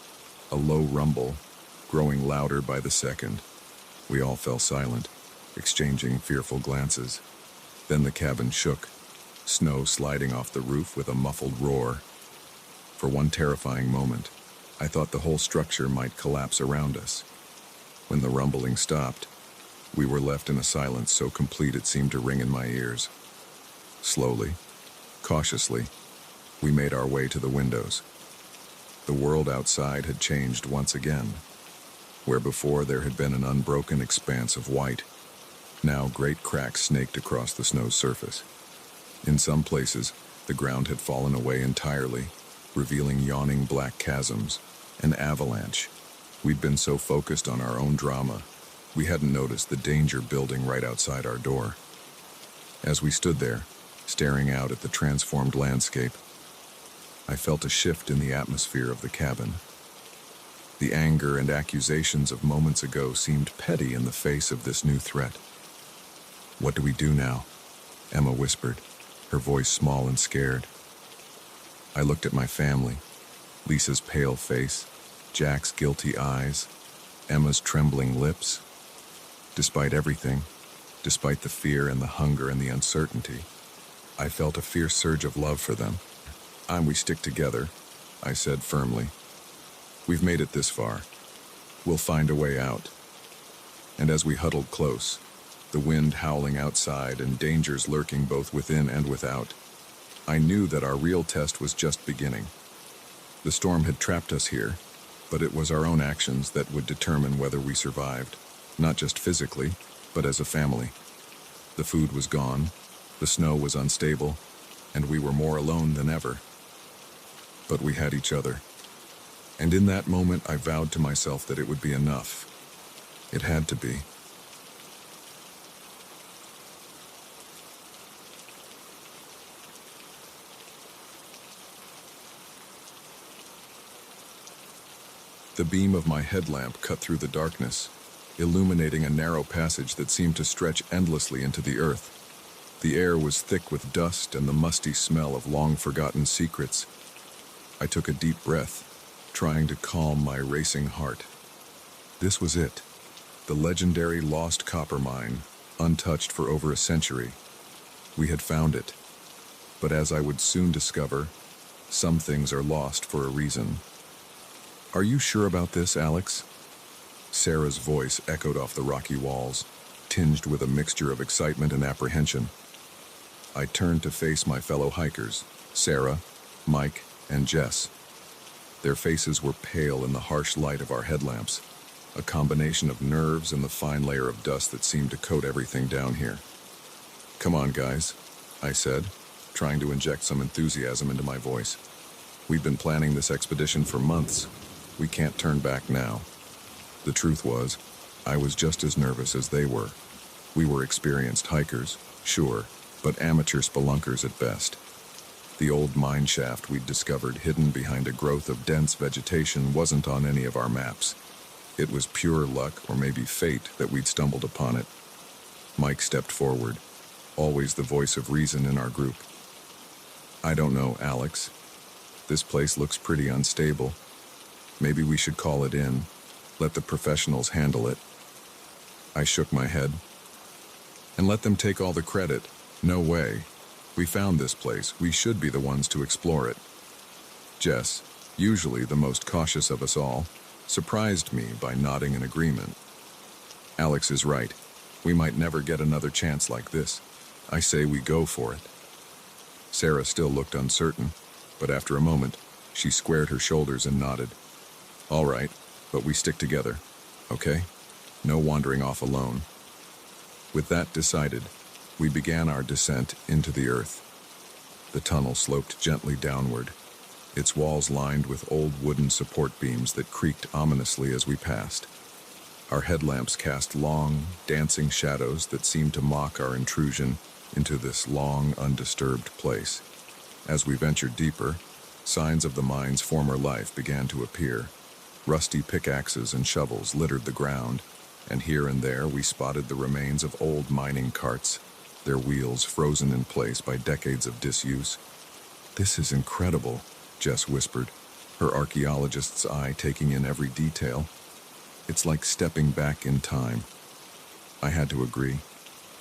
Speaker 1: A low rumble, growing louder by the second. We all fell silent, exchanging fearful glances. Then the cabin shook, snow sliding off the roof with a muffled roar. For one terrifying moment, I thought the whole structure might collapse around us. When the rumbling stopped, we were left in a silence so complete it seemed to ring in my ears. Slowly, cautiously, we made our way to the windows. The world outside had changed once again. Where before there had been an unbroken expanse of white, now great cracks snaked across the snow's surface. In some places, the ground had fallen away entirely, revealing yawning black chasms, an avalanche. We'd been so focused on our own drama, we hadn't noticed the danger building right outside our door. As we stood there, staring out at the transformed landscape, I felt a shift in the atmosphere of the cabin. The anger and accusations of moments ago seemed petty in the face of this new threat. "What do we do now?" Emma whispered, her voice small and scared. I looked at my family, Lisa's pale face, Jack's guilty eyes, Emma's trembling lips. Despite everything, despite the fear and the hunger and the uncertainty, I felt a fierce surge of love for them. "We stick together," I said firmly. "We've made it this far. We'll find a way out." And as we huddled close, the wind howling outside and dangers lurking both within and without, I knew that our real test was just beginning. The storm had trapped us here, but it was our own actions that would determine whether we survived, not just physically, but as a family. The food was gone, the snow was unstable, and we were more alone than ever. But we had each other. And in that moment, I vowed to myself that it would be enough. It had to be. The beam of my headlamp cut through the darkness, illuminating a narrow passage that seemed to stretch endlessly into the earth. The air was thick with dust and the musty smell of long-forgotten secrets. I took a deep breath, trying to calm my racing heart. This was it, the legendary lost copper mine, untouched for over a century. We had found it. But as I would soon discover, some things are lost for a reason. "Are you sure about this, Alex?" Sarah's voice echoed off the rocky walls, tinged with a mixture of excitement and apprehension. I turned to face my fellow hikers, Sarah, Mike, and Jess. Their faces were pale in the harsh light of our headlamps, a combination of nerves and the fine layer of dust that seemed to coat everything down here. "Come on, guys," I said, trying to inject some enthusiasm into my voice. "We've been planning this expedition for months. We can't turn back now." The truth was, I was just as nervous as they were. We were experienced hikers, sure, but amateur spelunkers at best. The old mine shaft we'd discovered hidden behind a growth of dense vegetation wasn't on any of our maps. It was pure luck, or maybe fate, that we'd stumbled upon it. Mike stepped forward, always the voice of reason in our group. "I don't know, Alex. This place looks pretty unstable. Maybe we should call it in. Let the professionals handle it." I shook my head. "And let them take all the credit. No way. We found this place. We should be the ones to explore it." Jess, usually the most cautious of us all, surprised me by nodding in agreement. "Alex is right. We might never get another chance like this. I say we go for it." Sarah still looked uncertain, but after a moment, she squared her shoulders and nodded. "All right, but we stick together, okay? No wandering off alone." With that decided, we began our descent into the earth. The tunnel sloped gently downward, its walls lined with old wooden support beams that creaked ominously as we passed. Our headlamps cast long, dancing shadows that seemed to mock our intrusion into this long, undisturbed place. As we ventured deeper, signs of the mine's former life began to appear. Rusty pickaxes and shovels littered the ground, and here and there we spotted the remains of old mining carts, their wheels frozen in place by decades of disuse. "This is incredible," Jess whispered, her archaeologist's eye taking in every detail. "It's like stepping back in time." I had to agree,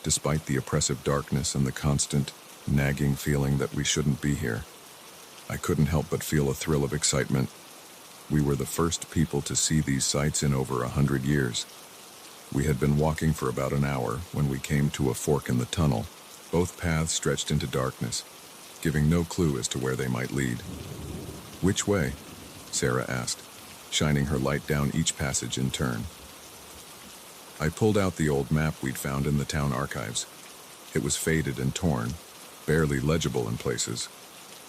Speaker 1: despite the oppressive darkness and the constant, nagging feeling that we shouldn't be here. I couldn't help but feel a thrill of excitement. We were the first people to see these sights in over 100 years. We had been walking for about an hour when we came to a fork in the tunnel. Both paths stretched into darkness, giving no clue as to where they might lead. "Which way?" Sarah asked, shining her light down each passage in turn. I pulled out the old map we'd found in the town archives. It was faded and torn, barely legible in places,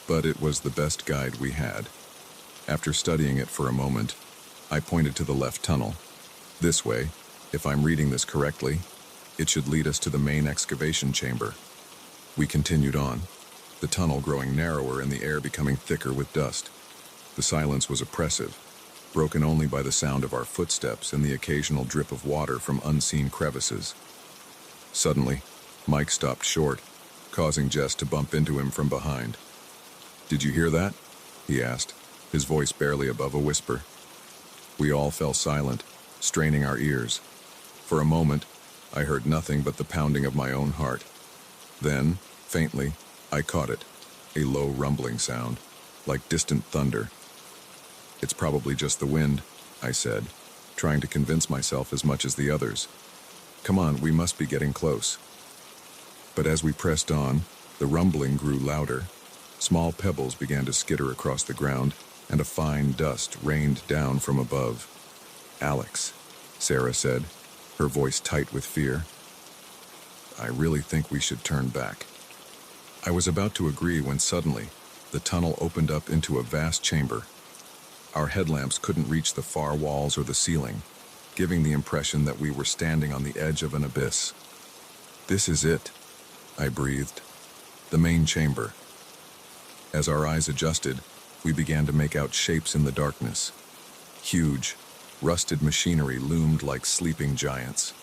Speaker 1: but it was the best guide we had. After studying it for a moment, I pointed to the left tunnel. "This way, if I'm reading this correctly, it should lead us to the main excavation chamber." We continued on, the tunnel growing narrower and the air becoming thicker with dust. The silence was oppressive, broken only by the sound of our footsteps and the occasional drip of water from unseen crevices. Suddenly, Mike stopped short, causing Jess to bump into him from behind. "Did you hear that?" he asked, his voice barely above a whisper. We all fell silent, straining our ears. For a moment, I heard nothing but the pounding of my own heart. Then, faintly, I caught it, a low rumbling sound, like distant thunder. "It's probably just the wind," I said, trying to convince myself as much as the others. "Come on, we must be getting close." But as we pressed on, the rumbling grew louder. Small pebbles began to skitter across the ground, and a fine dust rained down from above. "Alex," Sarah said, her voice tight with fear. "I really think we should turn back." I was about to agree when suddenly, the tunnel opened up into a vast chamber. Our headlamps couldn't reach the far walls or the ceiling, giving the impression that we were standing on the edge of an abyss. "This is it," I breathed. "The main chamber." As our eyes adjusted, we began to make out shapes in the darkness. Huge, rusted machinery loomed like sleeping giants.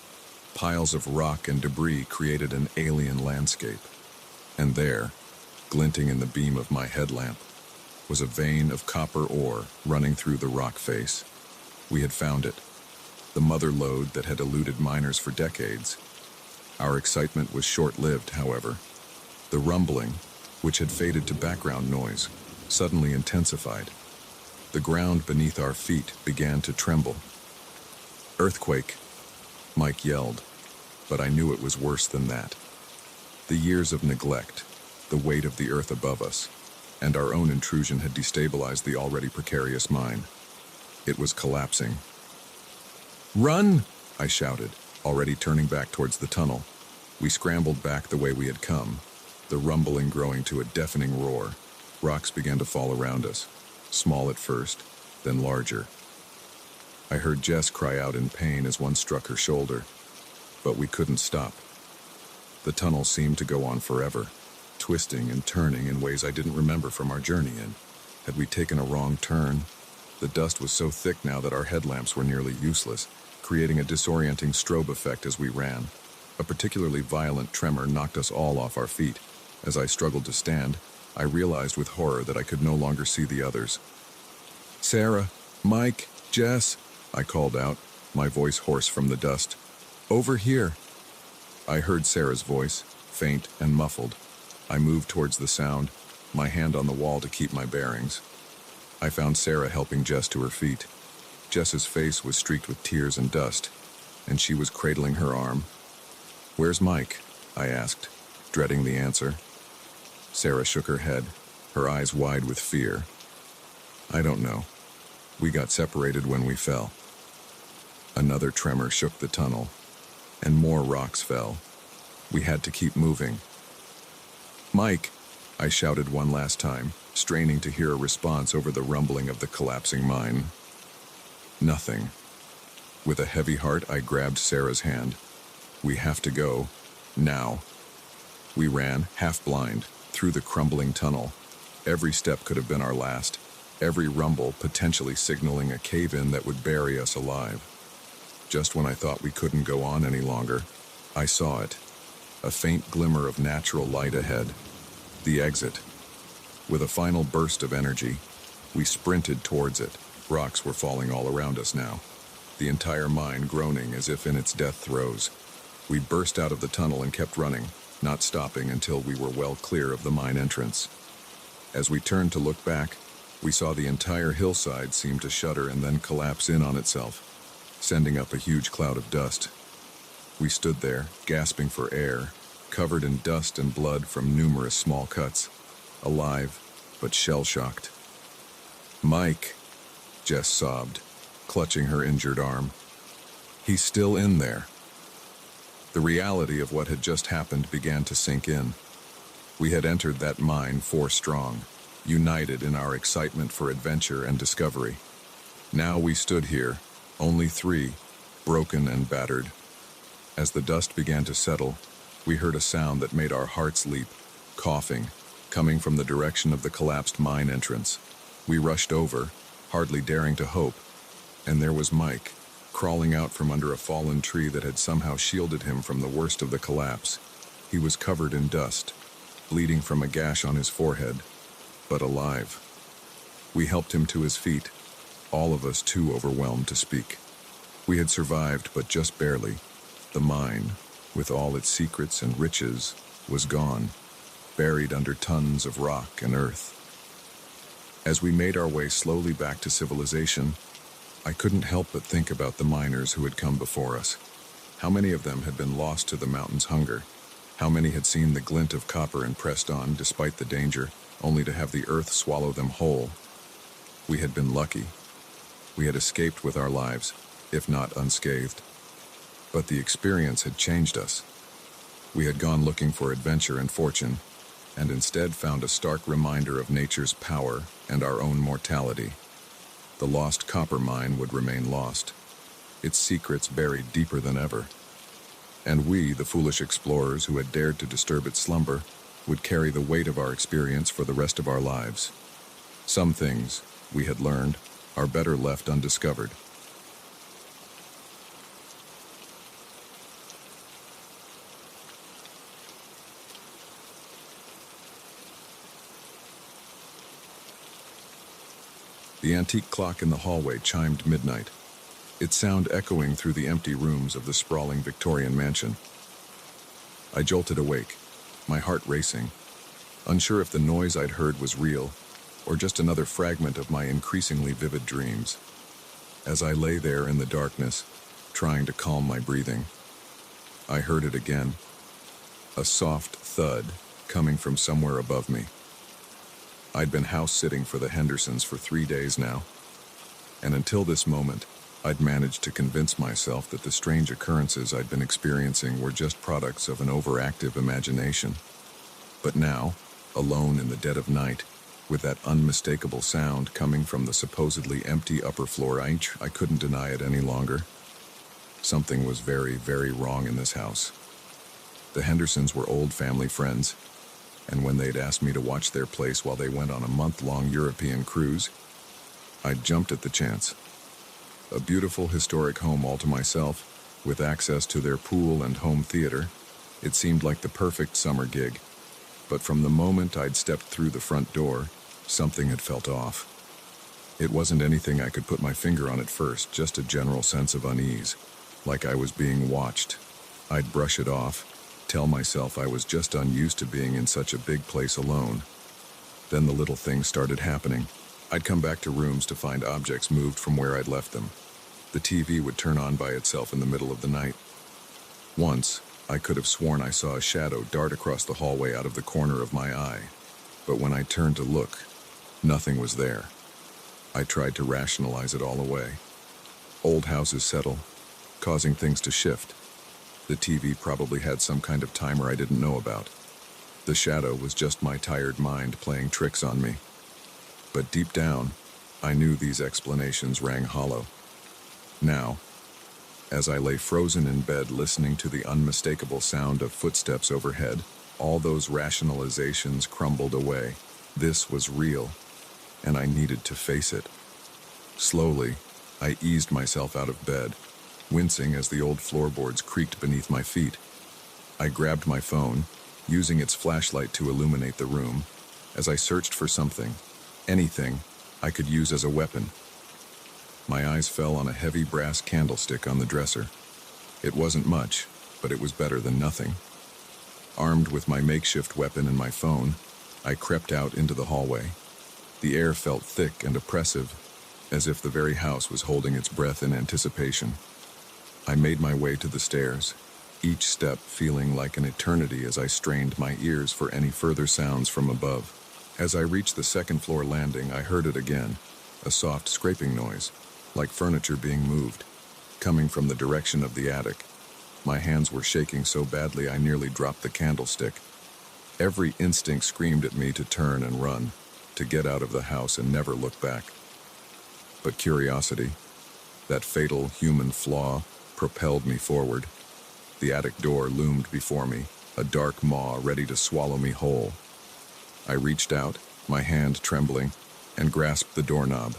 Speaker 1: Piles of rock and debris created an alien landscape. And there, glinting in the beam of my headlamp, was a vein of copper ore running through the rock face. We had found it, the mother lode that had eluded miners for decades. Our excitement was short-lived, however. The rumbling, which had faded to background noise, suddenly intensified. The ground beneath our feet began to tremble. "Earthquake," Mike yelled, but I knew it was worse than that. The years of neglect, the weight of the earth above us, and our own intrusion had destabilized the already precarious mine. It was collapsing. "Run!" I shouted, already turning back towards the tunnel. We scrambled back the way we had come, the rumbling growing to a deafening roar. Rocks began to fall around us, small at first, then larger. I heard Jess cry out in pain as one struck her shoulder, but we couldn't stop. The tunnel seemed to go on forever, twisting and turning in ways I didn't remember from our journey in. Had we taken a wrong turn? The dust was so thick now that our headlamps were nearly useless, creating a disorienting strobe effect as we ran. A particularly violent tremor knocked us all off our feet. As I struggled to stand, I realized with horror that I could no longer see the others. "Sarah, Mike, Jess," I called out, my voice hoarse from the dust. "Over here." I heard Sarah's voice, faint and muffled. I moved towards the sound, my hand on the wall to keep my bearings. I found Sarah helping Jess to her feet. Jess's face was streaked with tears and dust, and she was cradling her arm. "Where's Mike?" I asked, dreading the answer. Sarah shook her head, her eyes wide with fear. "I don't know. We got separated when we fell." Another tremor shook the tunnel, and more rocks fell. We had to keep moving. "Mike," I shouted one last time, straining to hear a response over the rumbling of the collapsing mine. Nothing. With a heavy heart, I grabbed Sarah's hand. "We have to go. Now." We ran, half blind, through the crumbling tunnel. Every step could have been our last, every rumble potentially signaling a cave-in that would bury us alive. Just when I thought we couldn't go on any longer, I saw it. A faint glimmer of natural light ahead. The exit. With a final burst of energy, we sprinted towards it. Rocks were falling all around us now, the entire mine groaning as if in its death throes. We burst out of the tunnel and kept running, not stopping until we were well clear of the mine entrance. As we turned to look back, we saw the entire hillside seem to shudder and then collapse in on itself, sending up a huge cloud of dust. We stood there, gasping for air, covered in dust and blood from numerous small cuts, alive but shell-shocked. "Mike," Jess sobbed, clutching her injured arm. "He's still in there." The reality of what had just happened began to sink in. We had entered that mine 4 strong, united in our excitement for adventure and discovery. Now we stood here, only 3, broken and battered. As the dust began to settle, we heard a sound that made our hearts leap, coughing, coming from the direction of the collapsed mine entrance. We rushed over, hardly daring to hope, and there was Mike, crawling out from under a fallen tree that had somehow shielded him from the worst of the collapse. He was covered in dust, bleeding from a gash on his forehead, but alive. We helped him to his feet, all of us too overwhelmed to speak. We had survived, but just barely. The mine, with all its secrets and riches, was gone, buried under tons of rock and earth. As we made our way slowly back to civilization, I couldn't help but think about the miners who had come before us. How many of them had been lost to the mountain's hunger? How many had seen the glint of copper and pressed on despite the danger, only to have the earth swallow them whole? We had been lucky. We had escaped with our lives, if not unscathed. But the experience had changed us. We had gone looking for adventure and fortune, and instead found a stark reminder of nature's power and our own mortality. The lost copper mine would remain lost, its secrets buried deeper than ever. And we, the foolish explorers who had dared to disturb its slumber, would carry the weight of our experience for the rest of our lives. Some things, we had learned, are better left undiscovered. The antique clock in the hallway chimed midnight, its sound echoing through the empty rooms of the sprawling Victorian mansion. I jolted awake, my heart racing, unsure if the noise I'd heard was real or just another fragment of my increasingly vivid dreams. As I lay there in the darkness, trying to calm my breathing, I heard it again, a soft thud coming from somewhere above me. I'd been house-sitting for the Hendersons for 3 days now, and until this moment, I'd managed to convince myself that the strange occurrences I'd been experiencing were just products of an overactive imagination. But now, alone in the dead of night, with that unmistakable sound coming from the supposedly empty upper floor, I couldn't deny it any longer. Something was very, very wrong in this house. The Hendersons were old family friends, and when they'd asked me to watch their place while they went on a month-long European cruise, I'd jumped at the chance. A beautiful historic home all to myself, with access to their pool and home theater, it seemed like the perfect summer gig. But from the moment I'd stepped through the front door, something had felt off. It wasn't anything I could put my finger on at first, just a general sense of unease, like I was being watched. I'd brush it off, tell myself I was just unused to being in such a big place alone. Then the little things started happening. I'd come back to rooms to find objects moved from where I'd left them. The TV would turn on by itself in the middle of the night. Once, I could have sworn I saw a shadow dart across the hallway out of the corner of my eye. But when I turned to look, nothing was there. I tried to rationalize it all away. Old houses settle, causing things to shift. The TV probably had some kind of timer I didn't know about. The shadow was just my tired mind playing tricks on me. But deep down, I knew these explanations rang hollow. Now, as I lay frozen in bed listening to the unmistakable sound of footsteps overhead, all those rationalizations crumbled away. This was real, and I needed to face it. Slowly, I eased myself out of bed, wincing as the old floorboards creaked beneath my feet. I grabbed my phone, using its flashlight to illuminate the room, as I searched for something, anything, I could use as a weapon. My eyes fell on a heavy brass candlestick on the dresser. It wasn't much, but it was better than nothing. Armed with my makeshift weapon and my phone, I crept out into the hallway. The air felt thick and oppressive, as if the very house was holding its breath in anticipation. I made my way to the stairs, each step feeling like an eternity as I strained my ears for any further sounds from above. As I reached the second-floor landing, I heard it again, a soft scraping noise, like furniture being moved, coming from the direction of the attic. My hands were shaking so badly I nearly dropped the candlestick. Every instinct screamed at me to turn and run, to get out of the house and never look back. But curiosity, that fatal human flaw, propelled me forward. The attic door loomed before me, a dark maw ready to swallow me whole. I reached out, my hand trembling, and grasped the doorknob.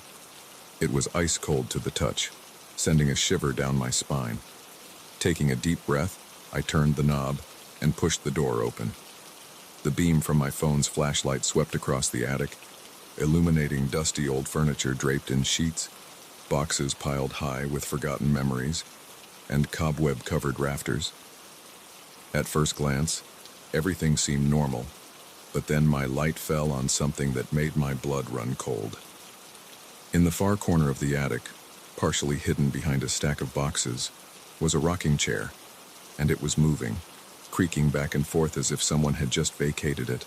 Speaker 1: It was ice cold to the touch, sending a shiver down my spine. Taking a deep breath, I turned the knob and pushed the door open. The beam from my phone's flashlight swept across the attic, illuminating dusty old furniture draped in sheets, boxes piled high with forgotten memories, and cobweb-covered rafters. At first glance, everything seemed normal, but then my light fell on something that made my blood run cold. In the far corner of the attic, partially hidden behind a stack of boxes, was a rocking chair, and it was moving, creaking back and forth as if someone had just vacated it.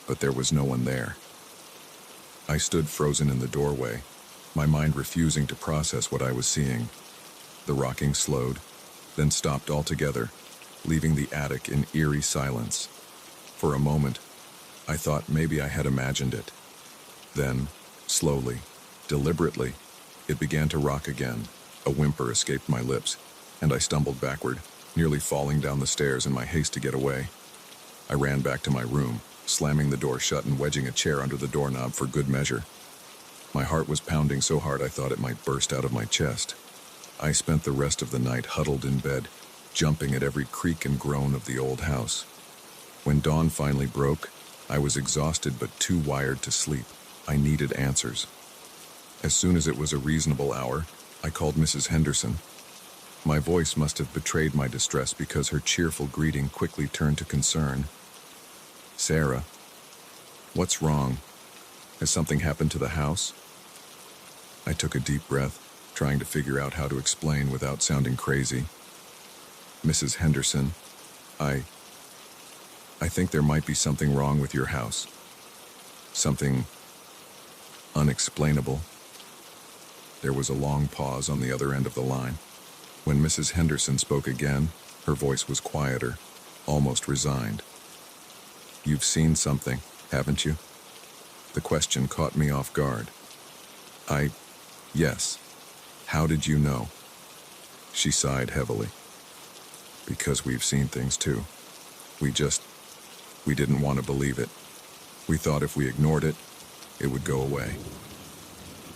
Speaker 1: But there was no one there. I stood frozen in the doorway, my mind refusing to process what I was seeing. The rocking slowed, then stopped altogether, leaving the attic in eerie silence. For a moment, I thought maybe I had imagined it. Then, slowly, Deliberately, it began to rock again. A whimper escaped my lips, and I stumbled backward, nearly falling down the stairs in my haste to get away. I ran back to my room, slamming the door shut and wedging a chair under the doorknob for good measure. My heart was pounding so hard I thought it might burst out of my chest. I spent the rest of the night huddled in bed, jumping at every creak and groan of the old house. When dawn finally broke, I was exhausted but too wired to sleep. I needed answers. As soon as it was a reasonable hour, I called Mrs. Henderson. My voice must have betrayed my distress because her cheerful greeting quickly turned to concern. "Sarah, what's wrong? Has something happened to the house?" I took a deep breath, trying to figure out how to explain without sounding crazy. "Mrs. Henderson, I think there might be something wrong with your house. Something unexplainable." There was a long pause on the other end of the line. When Mrs. Henderson spoke again, her voice was quieter, almost resigned. "You've seen something, haven't you?" The question caught me off guard. Yes. How did you know?" She sighed heavily. "Because we've seen things too. We didn't want to believe it. We thought if we ignored it, it would go away."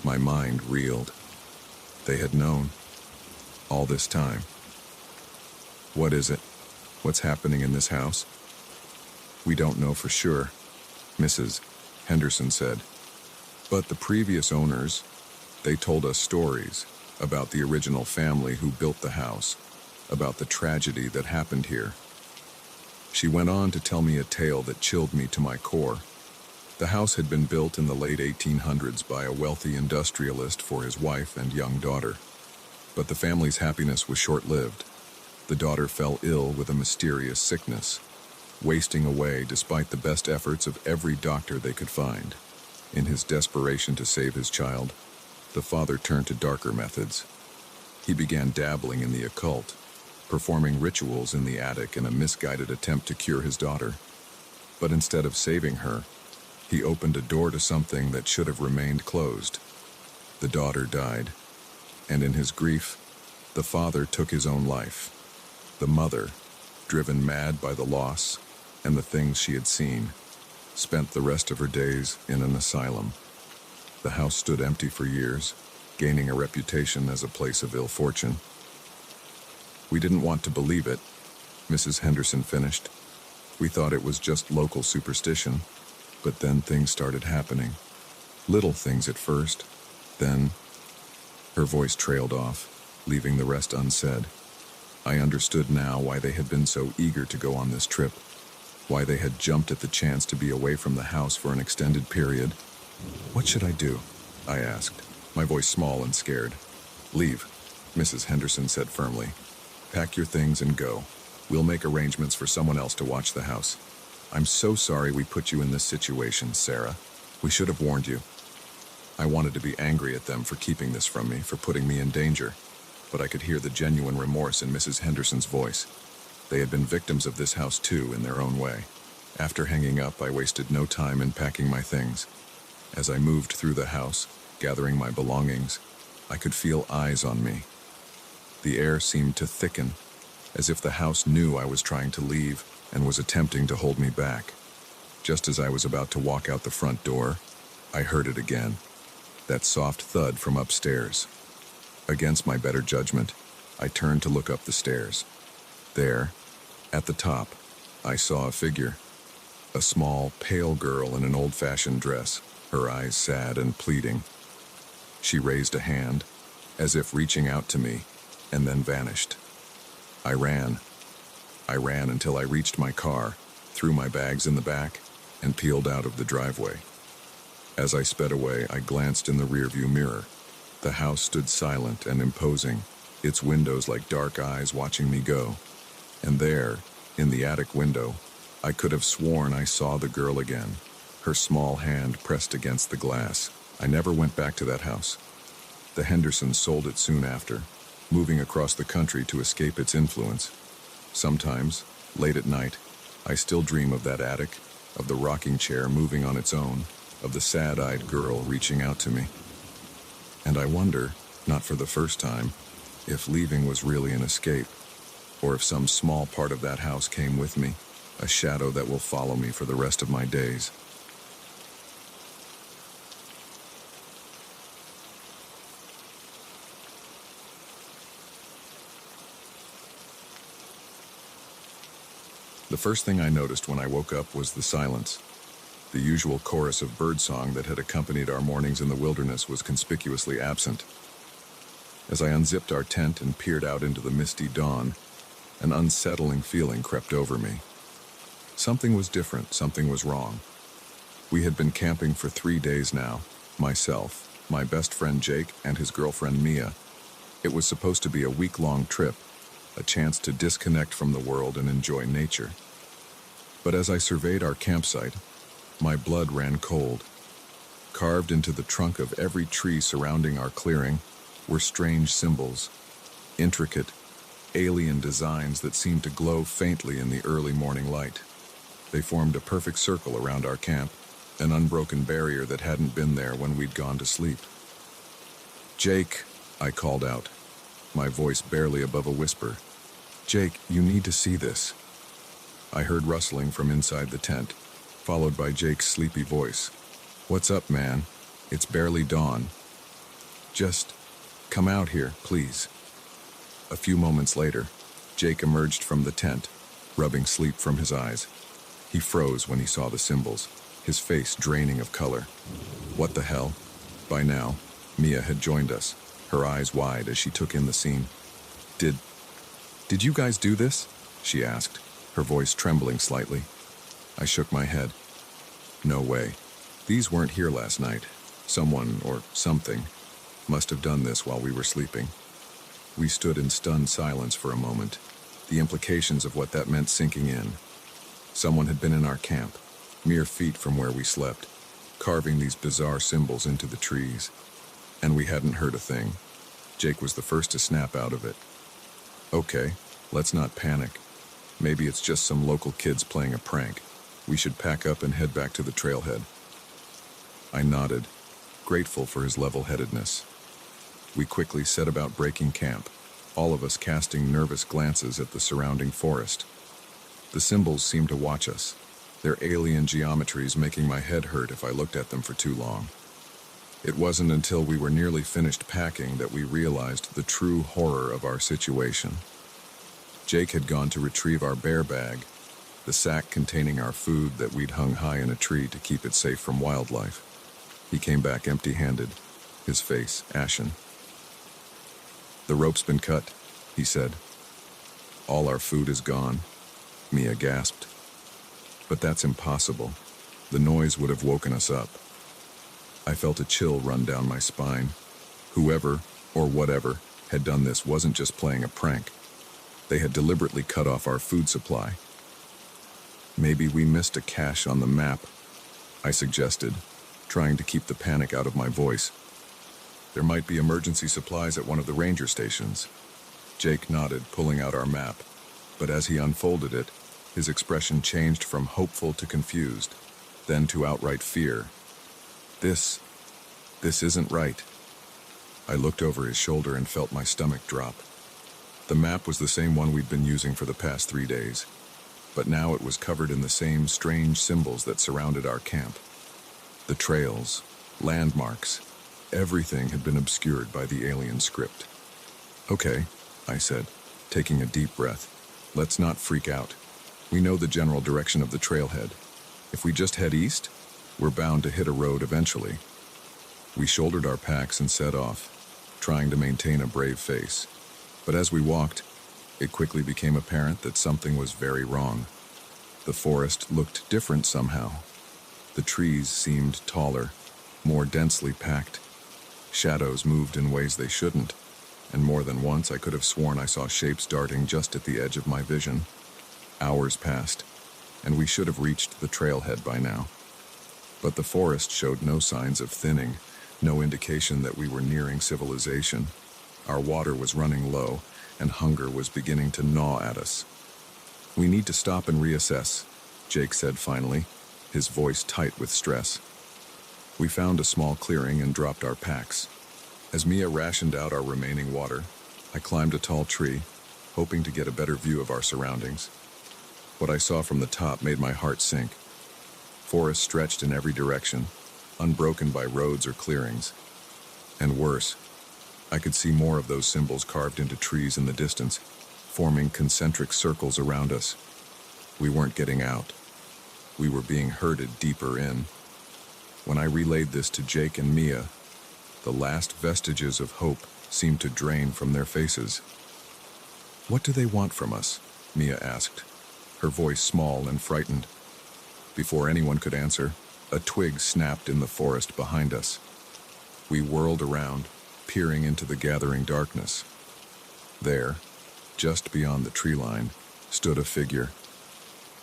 Speaker 1: My mind reeled. They had known. All this time. "What is it? What's happening in this house?" "We don't know for sure," Mrs. Henderson said. "But the previous owners, they told us stories about the original family who built the house, about the tragedy that happened here." She went on to tell me a tale that chilled me to my core. The house had been built in the late 1800s by a wealthy industrialist for his wife and young daughter. But the family's happiness was short-lived. The daughter fell ill with a mysterious sickness, wasting away despite the best efforts of every doctor they could find. In his desperation to save his child, the father turned to darker methods. He began dabbling in the occult, performing rituals in the attic in a misguided attempt to cure his daughter. But instead of saving her, he opened a door to something that should have remained closed. The daughter died, and in his grief, the father took his own life. The mother, driven mad by the loss and the things she had seen, spent the rest of her days in an asylum. The house stood empty for years, gaining a reputation as a place of ill fortune. "We didn't want to believe it," Mrs. Henderson finished. "We thought it was just local superstition. But then things started happening. Little things at first. Then..." Her voice trailed off, leaving the rest unsaid. I understood now why they had been so eager to go on this trip, why they had jumped at the chance to be away from the house for an extended period. "What should I do?" I asked, my voice small and scared. "Leave," Mrs. Henderson said firmly. "Pack your things and go. We'll make arrangements for someone else to watch the house. I'm so sorry we put you in this situation, Sarah. We should have warned you." I wanted to be angry at them for keeping this from me, for putting me in danger, but I could hear the genuine remorse in Mrs. Henderson's voice. They had been victims of this house too, in their own way. After hanging up, I wasted no time in packing my things. As I moved through the house, gathering my belongings, I could feel eyes on me. The air seemed to thicken, as if the house knew I was trying to leave and was attempting to hold me back. Just as I was about to walk out the front door, I heard it again, that soft thud from upstairs. Against my better judgment, I turned to look up the stairs. There, at the top, I saw a figure. A small, pale girl in an old-fashioned dress, her eyes sad and pleading. She raised a hand, as if reaching out to me, and then vanished. I ran. I ran until I reached my car, threw my bags in the back, and peeled out of the driveway. As I sped away, I glanced in the rearview mirror. The house stood silent and imposing, its windows like dark eyes watching me go. And there, in the attic window, I could have sworn I saw the girl again, her small hand pressed against the glass. I never went back to that house. The Hendersons sold it soon after, moving across the country to escape its influence. Sometimes, late at night, I still dream of that attic, of the rocking chair moving on its own, of the sad-eyed girl reaching out to me. And I wonder, not for the first time, if leaving was really an escape, or if some small part of that house came with me, a shadow that will follow me for the rest of my days. The first thing I noticed when I woke up was the silence. The usual chorus of birdsong that had accompanied our mornings in the wilderness was conspicuously absent. As I unzipped our tent and peered out into the misty dawn, an unsettling feeling crept over me. Something was different, something was wrong. We had been camping for 3 days now, myself, my best friend Jake, and his girlfriend Mia. It was supposed to be a week-long trip, a chance to disconnect from the world and enjoy nature. But as I surveyed our campsite, my blood ran cold. Carved into the trunk of every tree surrounding our clearing were strange symbols, intricate, alien designs that seemed to glow faintly in the early morning light. They formed a perfect circle around our camp, an unbroken barrier that hadn't been there when we'd gone to sleep. "Jake," I called out, my voice barely above a whisper. "Jake, you need to see this." I heard rustling from inside the tent, followed by Jake's sleepy voice. "What's up, man? It's barely dawn. Just come out here, please." A few moments later, Jake emerged from the tent, rubbing sleep from his eyes. He froze when he saw the symbols, his face draining of color. What the hell? By now, Mia had joined us, her eyes wide as she took in the scene. Did you guys do this?" she asked, her voice trembling slightly. I shook my head. "No way. These weren't here last night. Someone, or something, must have done this while we were sleeping." We stood in stunned silence for a moment, the implications of what that meant sinking in. Someone had been in our camp, mere feet from where we slept, carving these bizarre symbols into the trees. And we hadn't heard a thing. Jake was the first to snap out of it. "Okay, let's not panic. Maybe it's just some local kids playing a prank. We should pack up and head back to the trailhead." I nodded, grateful for his level-headedness. We quickly set about breaking camp, all of us casting nervous glances at the surrounding forest. The symbols seemed to watch us, their alien geometries making my head hurt if I looked at them for too long. It wasn't until we were nearly finished packing that we realized the true horror of our situation. Jake had gone to retrieve our bear bag, the sack containing our food that we'd hung high in a tree to keep it safe from wildlife. He came back empty-handed, his face ashen. "The rope's been cut," he said. "All our food is gone," Mia gasped. "But that's impossible. The noise would have woken us up." I felt a chill run down my spine. Whoever, or whatever, had done this wasn't just playing a prank. They had deliberately cut off our food supply. "Maybe we missed a cache on the map," I suggested, trying to keep the panic out of my voice. "There might be emergency supplies at one of the ranger stations." Jake nodded, pulling out our map, but as he unfolded it, his expression changed from hopeful to confused, then to outright fear. This isn't right." I looked over his shoulder and felt my stomach drop. The map was the same one we'd been using for the past 3 days, but now it was covered in the same strange symbols that surrounded our camp. The trails, landmarks, everything had been obscured by the alien script. "Okay," I said, taking a deep breath. "Let's not freak out. We know the general direction of the trailhead. If we just head east, we're bound to hit a road eventually." We shouldered our packs and set off, trying to maintain a brave face. But as we walked, it quickly became apparent that something was very wrong. The forest looked different somehow. The trees seemed taller, more densely packed. Shadows moved in ways they shouldn't, and more than once I could have sworn I saw shapes darting just at the edge of my vision. Hours passed, and we should have reached the trailhead by now. But the forest showed no signs of thinning, no indication that we were nearing civilization. Our water was running low, and hunger was beginning to gnaw at us. "We need to stop and reassess," Jake said finally, his voice tight with stress. We found a small clearing and dropped our packs. As Mia rationed out our remaining water, I climbed a tall tree, hoping to get a better view of our surroundings. What I saw from the top made my heart sink. Forest stretched in every direction, unbroken by roads or clearings. And worse, I could see more of those symbols carved into trees in the distance, forming concentric circles around us. We weren't getting out. We were being herded deeper in. When I relayed this to Jake and Mia, the last vestiges of hope seemed to drain from their faces. "What do they want from us?" Mia asked, her voice small and frightened. Before anyone could answer, a twig snapped in the forest behind us. We whirled around, peering into the gathering darkness. There, just beyond the tree line, stood a figure.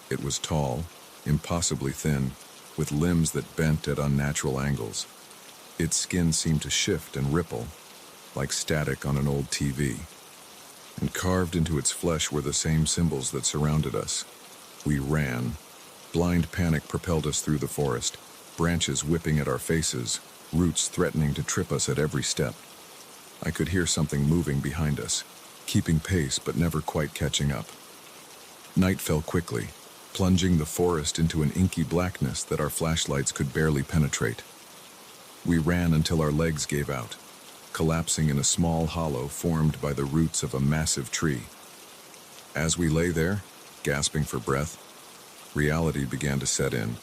Speaker 1: It was tall, impossibly thin, with limbs that bent at unnatural angles. Its skin seemed to shift and ripple, like static on an old TV. And carved into its flesh were the same symbols that surrounded us. We ran. Blind panic propelled us through the forest, branches whipping at our faces, roots threatening to trip us at every step. I could hear something moving behind us, keeping pace but never quite catching up. Night fell quickly, plunging the forest into an inky blackness that our flashlights could barely penetrate. We ran until our legs gave out, collapsing in a small hollow formed by the roots of a massive tree. As we lay there, gasping for breath, reality began to set in.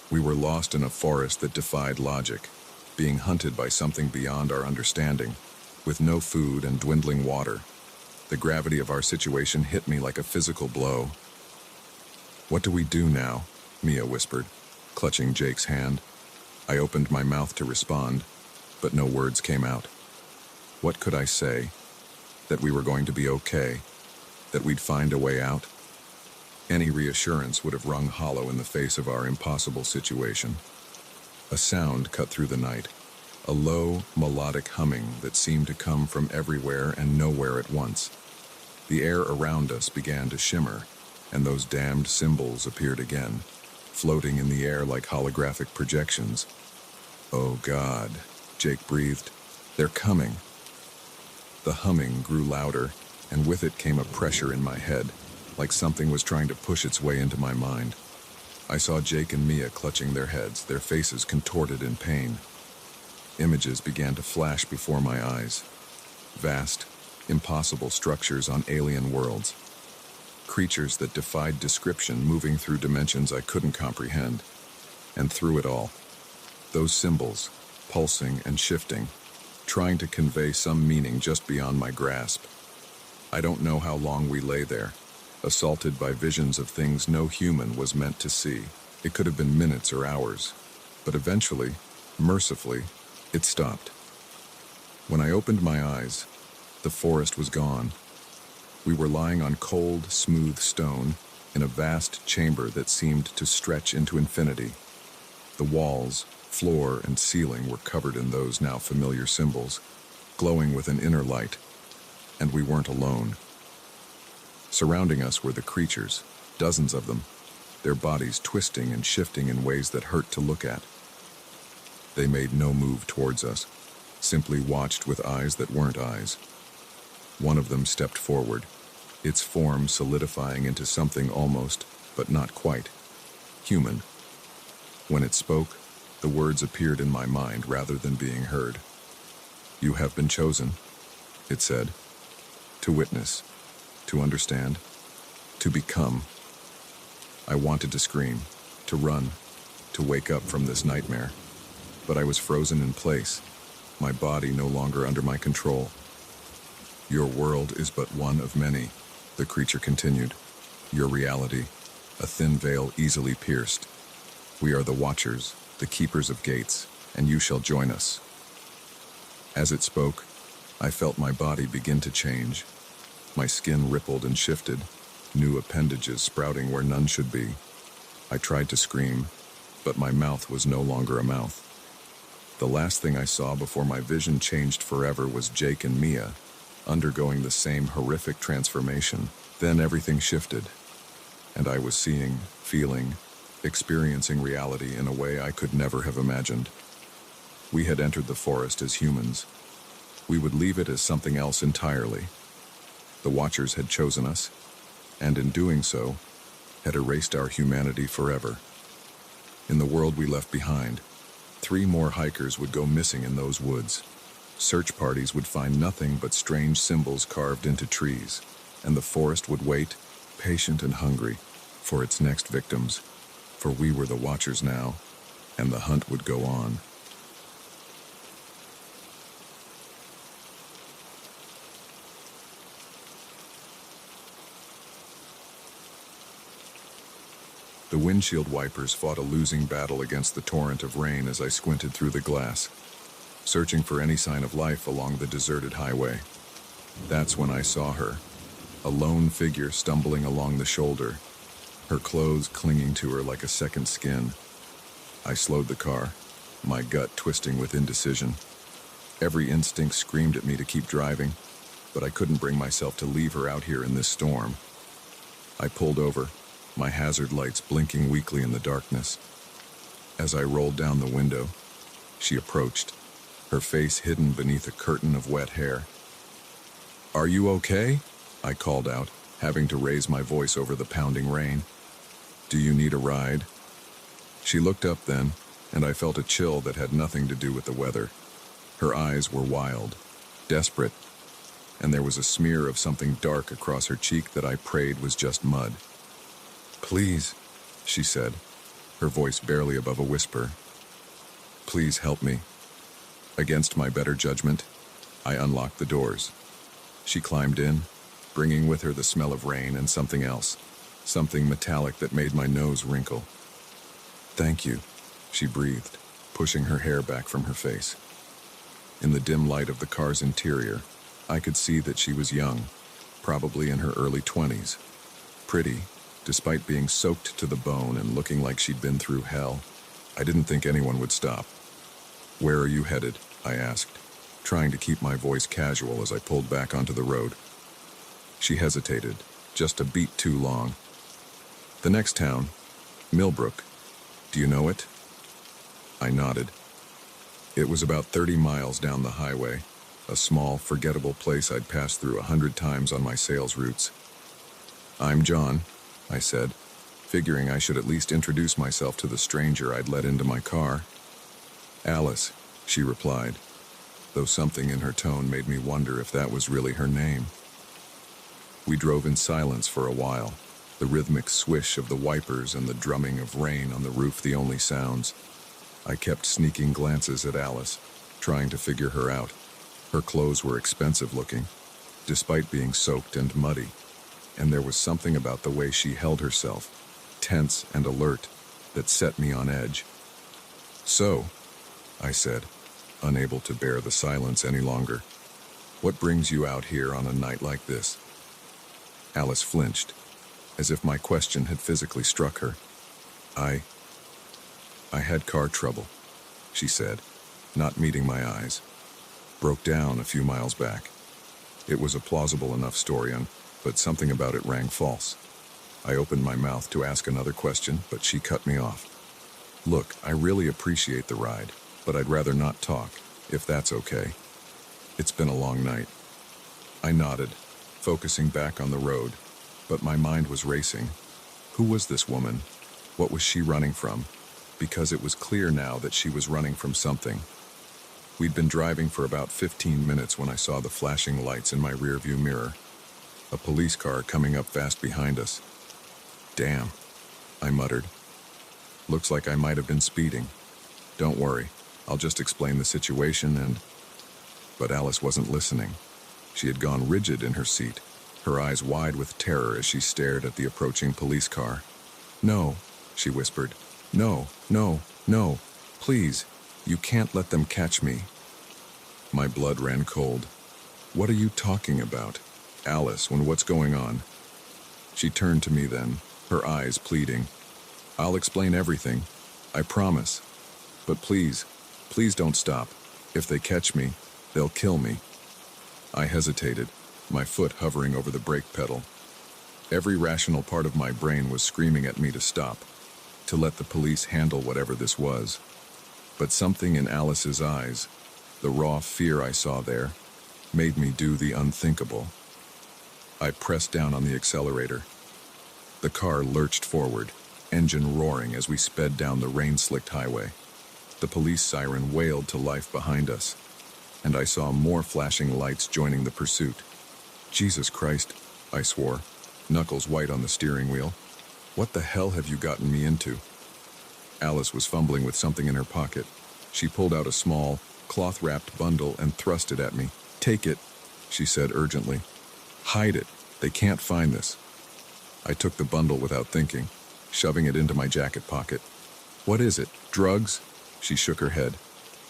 Speaker 1: We were lost in a forest that defied logic, being hunted by something beyond our understanding, with no food and dwindling water. The gravity of our situation hit me like a physical blow. "What do we do now?" Mia whispered, clutching Jake's hand. I opened my mouth to respond, but no words came out. What could I say? That we were going to be okay? That we'd find a way out? Any reassurance would have rung hollow in the face of our impossible situation. A sound cut through the night, a low, melodic humming that seemed to come from everywhere and nowhere at once. The air around us began to shimmer, and those damned symbols appeared again, floating in the air like holographic projections. "Oh God," Jake breathed. "They're coming." The humming grew louder, and with it came a pressure in my head, like something was trying to push its way into my mind. I saw Jake and Mia clutching their heads, their faces contorted in pain. Images began to flash before my eyes. Vast, impossible structures on alien worlds. Creatures that defied description moving through dimensions I couldn't comprehend. And through it all, those symbols, pulsing and shifting, trying to convey some meaning just beyond my grasp. I don't know how long we lay there, assaulted by visions of things no human was meant to see. It could have been minutes or hours, but eventually, mercifully, it stopped. When I opened my eyes, the forest was gone. We were lying on cold, smooth stone in a vast chamber that seemed to stretch into infinity. The walls, floor, and ceiling were covered in those now familiar symbols, glowing with an inner light, and we weren't alone. Surrounding us were the creatures, dozens of them, their bodies twisting and shifting in ways that hurt to look at. They made no move towards us, simply watched with eyes that weren't eyes. One of them stepped forward, its form solidifying into something almost, but not quite, human. When it spoke, the words appeared in my mind rather than being heard. "You have been chosen," it said, "to witness, to understand, to become." I wanted to scream, to run, to wake up from this nightmare, but I was frozen in place, my body no longer under my control. "Your world is but one of many," the creature continued. "Your reality, a thin veil easily pierced. We are the watchers, the keepers of gates, and you shall join us." As it spoke, I felt my body begin to change. My skin rippled and shifted, new appendages sprouting where none should be. I tried to scream, but my mouth was no longer a mouth. The last thing I saw before my vision changed forever was Jake and Mia, undergoing the same horrific transformation. Then everything shifted, and I was seeing, feeling, experiencing reality in a way I could never have imagined. We had entered the forest as humans, We would leave it as something else entirely. The Watchers had chosen us, and in doing so, had erased our humanity forever. In the world we left behind, 3 more hikers would go missing in those woods. Search parties would find nothing but strange symbols carved into trees, and the forest would wait, patient and hungry, for its next victims. For we were the Watchers now, and the hunt would go on. The windshield wipers fought a losing battle against the torrent of rain as I squinted through the glass, searching for any sign of life along the deserted highway. That's when I saw her, a lone figure stumbling along the shoulder, her clothes clinging to her like a second skin. I slowed the car, my gut twisting with indecision. Every instinct screamed at me to keep driving, but I couldn't bring myself to leave her out here in this storm. I pulled over, my hazard lights blinking weakly in the darkness. As I rolled down the window, she approached, her face hidden beneath a curtain of wet hair. "Are you okay?" I called out, having to raise my voice over the pounding rain. "Do you need a ride?" She looked up then, and I felt a chill that had nothing to do with the weather. Her eyes were wild, desperate, and there was a smear of something dark across her cheek that I prayed was just mud. "Please," she said, her voice barely above a whisper. "Please help me." Against my better judgment, I unlocked the doors. She climbed in, bringing with her the smell of rain and something else, something metallic that made my nose wrinkle. "Thank you," she breathed, pushing her hair back from her face. In the dim light of the car's interior, I could see that she was young, probably in her early 20s. Pretty, despite being soaked to the bone and looking like she'd been through hell. I didn't think anyone would stop. "Where are you headed?" I asked, trying to keep my voice casual as I pulled back onto the road. She hesitated, just a beat too long. "The next town, Millbrook. Do you know it?" I nodded. It was about 30 miles down the highway, a small, forgettable place I'd passed through 100 times on my sales routes. "I'm John," I said, figuring I should at least introduce myself to the stranger I'd let into my car. "Alice," she replied, though something in her tone made me wonder if that was really her name. We drove in silence for a while, the rhythmic swish of the wipers and the drumming of rain on the roof the only sounds. I kept sneaking glances at Alice, trying to figure her out. Her clothes were expensive looking, despite being soaked and muddy, and there was something about the way she held herself, tense and alert, that set me on edge. "So," I said, unable to bear the silence any longer, "what brings you out here on a night like this?" Alice flinched, as if my question had physically struck her. I had car trouble," she said, not meeting my eyes. "Broke down a few miles back." It was a plausible enough story, but something about it rang false. I opened my mouth to ask another question, but she cut me off. "Look, I really appreciate the ride, but I'd rather not talk, if that's okay. It's been a long night." I nodded, focusing back on the road, but my mind was racing. Who was this woman? What was she running from? Because it was clear now that she was running from something. We'd been driving for about 15 minutes when I saw the flashing lights in my rearview mirror. A police car coming up fast behind us. "Damn," I muttered. "Looks like I might have been speeding. Don't worry, I'll just explain the situation and..." But Alice wasn't listening. She had gone rigid in her seat, her eyes wide with terror as she stared at the approaching police car. "No," she whispered. "No, no, no, please, you can't let them catch me." My blood ran cold. "What are you talking about, Alice, what's going on?" She turned to me then, her eyes pleading. "I'll explain everything, I promise. But please, please don't stop. If they catch me, they'll kill me." I hesitated, my foot hovering over the brake pedal. Every rational part of my brain was screaming at me to stop, to let the police handle whatever this was. But something in Alice's eyes, the raw fear I saw there, made me do the unthinkable. I pressed down on the accelerator. The car lurched forward, engine roaring as we sped down the rain-slicked highway. The police siren wailed to life behind us, and I saw more flashing lights joining the pursuit. Jesus Christ, I swore, knuckles white on the steering wheel. What the hell have you gotten me into? Alice was fumbling with something in her pocket. She pulled out a small, cloth-wrapped bundle and thrust it at me. Take it, she said urgently. Hide it. They can't find this. I took the bundle without thinking, shoving it into my jacket pocket. What is it? Drugs? She shook her head.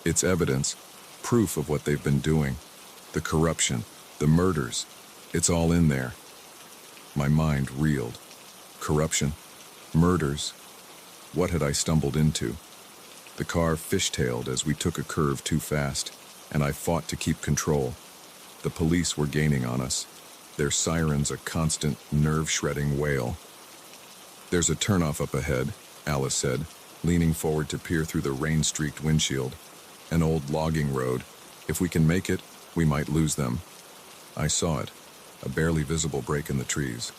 Speaker 1: It's evidence, proof of what they've been doing. The corruption, the murders. It's all in there. My mind reeled. Corruption? Murders? What had I stumbled into? The car fishtailed as we took a curve too fast, and I fought to keep control. The police were gaining on us, their sirens a constant, nerve-shredding wail. There's a turnoff up ahead, Alice said, leaning forward to peer through the rain-streaked windshield. An old logging road. If we can make it, we might lose them. I saw it, a barely visible break in the trees.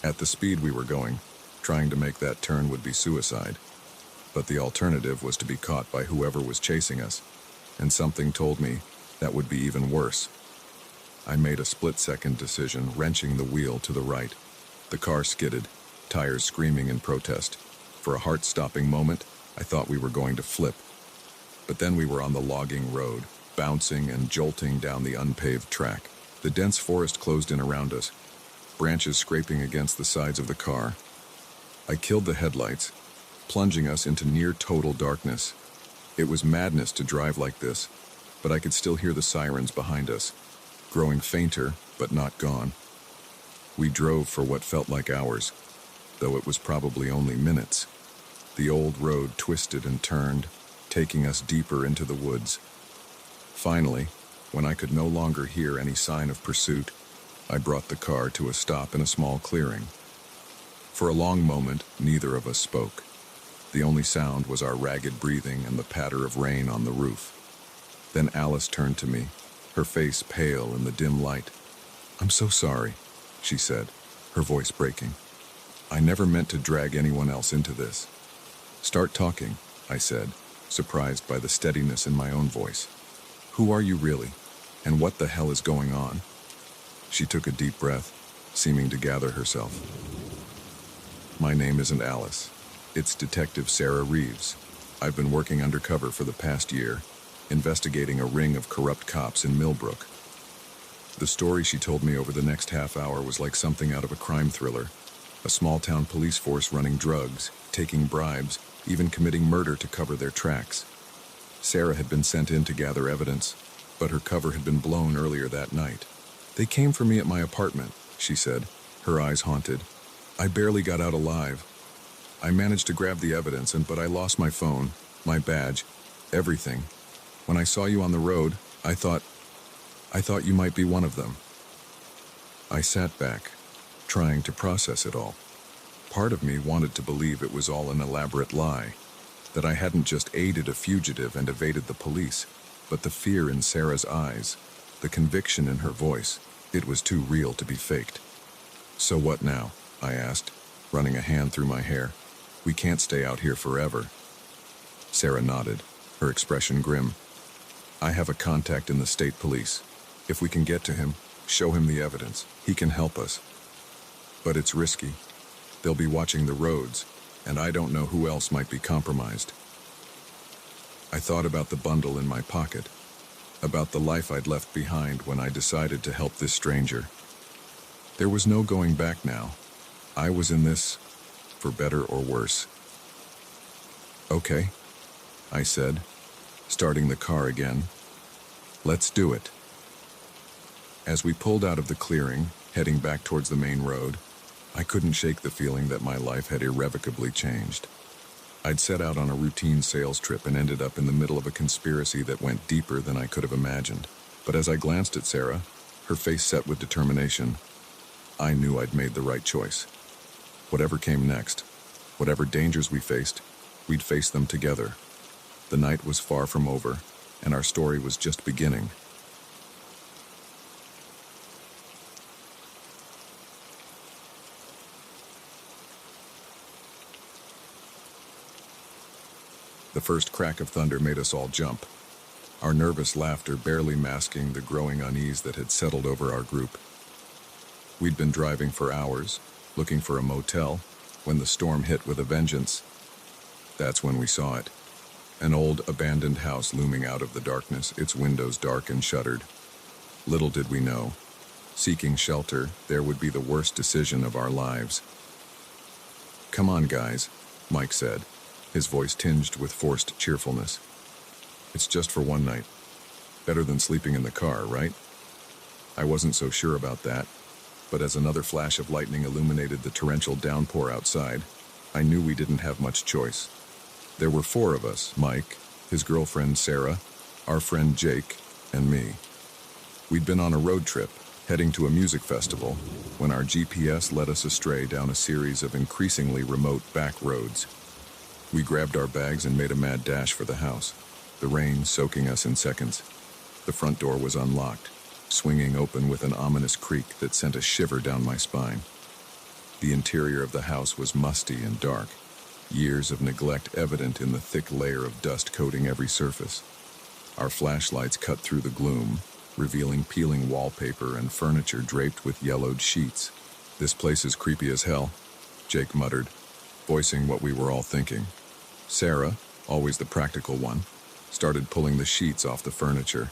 Speaker 1: At the speed we were going, trying to make that turn would be suicide. But the alternative was to be caught by whoever was chasing us, and something told me that would be even worse. I made a split-second decision, wrenching the wheel to the right. The car skidded, tires screaming in protest. For a heart-stopping moment, I thought we were going to flip. But then we were on the logging road, bouncing and jolting down the unpaved track. The dense forest closed in around us, branches scraping against the sides of the car. I killed the headlights, plunging us into near-total darkness. It was madness to drive like this, but I could still hear the sirens behind us, growing fainter but not gone. We drove for what felt like hours, though it was probably only minutes. The old road twisted and turned, taking us deeper into the woods. Finally, when I could no longer hear any sign of pursuit, I brought the car to a stop in a small clearing. For a long moment, neither of us spoke. The only sound was our ragged breathing and the patter of rain on the roof. Then Alice turned to me, her face pale in the dim light. "I'm so sorry," she said, her voice breaking. "I never meant to drag anyone else into this." "Start talking," I said, surprised by the steadiness in my own voice. "Who are you really, and what the hell is going on?" She took a deep breath, seeming to gather herself. "My name isn't Alice. It's Detective Sarah Reeves. I've been working undercover for the past year, investigating a ring of corrupt cops in Millbrook." The story she told me over the next half hour was like something out of a crime thriller. A small-town police force running drugs, taking bribes, even committing murder to cover their tracks. Sarah had been sent in to gather evidence, but her cover had been blown earlier that night. "They came for me at my apartment," she said, her eyes haunted. "I barely got out alive. I managed to grab the evidence, but I lost my phone, my badge, everything. When I saw you on the road, I thought you might be one of them." I sat back, trying to process it all. Part of me wanted to believe it was all an elaborate lie, that I hadn't just aided a fugitive and evaded the police, but the fear in Sarah's eyes, the conviction in her voice, it was too real to be faked. "So what now?" I asked, running a hand through my hair. "We can't stay out here forever." Sarah nodded, her expression grim. "I have a contact in the state police. If we can get to him, show him the evidence, he can help us. But it's risky. They'll be watching the roads, and I don't know who else might be compromised." I thought about the bundle in my pocket, about the life I'd left behind when I decided to help this stranger. There was no going back now. I was in this, for better or worse. "Okay," I said, starting the car again. "Let's do it." As we pulled out of the clearing, heading back towards the main road, I couldn't shake the feeling that my life had irrevocably changed. I'd set out on a routine sales trip and ended up in the middle of a conspiracy that went deeper than I could have imagined. But as I glanced at Sarah, her face set with determination, I knew I'd made the right choice. Whatever came next, whatever dangers we faced, we'd face them together. The night was far from over, and our story was just beginning. The first crack of thunder made us all jump, our nervous laughter barely masking the growing unease that had settled over our group. We'd been driving for hours, looking for a motel, when the storm hit with a vengeance. That's when we saw it. An old, abandoned house looming out of the darkness, its windows dark and shuttered. Little did we know, seeking shelter, there would be the worst decision of our lives. "Come on, guys," Mike said, his voice tinged with forced cheerfulness. "It's just for one night. Better than sleeping in the car, right?" I wasn't so sure about that, but as another flash of lightning illuminated the torrential downpour outside, I knew we didn't have much choice. There were 4 of us: Mike, his girlfriend Sarah, our friend Jake, and me. We'd been on a road trip, heading to a music festival, when our GPS led us astray down a series of increasingly remote back roads. We grabbed our bags and made a mad dash for the house, the rain soaking us in seconds. The front door was unlocked, swinging open with an ominous creak that sent a shiver down my spine. The interior of the house was musty and dark, years of neglect evident in the thick layer of dust coating every surface. Our flashlights cut through the gloom, revealing peeling wallpaper and furniture draped with yellowed sheets. "This place is creepy as hell," Jake muttered, voicing what we were all thinking. Sarah, always the practical one, started pulling the sheets off the furniture.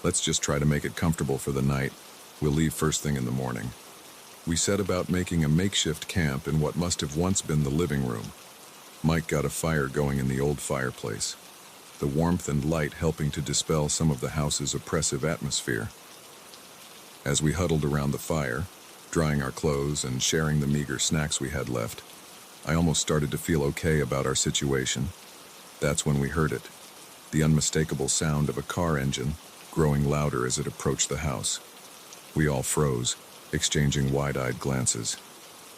Speaker 1: "Let's just try to make it comfortable for the night. We'll leave first thing in the morning." We set about making a makeshift camp in what must have once been the living room. Mike got a fire going in the old fireplace, the warmth and light helping to dispel some of the house's oppressive atmosphere. As we huddled around the fire, drying our clothes and sharing the meager snacks we had left, I almost started to feel okay about our situation. That's when we heard it, the unmistakable sound of a car engine, growing louder as it approached the house. We all froze, exchanging wide-eyed glances.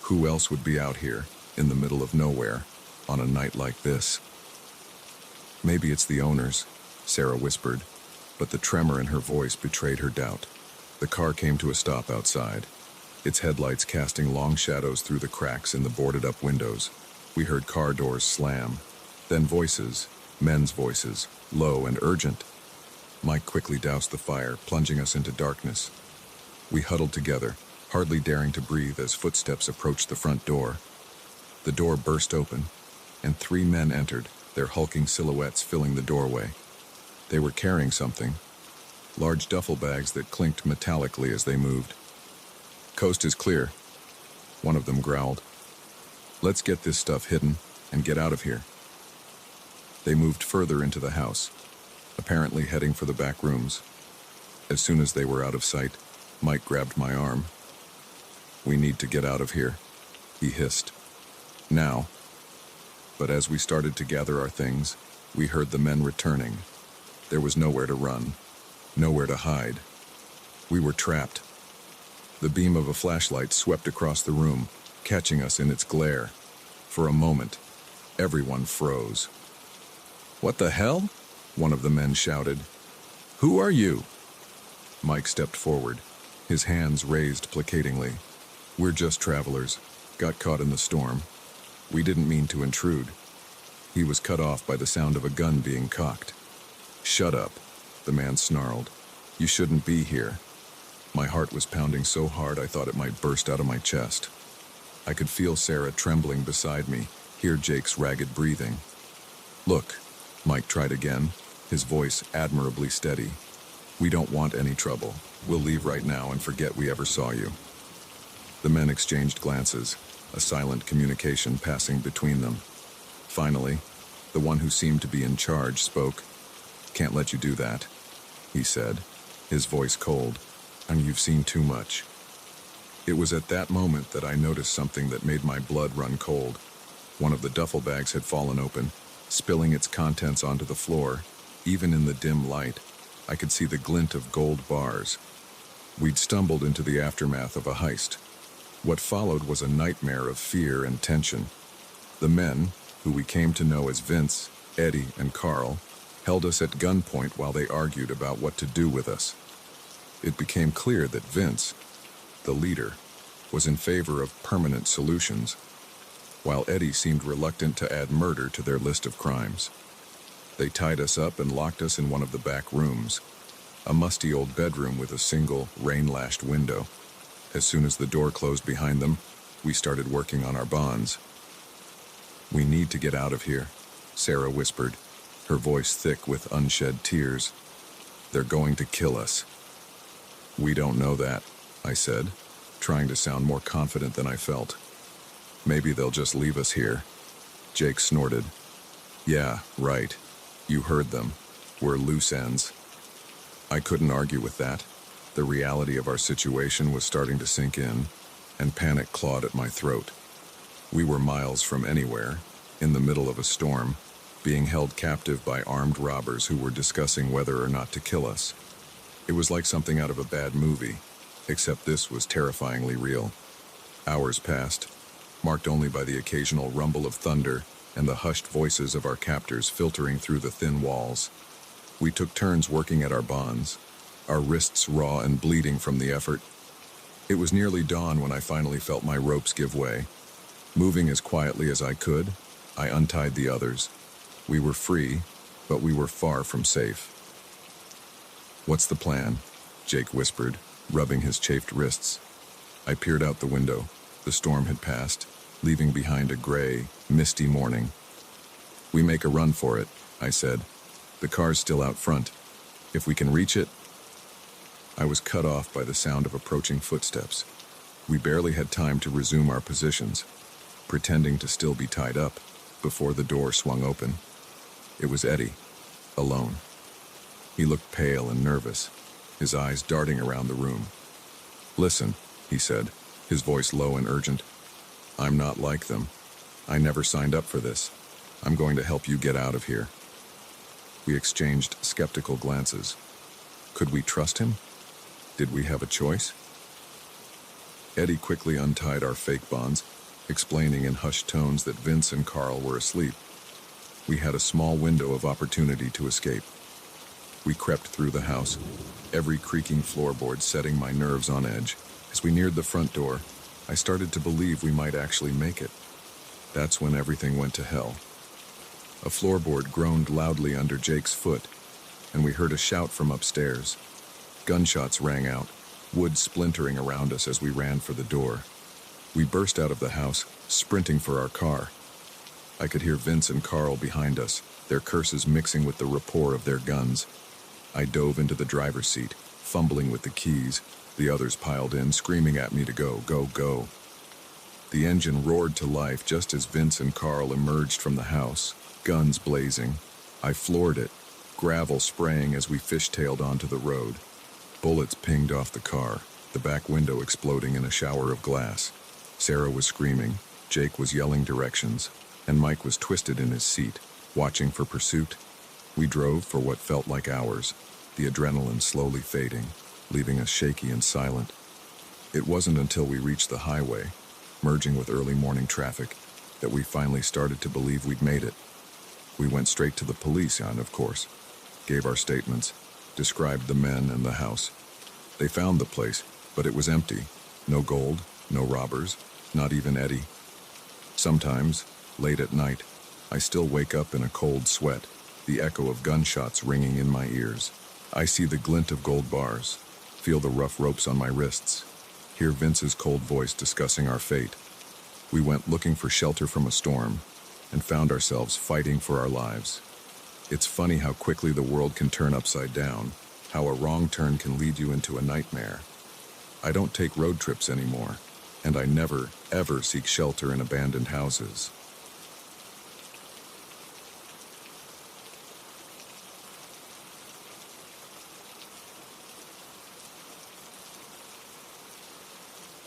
Speaker 1: Who else would be out here, in the middle of nowhere, on a night like this? "Maybe it's the owners," Sarah whispered, but the tremor in her voice betrayed her doubt. The car came to a stop outside, its headlights casting long shadows through the cracks in the boarded-up windows. We heard car doors slam, then voices, men's voices, low and urgent. Mike quickly doused the fire, plunging us into darkness. We huddled together, hardly daring to breathe as footsteps approached the front door. The door burst open, and 3 men entered, their hulking silhouettes filling the doorway. They were carrying something, large duffel bags that clinked metallically as they moved. "Coast is clear," one of them growled. "Let's get this stuff hidden and get out of here." They moved further into the house, apparently heading for the back rooms. As soon as they were out of sight, Mike grabbed my arm. "We need to get out of here," he hissed. "Now." But as we started to gather our things, we heard the men returning. There was nowhere to run, nowhere to hide. We were trapped. The beam of a flashlight swept across the room, catching us in its glare. For a moment, everyone froze. "What the hell?" one of the men shouted. "Who are you?" Mike stepped forward, his hands raised placatingly. "We're just travelers, got caught in the storm. We didn't mean to intrude." He was cut off by the sound of a gun being cocked. "Shut up," the man snarled. "You shouldn't be here." My heart was pounding so hard I thought it might burst out of my chest. I could feel Sarah trembling beside me, hear Jake's ragged breathing. "Look," Mike tried again, his voice admirably steady. "We don't want any trouble. We'll leave right now and forget we ever saw you." The men exchanged glances, a silent communication passing between them. Finally, the one who seemed to be in charge spoke. "Can't let you do that," he said, his voice cold. "And you've seen too much." It was at that moment that I noticed something that made my blood run cold. One of the duffel bags had fallen open, spilling its contents onto the floor. Even in the dim light, I could see the glint of gold bars. We'd stumbled into the aftermath of a heist. What followed was a nightmare of fear and tension. The men, who we came to know as Vince, Eddie, and Carl, held us at gunpoint while they argued about what to do with us. It became clear that Vince, the leader, was in favor of permanent solutions, while Eddie seemed reluctant to add murder to their list of crimes. They tied us up and locked us in one of the back rooms, a musty old bedroom with a single, rain-lashed window. As soon as the door closed behind them, we started working on our bonds. "We need to get out of here," Sarah whispered, her voice thick with unshed tears. "They're going to kill us." "We don't know that," I said, trying to sound more confident than I felt. "Maybe they'll just leave us here." Jake snorted. "Yeah, right. You heard them. We're loose ends." I couldn't argue with that. The reality of our situation was starting to sink in, and panic clawed at my throat. We were miles from anywhere, in the middle of a storm, being held captive by armed robbers who were discussing whether or not to kill us. It was like something out of a bad movie, except this was terrifyingly real. Hours passed, marked only by the occasional rumble of thunder and the hushed voices of our captors filtering through the thin walls. We took turns working at our bonds, our wrists raw and bleeding from the effort. It was nearly dawn when I finally felt my ropes give way. Moving as quietly as I could, I untied the others. We were free, but we were far from safe. "What's the plan?" Jake whispered, rubbing his chafed wrists. I peered out the window. The storm had passed, leaving behind a gray, misty morning. "We make a run for it," I said. "The car's still out front. If we can reach it..." I was cut off by the sound of approaching footsteps. We barely had time to resume our positions, pretending to still be tied up, before the door swung open. It was Eddie, alone. He looked pale and nervous, his eyes darting around the room. "Listen," he said, his voice low and urgent. "I'm not like them. I never signed up for this. I'm going to help you get out of here." We exchanged skeptical glances. Could we trust him? Did we have a choice? Eddie quickly untied our fake bonds, explaining in hushed tones that Vince and Carl were asleep. We had a small window of opportunity to escape. We crept through the house, every creaking floorboard setting my nerves on edge. As we neared the front door, I started to believe we might actually make it. That's when everything went to hell. A floorboard groaned loudly under Jake's foot, and we heard a shout from upstairs. Gunshots rang out, wood splintering around us as we ran for the door. We burst out of the house, sprinting for our car. I could hear Vince and Carl behind us, their curses mixing with the rapport of their guns. I dove into the driver's seat, fumbling with the keys. The others piled in, screaming at me to go, go, go. The engine roared to life just as Vince and Carl emerged from the house, guns blazing. I floored it, gravel spraying as we fishtailed onto the road. Bullets pinged off the car, the back window exploding in a shower of glass. Sarah was screaming, Jake was yelling directions, and Mike was twisted in his seat, watching for pursuit. We drove for what felt like hours, the adrenaline slowly fading, leaving us shaky and silent. It wasn't until we reached the highway, merging with early morning traffic, that we finally started to believe we'd made it. We went straight to the police, and of course, gave our statements, described the men and the house. They found the place, but it was empty. No gold, no robbers, not even Eddie. Sometimes, late at night, I still wake up in a cold sweat, the echo of gunshots ringing in my ears. I see the glint of gold bars, feel the rough ropes on my wrists, hear Vince's cold voice discussing our fate. We went looking for shelter from a storm, and found ourselves fighting for our lives. It's funny how quickly the world can turn upside down, how a wrong turn can lead you into a nightmare. I don't take road trips anymore, and I never, ever seek shelter in abandoned houses.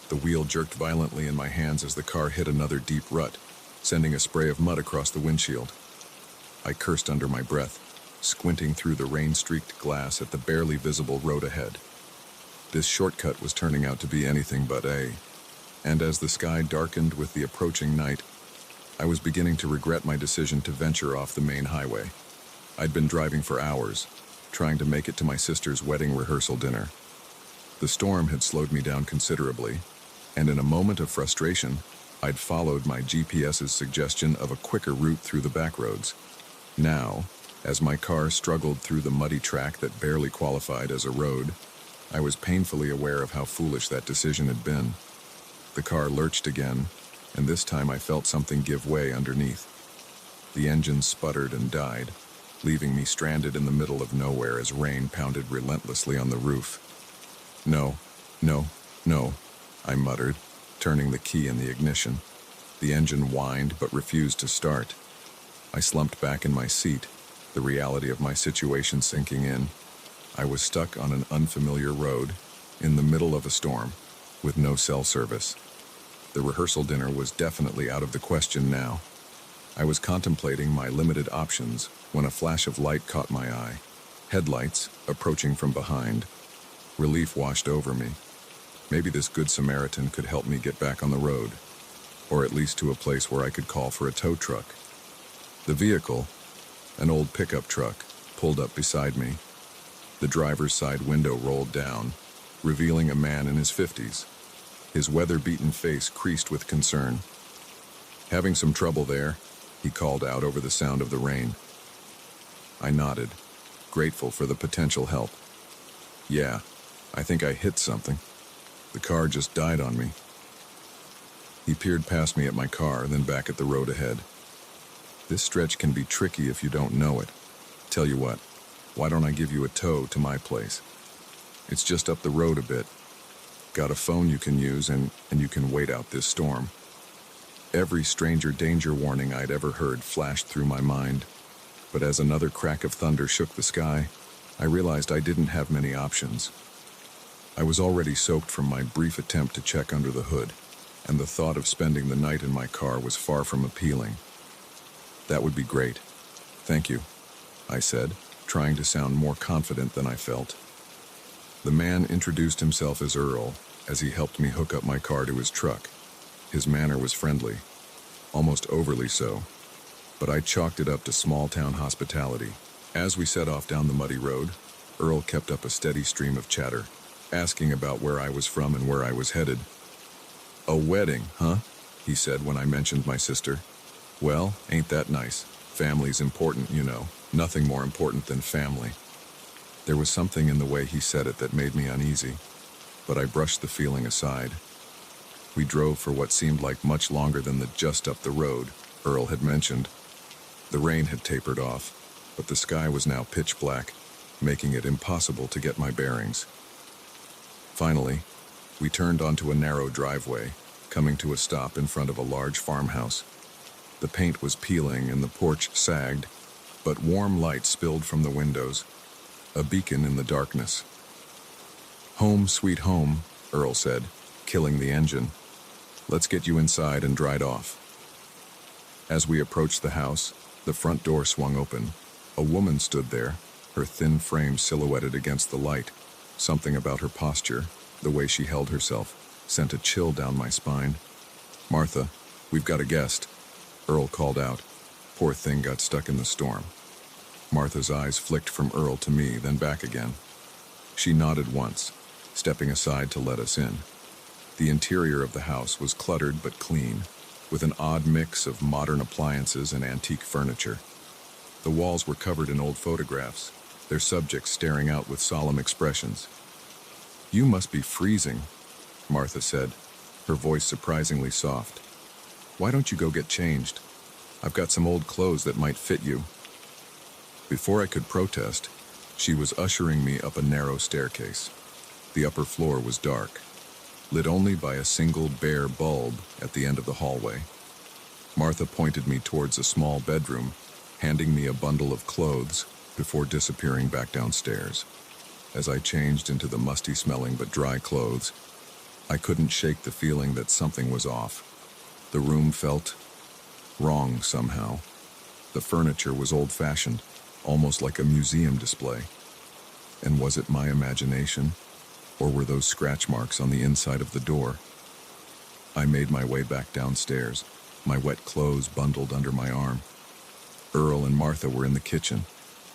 Speaker 1: The wheel jerked violently in my hands as the car hit another deep rut, sending a spray of mud across the windshield. I cursed under my breath, squinting through the rain-streaked glass at the barely visible road ahead. This shortcut was turning out to be anything but and as the sky darkened with the approaching night, I was beginning to regret my decision to venture off the main highway. I'd been driving for hours, trying to make it to my sister's wedding rehearsal dinner. The storm had slowed me down considerably, and in a moment of frustration, I'd followed my GPS's suggestion of a quicker route through the back roads. Now, As my car struggled through the muddy track that barely qualified as a road, I was painfully aware of how foolish that decision had been. The car lurched again, and this time I felt something give way underneath. The engine sputtered and died, leaving me stranded in the middle of nowhere as rain pounded relentlessly on the roof. No, no, no, I muttered, turning the key in the ignition. The engine whined but refused to start. I slumped back in my seat, the reality of my situation sinking in. I was stuck on an unfamiliar road, in the middle of a storm, with no cell service. The rehearsal dinner was definitely out of the question now. I was contemplating my limited options when a flash of light caught my eye. Headlights, approaching from behind. Relief washed over me. Maybe this good Samaritan could help me get back on the road, or at least to a place where I could call for a tow truck. The vehicle, an old pickup truck, pulled up beside me. The driver's side window rolled down, revealing a man in his 50s. His weather-beaten face creased with concern. "Having some trouble there?" he called out over the sound of the rain. I nodded, grateful for the potential help. "Yeah, I think I hit something. The car just died on me." He peered past me at my car, then back at the road ahead. "This stretch can be tricky if you don't know it. Tell you what, why don't I give you a tow to my place? It's just up the road a bit. Got a phone you can use, and you can wait out this storm." Every stranger danger warning I'd ever heard flashed through my mind, but as another crack of thunder shook the sky, I realized I didn't have many options. I was already soaked from my brief attempt to check under the hood, and the thought of spending the night in my car was far from appealing. "That would be great. Thank you," I said, trying to sound more confident than I felt. The man introduced himself as Earl as he helped me hook up my car to his truck. His manner was friendly, almost overly so, but I chalked it up to small-town hospitality. As we set off down the muddy road, Earl kept up a steady stream of chatter, asking about where I was from and where I was headed. "A wedding, huh?" he said when I mentioned my sister. "Well, ain't that nice? Family's important, you know. Nothing more important than family." There was something in the way he said it that made me uneasy, but I brushed the feeling aside. We drove for what seemed like much longer than the just up the road Earl had mentioned. The rain had tapered off, but the sky was now pitch black, making it impossible to get my bearings. Finally, we turned onto a narrow driveway, coming to a stop in front of a large farmhouse. The paint was peeling and the porch sagged, but warm light spilled from the windows, a beacon in the darkness. "Home, sweet home," Earl said, killing the engine. "Let's get you inside and dried off." As we approached the house, the front door swung open. A woman stood there, her thin frame silhouetted against the light. Something about her posture, the way she held herself, sent a chill down my spine. "Martha, we've got a guest," Earl called out. Poor thing got stuck in the storm. Martha's eyes flicked from Earl to me, then back again. She nodded once, stepping aside to let us in. The interior of the house was cluttered but clean, with an odd mix of modern appliances and antique furniture. The walls were covered in old photographs, their subjects staring out with solemn expressions. "You must be freezing," Martha said, her voice surprisingly soft. "Why don't you go get changed? I've got some old clothes that might fit you." Before I could protest, she was ushering me up a narrow staircase. The upper floor was dark, lit only by a single bare bulb at the end of the hallway. Martha pointed me towards a small bedroom, handing me a bundle of clothes before disappearing back downstairs. As I changed into the musty-smelling but dry clothes, I couldn't shake the feeling that something was off. The room felt wrong somehow. The furniture was old-fashioned, almost like a museum display. And was it my imagination, or were those scratch marks on the inside of the door? I made my way back downstairs, my wet clothes bundled under my arm. Earl and Martha were in the kitchen,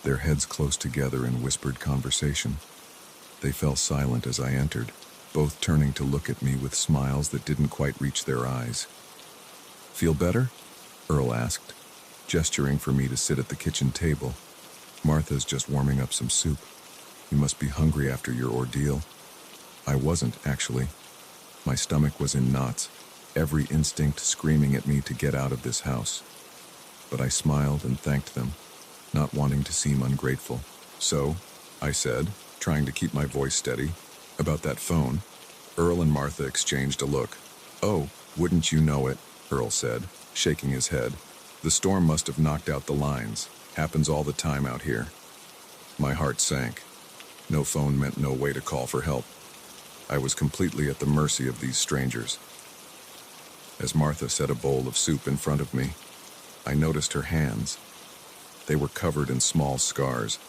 Speaker 1: their heads close together in whispered conversation. They fell silent as I entered, both turning to look at me with smiles that didn't quite reach their eyes. "Feel better?" Earl asked, gesturing for me to sit at the kitchen table. Martha's just warming up some soup. You must be hungry after your ordeal. I wasn't, actually. My stomach was in knots, every instinct screaming at me to get out of this house. But I smiled and thanked them, not wanting to seem ungrateful. So, I said, trying to keep my voice steady, about that phone. Earl and Martha exchanged a look. "Oh, wouldn't you know it," Earl said, shaking his head. "The storm must have knocked out the lines. Happens all the time out here." My heart sank. No phone meant no way to call for help. I was completely at the mercy of these strangers. As Martha set a bowl of soup in front of me, I noticed her hands. They were covered in small scars,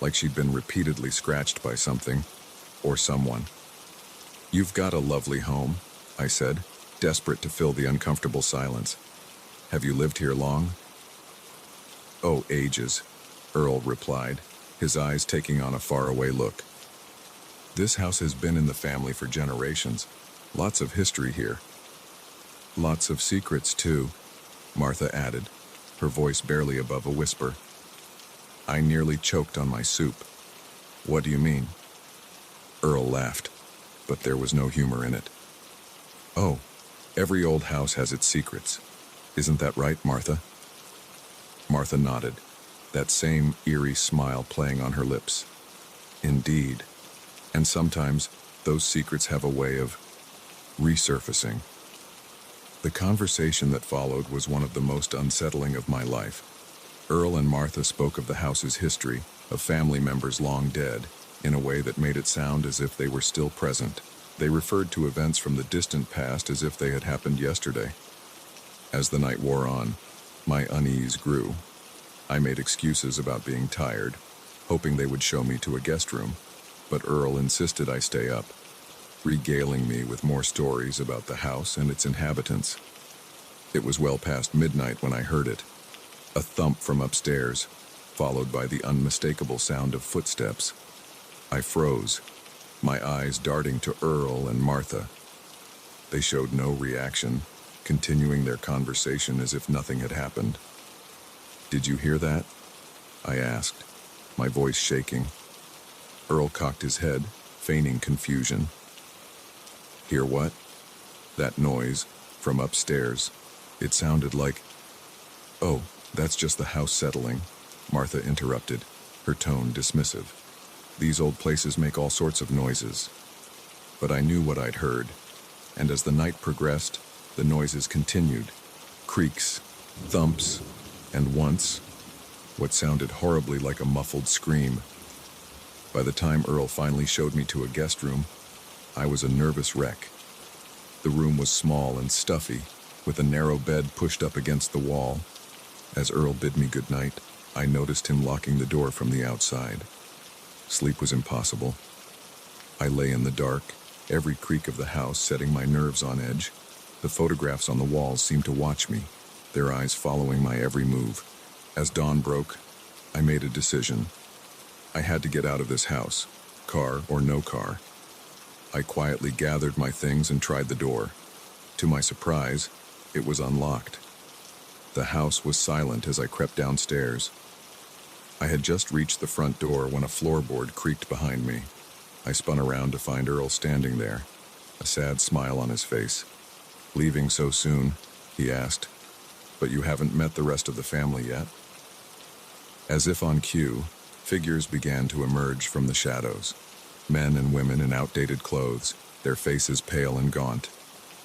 Speaker 1: like she'd been repeatedly scratched by something or someone. "You've got a lovely home," I said, desperate to fill the uncomfortable silence. "Have you lived here long?" "Oh, ages," Earl replied, his eyes taking on a faraway look. "This house has been in the family for generations. Lots of history here." "Lots of secrets, too," Martha added, her voice barely above a whisper. I nearly choked on my soup. "What do you mean?" Earl laughed, but there was no humor in it. "Oh, every old house has its secrets. Isn't that right, Martha?" Martha nodded, that same eerie smile playing on her lips. "Indeed. And sometimes those secrets have a way of resurfacing." The conversation that followed was one of the most unsettling of my life. Earl and Martha spoke of the house's history, of family members long dead, in a way that made it sound as if they were still present. They referred to events from the distant past as if they had happened yesterday. As the night wore on, my unease grew. I made excuses about being tired, hoping they would show me to a guest room, but Earl insisted I stay up, regaling me with more stories about the house and its inhabitants. It was well past midnight when I heard it, a thump from upstairs, followed by the unmistakable sound of footsteps. I froze, my eyes darting to Earl and Martha. They showed no reaction, continuing their conversation as if nothing had happened. "Did you hear that?" I asked, my voice shaking. Earl cocked his head, feigning confusion. "Hear what?" "That noise, from upstairs. It sounded like—" "Oh, that's just the house settling," Martha interrupted, her tone dismissive. "These old places make all sorts of noises." But I knew what I'd heard, and as the night progressed, the noises continued. Creaks, thumps, and once, what sounded horribly like a muffled scream. By the time Earl finally showed me to a guest room, I was a nervous wreck. The room was small and stuffy, with a narrow bed pushed up against the wall. As Earl bid me good night, I noticed him locking the door from the outside. Sleep was impossible. I lay in the dark, every creak of the house setting my nerves on edge. The photographs on the walls seemed to watch me, their eyes following my every move. As dawn broke, I made a decision. I had to get out of this house, car or no car. I quietly gathered my things and tried the door. To my surprise, it was unlocked. The house was silent as I crept downstairs. I had just reached the front door when a floorboard creaked behind me. I spun around to find Earl standing there, a sad smile on his face. "Leaving so soon?" he asked. "But you haven't met the rest of the family yet?" As if on cue, figures began to emerge from the shadows. Men and women in outdated clothes, their faces pale and gaunt.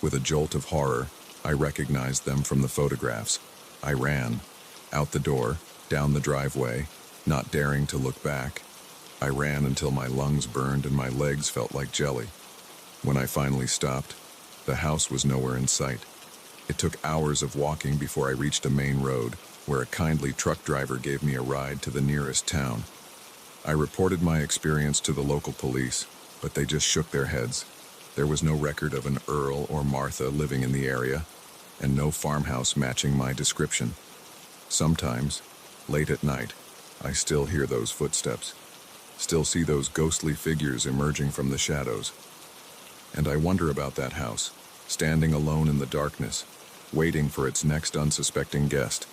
Speaker 1: With a jolt of horror, I recognized them from the photographs. I ran, out the door, down the driveway, not daring to look back. I ran until my lungs burned and my legs felt like jelly. When I finally stopped, the house was nowhere in sight. It took hours of walking before I reached a main road, where a kindly truck driver gave me a ride to the nearest town. I reported my experience to the local police, but they just shook their heads. There was no record of an Earl or Martha living in the area, and no farmhouse matching my description. Sometimes, late at night, I still hear those footsteps, still see those ghostly figures emerging from the shadows. And I wonder about that house, standing alone in the darkness, waiting for its next unsuspecting guest.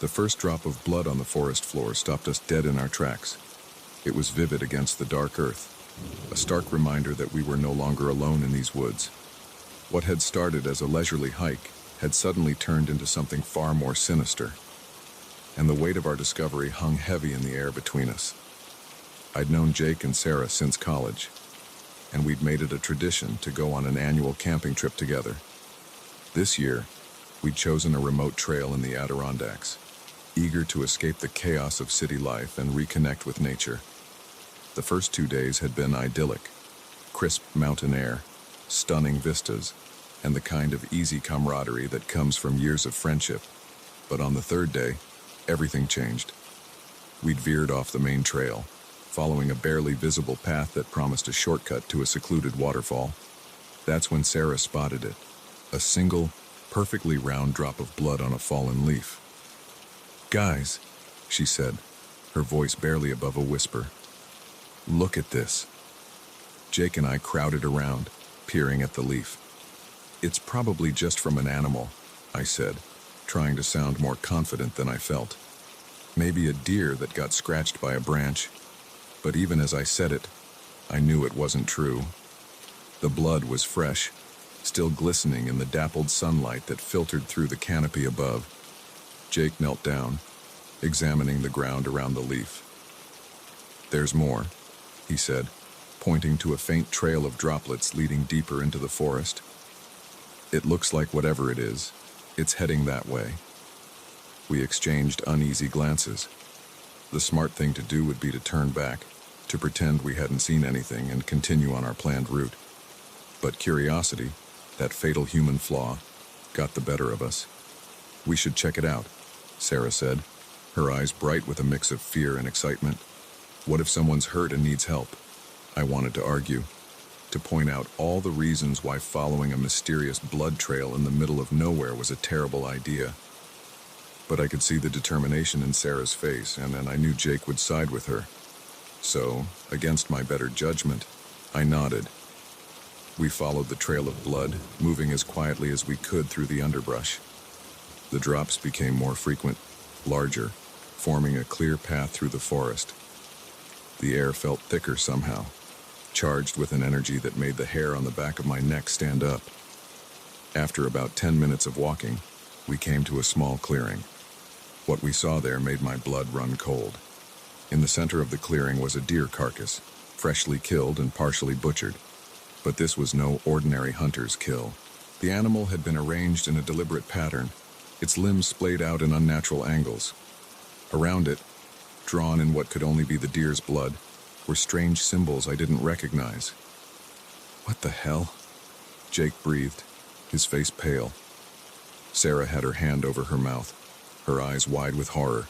Speaker 1: The first drop of blood on the forest floor stopped us dead in our tracks. It was vivid against the dark earth, a stark reminder that we were no longer alone in these woods. What had started as a leisurely hike had suddenly turned into something far more sinister, and the weight of our discovery hung heavy in the air between us. I'd known Jake and Sarah since college, and we'd made it a tradition to go on an annual camping trip together. This year, we'd chosen a remote trail in the Adirondacks, eager to escape the chaos of city life and reconnect with nature. The first 2 days had been idyllic: crisp mountain air, stunning vistas, and the kind of easy camaraderie that comes from years of friendship. But on the third day, everything changed. We'd veered off the main trail, following a barely visible path that promised a shortcut to a secluded waterfall. That's when Sarah spotted it, a single, perfectly round drop of blood on a fallen leaf. "Guys," she said, her voice barely above a whisper. "Look at this." Jake and I crowded around, peering at the leaf. "It's probably just from an animal," I said, trying to sound more confident than I felt. "Maybe a deer that got scratched by a branch." But even as I said it, I knew it wasn't true. The blood was fresh, still glistening in the dappled sunlight that filtered through the canopy above. Jake knelt down, examining the ground around the leaf. "There's more," he said, pointing to a faint trail of droplets leading deeper into the forest. "It looks like whatever it is, it's heading that way." We exchanged uneasy glances. The smart thing to do would be to turn back, to pretend we hadn't seen anything and continue on our planned route. But curiosity, that fatal human flaw, got the better of us. "We should check it out," Sarah said, her eyes bright with a mix of fear and excitement. "What if someone's hurt and needs help?" I wanted to argue, to point out all the reasons why following a mysterious blood trail in the middle of nowhere was a terrible idea. But I could see the determination in Sarah's face, and then I knew Jake would side with her. So, against my better judgment, I nodded. We followed the trail of blood, moving as quietly as we could through the underbrush. The drops became more frequent, larger, forming a clear path through the forest. The air felt thicker somehow, charged with an energy that made the hair on the back of my neck stand up. After about 10 minutes of walking, we came to a small clearing. What we saw there made my blood run cold. In the center of the clearing was a deer carcass, freshly killed and partially butchered. But this was no ordinary hunter's kill. The animal had been arranged in a deliberate pattern, its limbs splayed out in unnatural angles. Around it, drawn in what could only be the deer's blood, were strange symbols I didn't recognize. "What the hell?" Jake breathed, his face pale. Sarah had her hand over her mouth, her eyes wide with horror.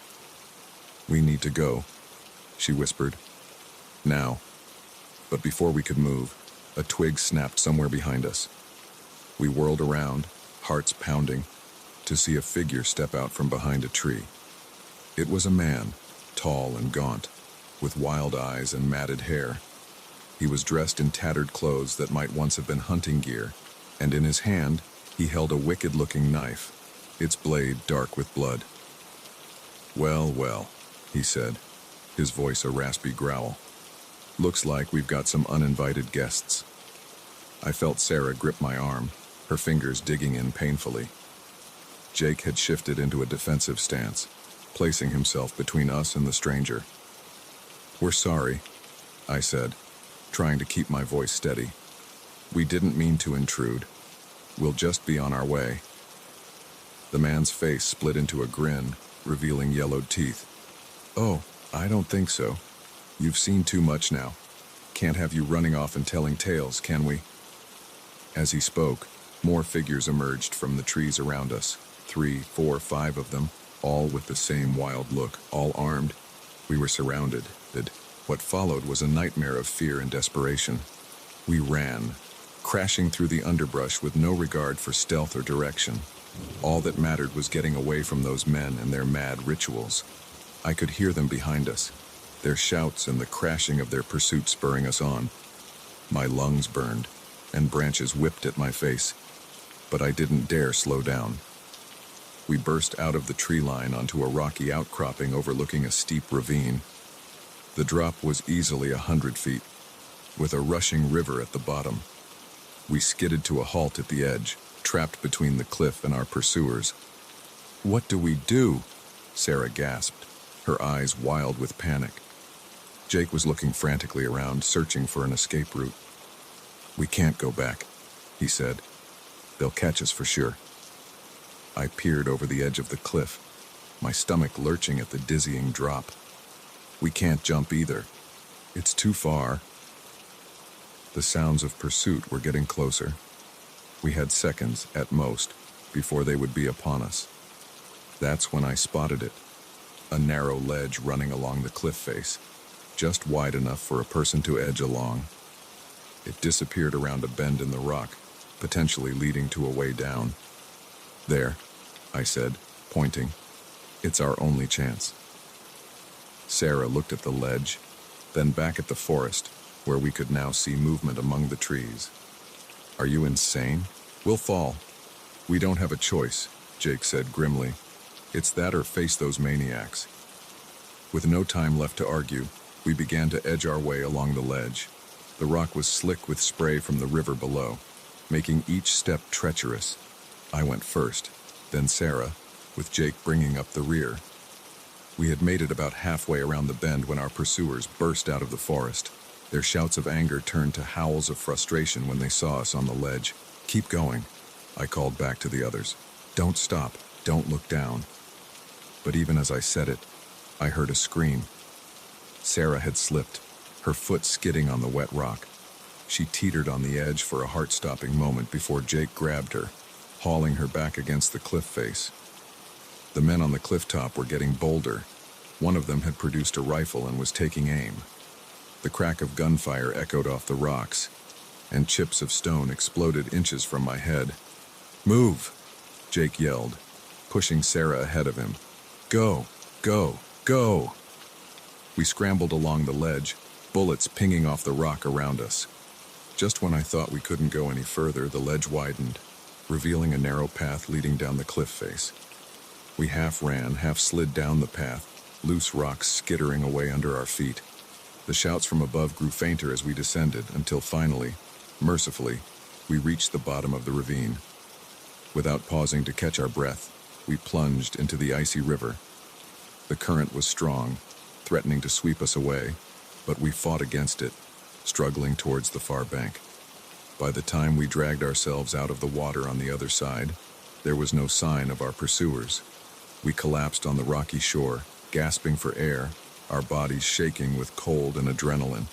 Speaker 1: "We need to go," she whispered. "Now." But before we could move, a twig snapped somewhere behind us. We whirled around, hearts pounding, to see a figure step out from behind a tree. It was a man, tall and gaunt, with wild eyes and matted hair. He was dressed in tattered clothes that might once have been hunting gear, and in his hand, he held a wicked-looking knife, its blade dark with blood. "Well, well," he said, his voice a raspy growl. "Looks like we've got some uninvited guests." I felt Sarah grip my arm, her fingers digging in painfully. Jake had shifted into a defensive stance, placing himself between us and the stranger. "We're sorry," I said, trying to keep my voice steady. "We didn't mean to intrude. We'll just be on our way." The man's face split into a grin, revealing yellowed teeth. "Oh, I don't think so. You've seen too much now. Can't have you running off and telling tales, can we?" As he spoke, more figures emerged from the trees around us. 3, 4, 5 of them, all with the same wild look, all armed. We were surrounded. What followed was a nightmare of fear and desperation. We ran, crashing through the underbrush with no regard for stealth or direction. All that mattered was getting away from those men and their mad rituals. I could hear them behind us, their shouts and the crashing of their pursuit spurring us on. My lungs burned, and branches whipped at my face, but I didn't dare slow down. We burst out of the tree line onto a rocky outcropping overlooking a steep ravine. The drop was easily 100 feet, with a rushing river at the bottom. We skidded to a halt at the edge, trapped between the cliff and our pursuers. "What do we do?" Sarah gasped, her eyes wild with panic. Jake was looking frantically around, searching for an escape route. "We can't go back," he said. "They'll catch us for sure." I peered over the edge of the cliff, my stomach lurching at the dizzying drop. "We can't jump either. It's too far." The sounds of pursuit were getting closer. We had seconds, at most, before they would be upon us. That's when I spotted it. A narrow ledge running along the cliff face, just wide enough for a person to edge along. It disappeared around a bend in the rock, potentially leading to a way down. "There," I said, pointing. "It's our only chance." Sarah looked at the ledge, then back at the forest, where we could now see movement among the trees. "Are you insane? We'll fall." "We don't have a choice," Jake said grimly. "It's that or face those maniacs." With no time left to argue, we began to edge our way along the ledge. The rock was slick with spray from the river below, making each step treacherous. I went first, then Sarah, with Jake bringing up the rear. We had made it about halfway around the bend when our pursuers burst out of the forest. Their shouts of anger turned to howls of frustration when they saw us on the ledge. "Keep going," I called back to the others. "Don't stop, don't look down." But even as I said it, I heard a scream. Sarah had slipped, her foot skidding on the wet rock. She teetered on the edge for a heart-stopping moment before Jake grabbed her, hauling her back against the cliff face. The men on the cliff top were getting bolder. One of them had produced a rifle and was taking aim. The crack of gunfire echoed off the rocks, and chips of stone exploded inches from my head. "Move!" Jake yelled, pushing Sarah ahead of him. "Go! Go! Go!" We scrambled along the ledge, bullets pinging off the rock around us. Just when I thought we couldn't go any further, the ledge widened, revealing a narrow path leading down the cliff face. We half ran, half slid down the path, loose rocks skittering away under our feet. The shouts from above grew fainter as we descended, until finally, mercifully, we reached the bottom of the ravine. Without pausing to catch our breath, we plunged into the icy river. The current was strong, threatening to sweep us away, but we fought against it, struggling towards the far bank. By the time we dragged ourselves out of the water on the other side, there was no sign of our pursuers. We collapsed on the rocky shore, gasping for air, our bodies shaking with cold and adrenaline.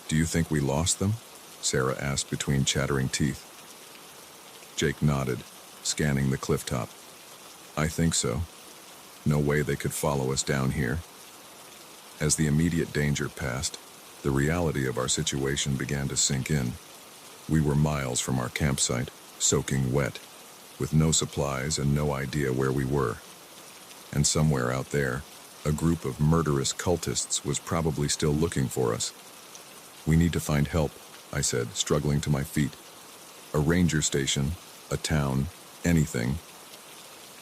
Speaker 1: "Do you think we lost them?" Sarah asked between chattering teeth. Jake nodded, scanning the cliff top. "I think so. No way they could follow us down here." As the immediate danger passed, the reality of our situation began to sink in. We were miles from our campsite, soaking wet, with no supplies and no idea where we were. And somewhere out there, a group of murderous cultists was probably still looking for us. "We need to find help," I said, struggling to my feet. "A ranger station, a town, anything."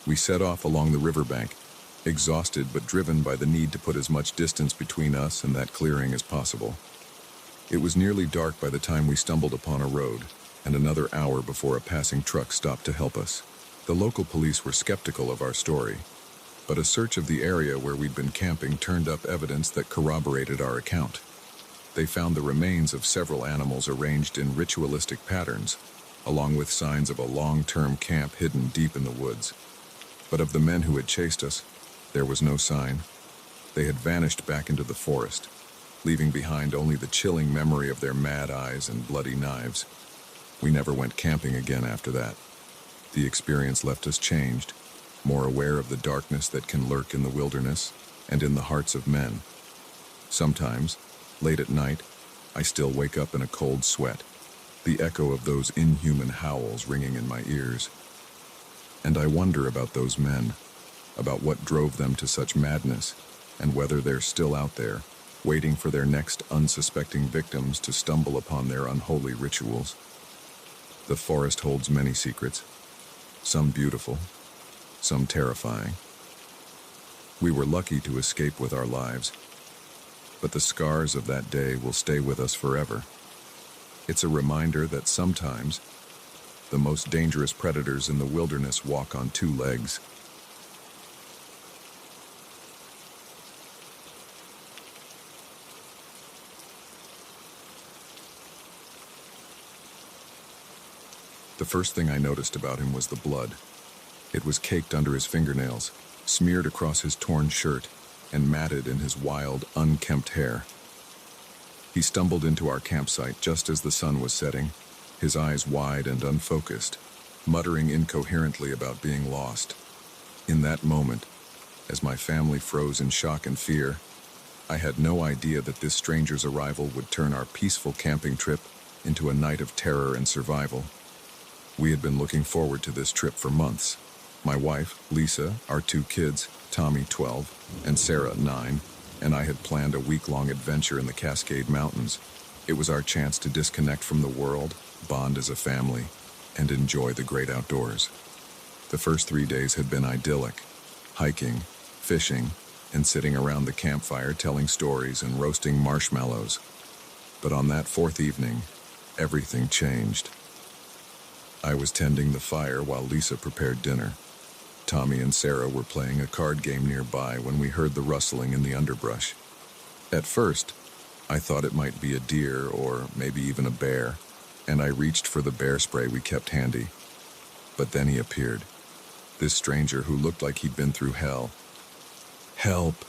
Speaker 1: We set off along the riverbank, exhausted but driven by the need to put as much distance between us and that clearing as possible. It was nearly dark by the time we stumbled upon a road, and another hour before a passing truck stopped to help us. The local police were skeptical of our story, but a search of the area where we'd been camping turned up evidence that corroborated our account. They found the remains of several animals arranged in ritualistic patterns, along with signs of a long-term camp hidden deep in the woods. But of the men who had chased us, there was no sign. They had vanished back into the forest, leaving behind only the chilling memory of their mad eyes and bloody knives. We never went camping again after that. The experience left us changed, more aware of the darkness that can lurk in the wilderness and in the hearts of men. Sometimes, late at night, I still wake up in a cold sweat, the echo of those inhuman howls ringing in my ears. And I wonder about those men, about what drove them to such madness, and whether they're still out there, waiting for their next unsuspecting victims to stumble upon their unholy rituals. The forest holds many secrets, some beautiful, some terrifying. We were lucky to escape with our lives, but the scars of that day will stay with us forever. It's a reminder that sometimes the most dangerous predators in the wilderness walk on two legs. The first thing I noticed about him was the blood. It was caked under his fingernails, smeared across his torn shirt, and matted in his wild, unkempt hair. He stumbled into our campsite just as the sun was setting, his eyes wide and unfocused, muttering incoherently about being lost. In that moment, as my family froze in shock and fear, I had no idea that this stranger's arrival would turn our peaceful camping trip into a night of terror and survival. We had been looking forward to this trip for months. My wife, Lisa, our two kids, Tommy, 12, and Sarah, 9, and I had planned a week-long adventure in the Cascade Mountains. It was our chance to disconnect from the world, bond as a family, and enjoy the great outdoors. The first 3 days had been idyllic: hiking, fishing, and sitting around the campfire telling stories and roasting marshmallows. But on that fourth evening, everything changed. I was tending the fire while Lisa prepared dinner. Tommy and Sarah were playing a card game nearby when we heard the rustling in the underbrush. At first, I thought it might be a deer or maybe even a bear, and I reached for the bear spray we kept handy. But then he appeared, this stranger who looked like he'd been through hell. "Help,"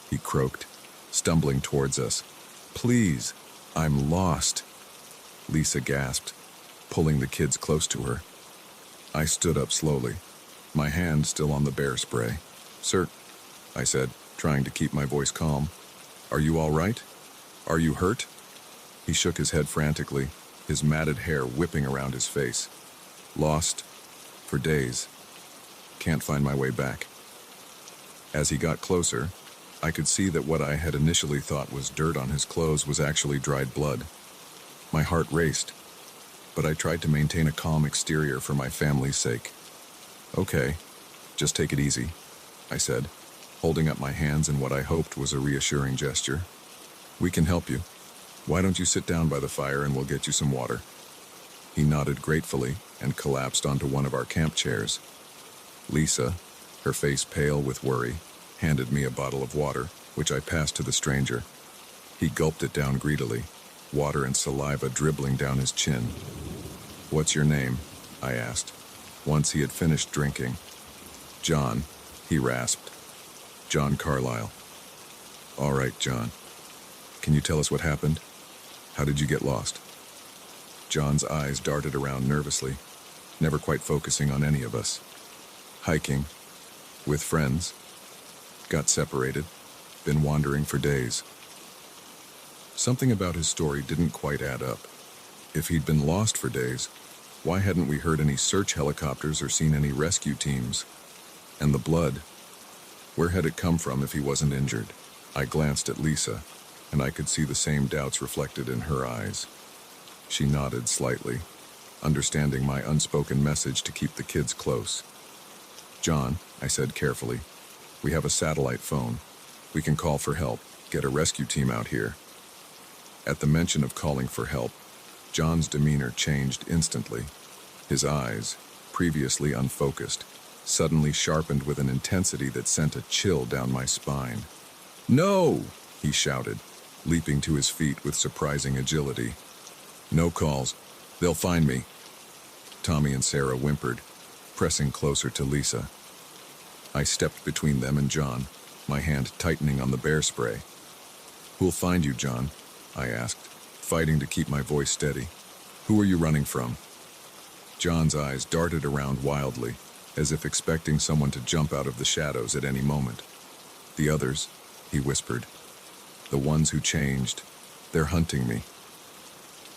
Speaker 1: he croaked, stumbling towards us. "Please, I'm lost." Lisa gasped, pulling the kids close to her. I stood up slowly, my hand still on the bear spray. "Sir," I said, trying to keep my voice calm, "are you all right? Are you hurt?" He shook his head frantically, his matted hair whipping around his face. "Lost. For days. Can't find my way back." As he got closer, I could see that what I had initially thought was dirt on his clothes was actually dried blood. My heart raced, but I tried to maintain a calm exterior for my family's sake. "Okay, just take it easy," I said, holding up my hands in what I hoped was a reassuring gesture. "We can help you. Why don't you sit down by the fire and we'll get you some water?" He nodded gratefully and collapsed onto one of our camp chairs. Lisa, her face pale with worry, handed me a bottle of water, which I passed to the stranger. He gulped it down greedily, water and saliva dribbling down his chin. "What's your name?" I asked, once he had finished drinking. "John," he rasped. "John Carlyle." "All right, John. Can you tell us what happened? How did you get lost?" John's eyes darted around nervously, never quite focusing on any of us. "Hiking. With friends. Got separated. Been wandering for days." Something about his story didn't quite add up. If he'd been lost for days, why hadn't we heard any search helicopters or seen any rescue teams? And the blood, where had it come from if he wasn't injured? I glanced at Lisa, and I could see the same doubts reflected in her eyes. She nodded slightly, understanding my unspoken message to keep the kids close. "John," I said carefully, "we have a satellite phone. We can call for help, get a rescue team out here." At the mention of calling for help, John's demeanor changed instantly. His eyes, previously unfocused, suddenly sharpened with an intensity that sent a chill down my spine. "No!" he shouted, leaping to his feet with surprising agility. "No calls. They'll find me." Tommy and Sarah whimpered, pressing closer to Lisa. I stepped between them and John, my hand tightening on the bear spray. "Who'll find you, John?" I asked, fighting to keep my voice steady. "Who are you running from?" John's eyes darted around wildly, as if expecting someone to jump out of the shadows at any moment. "The others," he whispered. "The ones who changed. They're hunting me."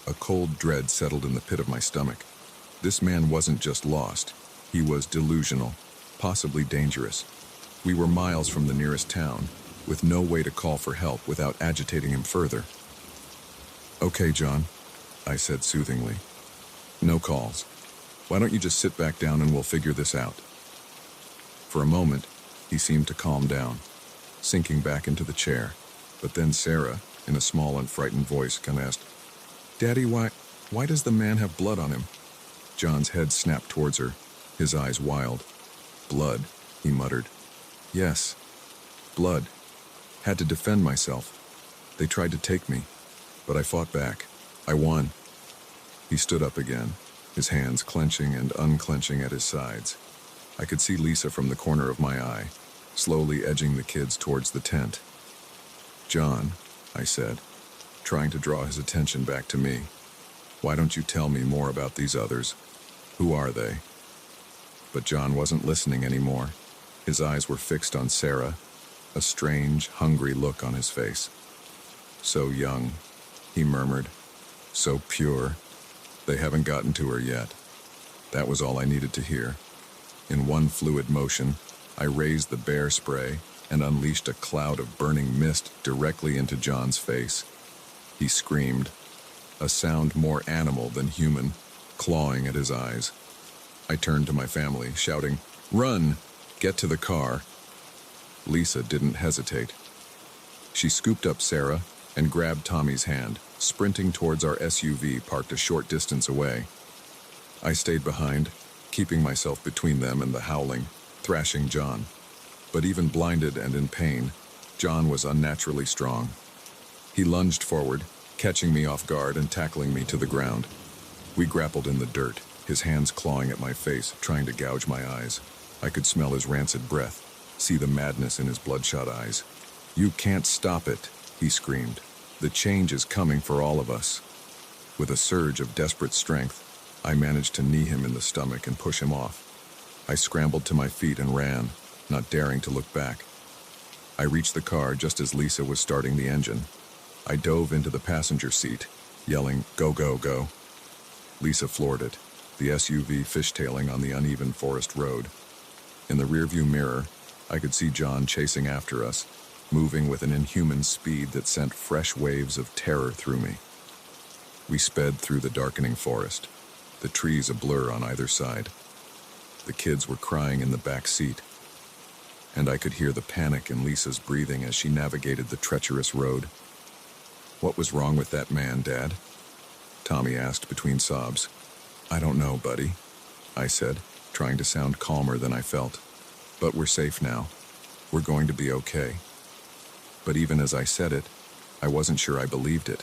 Speaker 1: A cold dread settled in the pit of my stomach. This man wasn't just lost. He was delusional, possibly dangerous. We were miles from the nearest town, with no way to call for help without agitating him further. "Okay, John," I said soothingly. "No calls. Why don't you just sit back down and we'll figure this out?" For a moment, he seemed to calm down, sinking back into the chair. But then Sarah, in a small and frightened voice, asked, "Daddy, why does the man have blood on him?" John's head snapped towards her, his eyes wild. "Blood," he muttered. "Yes, blood. Had to defend myself. They tried to take me, but I fought back. I won." He stood up again, his hands clenching and unclenching at his sides. I could see Lisa from the corner of my eye, slowly edging the kids towards the tent. "John," I said, trying to draw his attention back to me, "why don't you tell me more about these others? Who are they?" But John wasn't listening anymore. His eyes were fixed on Sarah, a strange, hungry look on his face. "So young," he murmured. "So pure. They haven't gotten to her yet." That was all I needed to hear. In one fluid motion, I raised the bear spray and unleashed a cloud of burning mist directly into John's face. He screamed, a sound more animal than human, clawing at his eyes. I turned to my family, shouting, "Run! Get to the car!" Lisa didn't hesitate. She scooped up Sarah and grabbed Tommy's hand, sprinting towards our SUV parked a short distance away. I stayed behind, keeping myself between them and the howling, thrashing John. But even blinded and in pain, John was unnaturally strong. He lunged forward, catching me off guard and tackling me to the ground. We grappled in the dirt, his hands clawing at my face, trying to gouge my eyes. I could smell his rancid breath, see the madness in his bloodshot eyes. "You can't stop it," he screamed. "The change is coming for all of us." With a surge of desperate strength, I managed to knee him in the stomach and push him off. I scrambled to my feet and ran, not daring to look back. I reached the car just as Lisa was starting the engine. I dove into the passenger seat, yelling, "Go, go, go." Lisa floored it, the SUV fishtailing on the uneven forest road. In the rearview mirror, I could see John chasing after us, moving with an inhuman speed that sent fresh waves of terror through me. We sped through the darkening forest, the trees a blur on either side. The kids were crying in the back seat, and I could hear the panic in Lisa's breathing as she navigated the treacherous road. "What was wrong with that man, Dad?" Tommy asked between sobs. "I don't know, buddy," I said, trying to sound calmer than I felt. "But we're safe now. We're going to be okay." But even as I said it, I wasn't sure I believed it.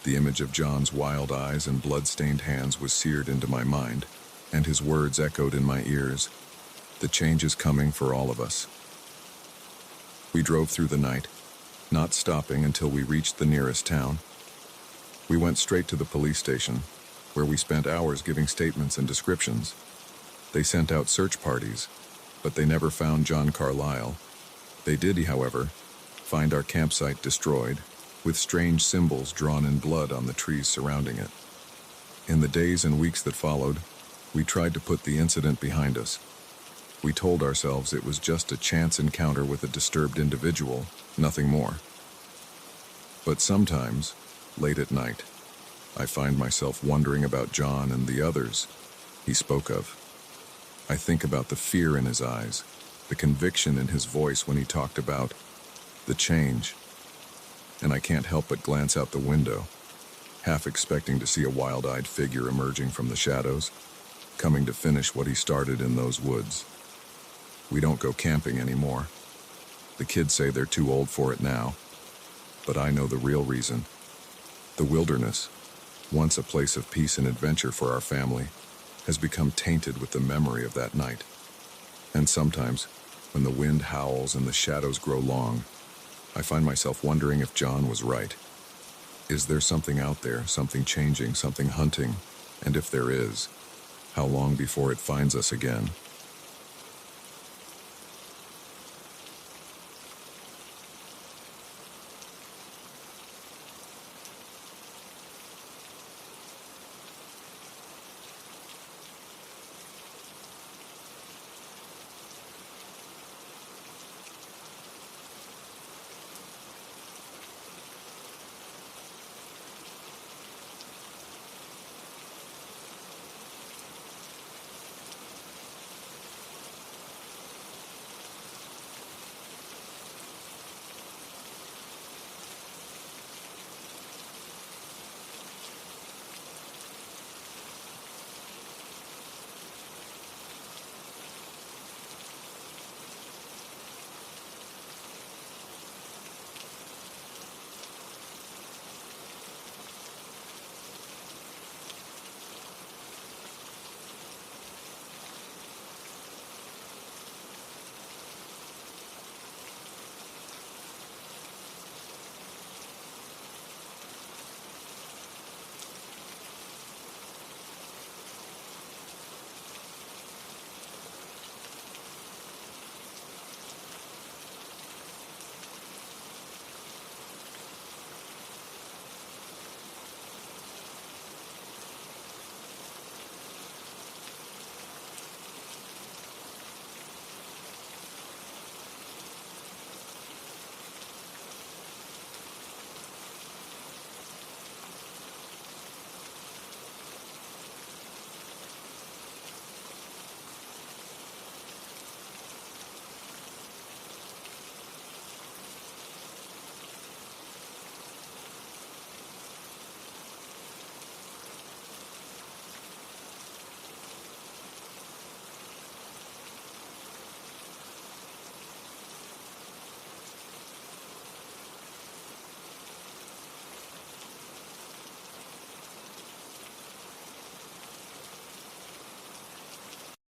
Speaker 1: The image of John's wild eyes and blood-stained hands was seared into my mind, and his words echoed in my ears. The change is coming for all of us. We drove through the night, not stopping until we reached the nearest town. We went straight to the police station, where we spent hours giving statements and descriptions. They sent out search parties, but they never found John Carlyle. They did, however, find our campsite destroyed, with strange symbols drawn in blood on the trees surrounding it. In the days and weeks that followed, we tried to put the incident behind us. We told ourselves it was just a chance encounter with a disturbed individual, nothing more. But sometimes, late at night, I find myself wondering about John and the others he spoke of. I think about the fear in his eyes, the conviction in his voice when he talked about the change, and I can't help but glance out the window, half expecting to see a wild-eyed figure emerging from the shadows, coming to finish what he started in those woods. We don't go camping anymore. The kids say they're too old for it now, but I know the real reason. The wilderness, once a place of peace and adventure for our family, has become tainted with the memory of that night. And sometimes, when the wind howls and the shadows grow long, I find myself wondering if John was right. Is there something out there, something changing, something hunting? And if there is, how long before it finds us again?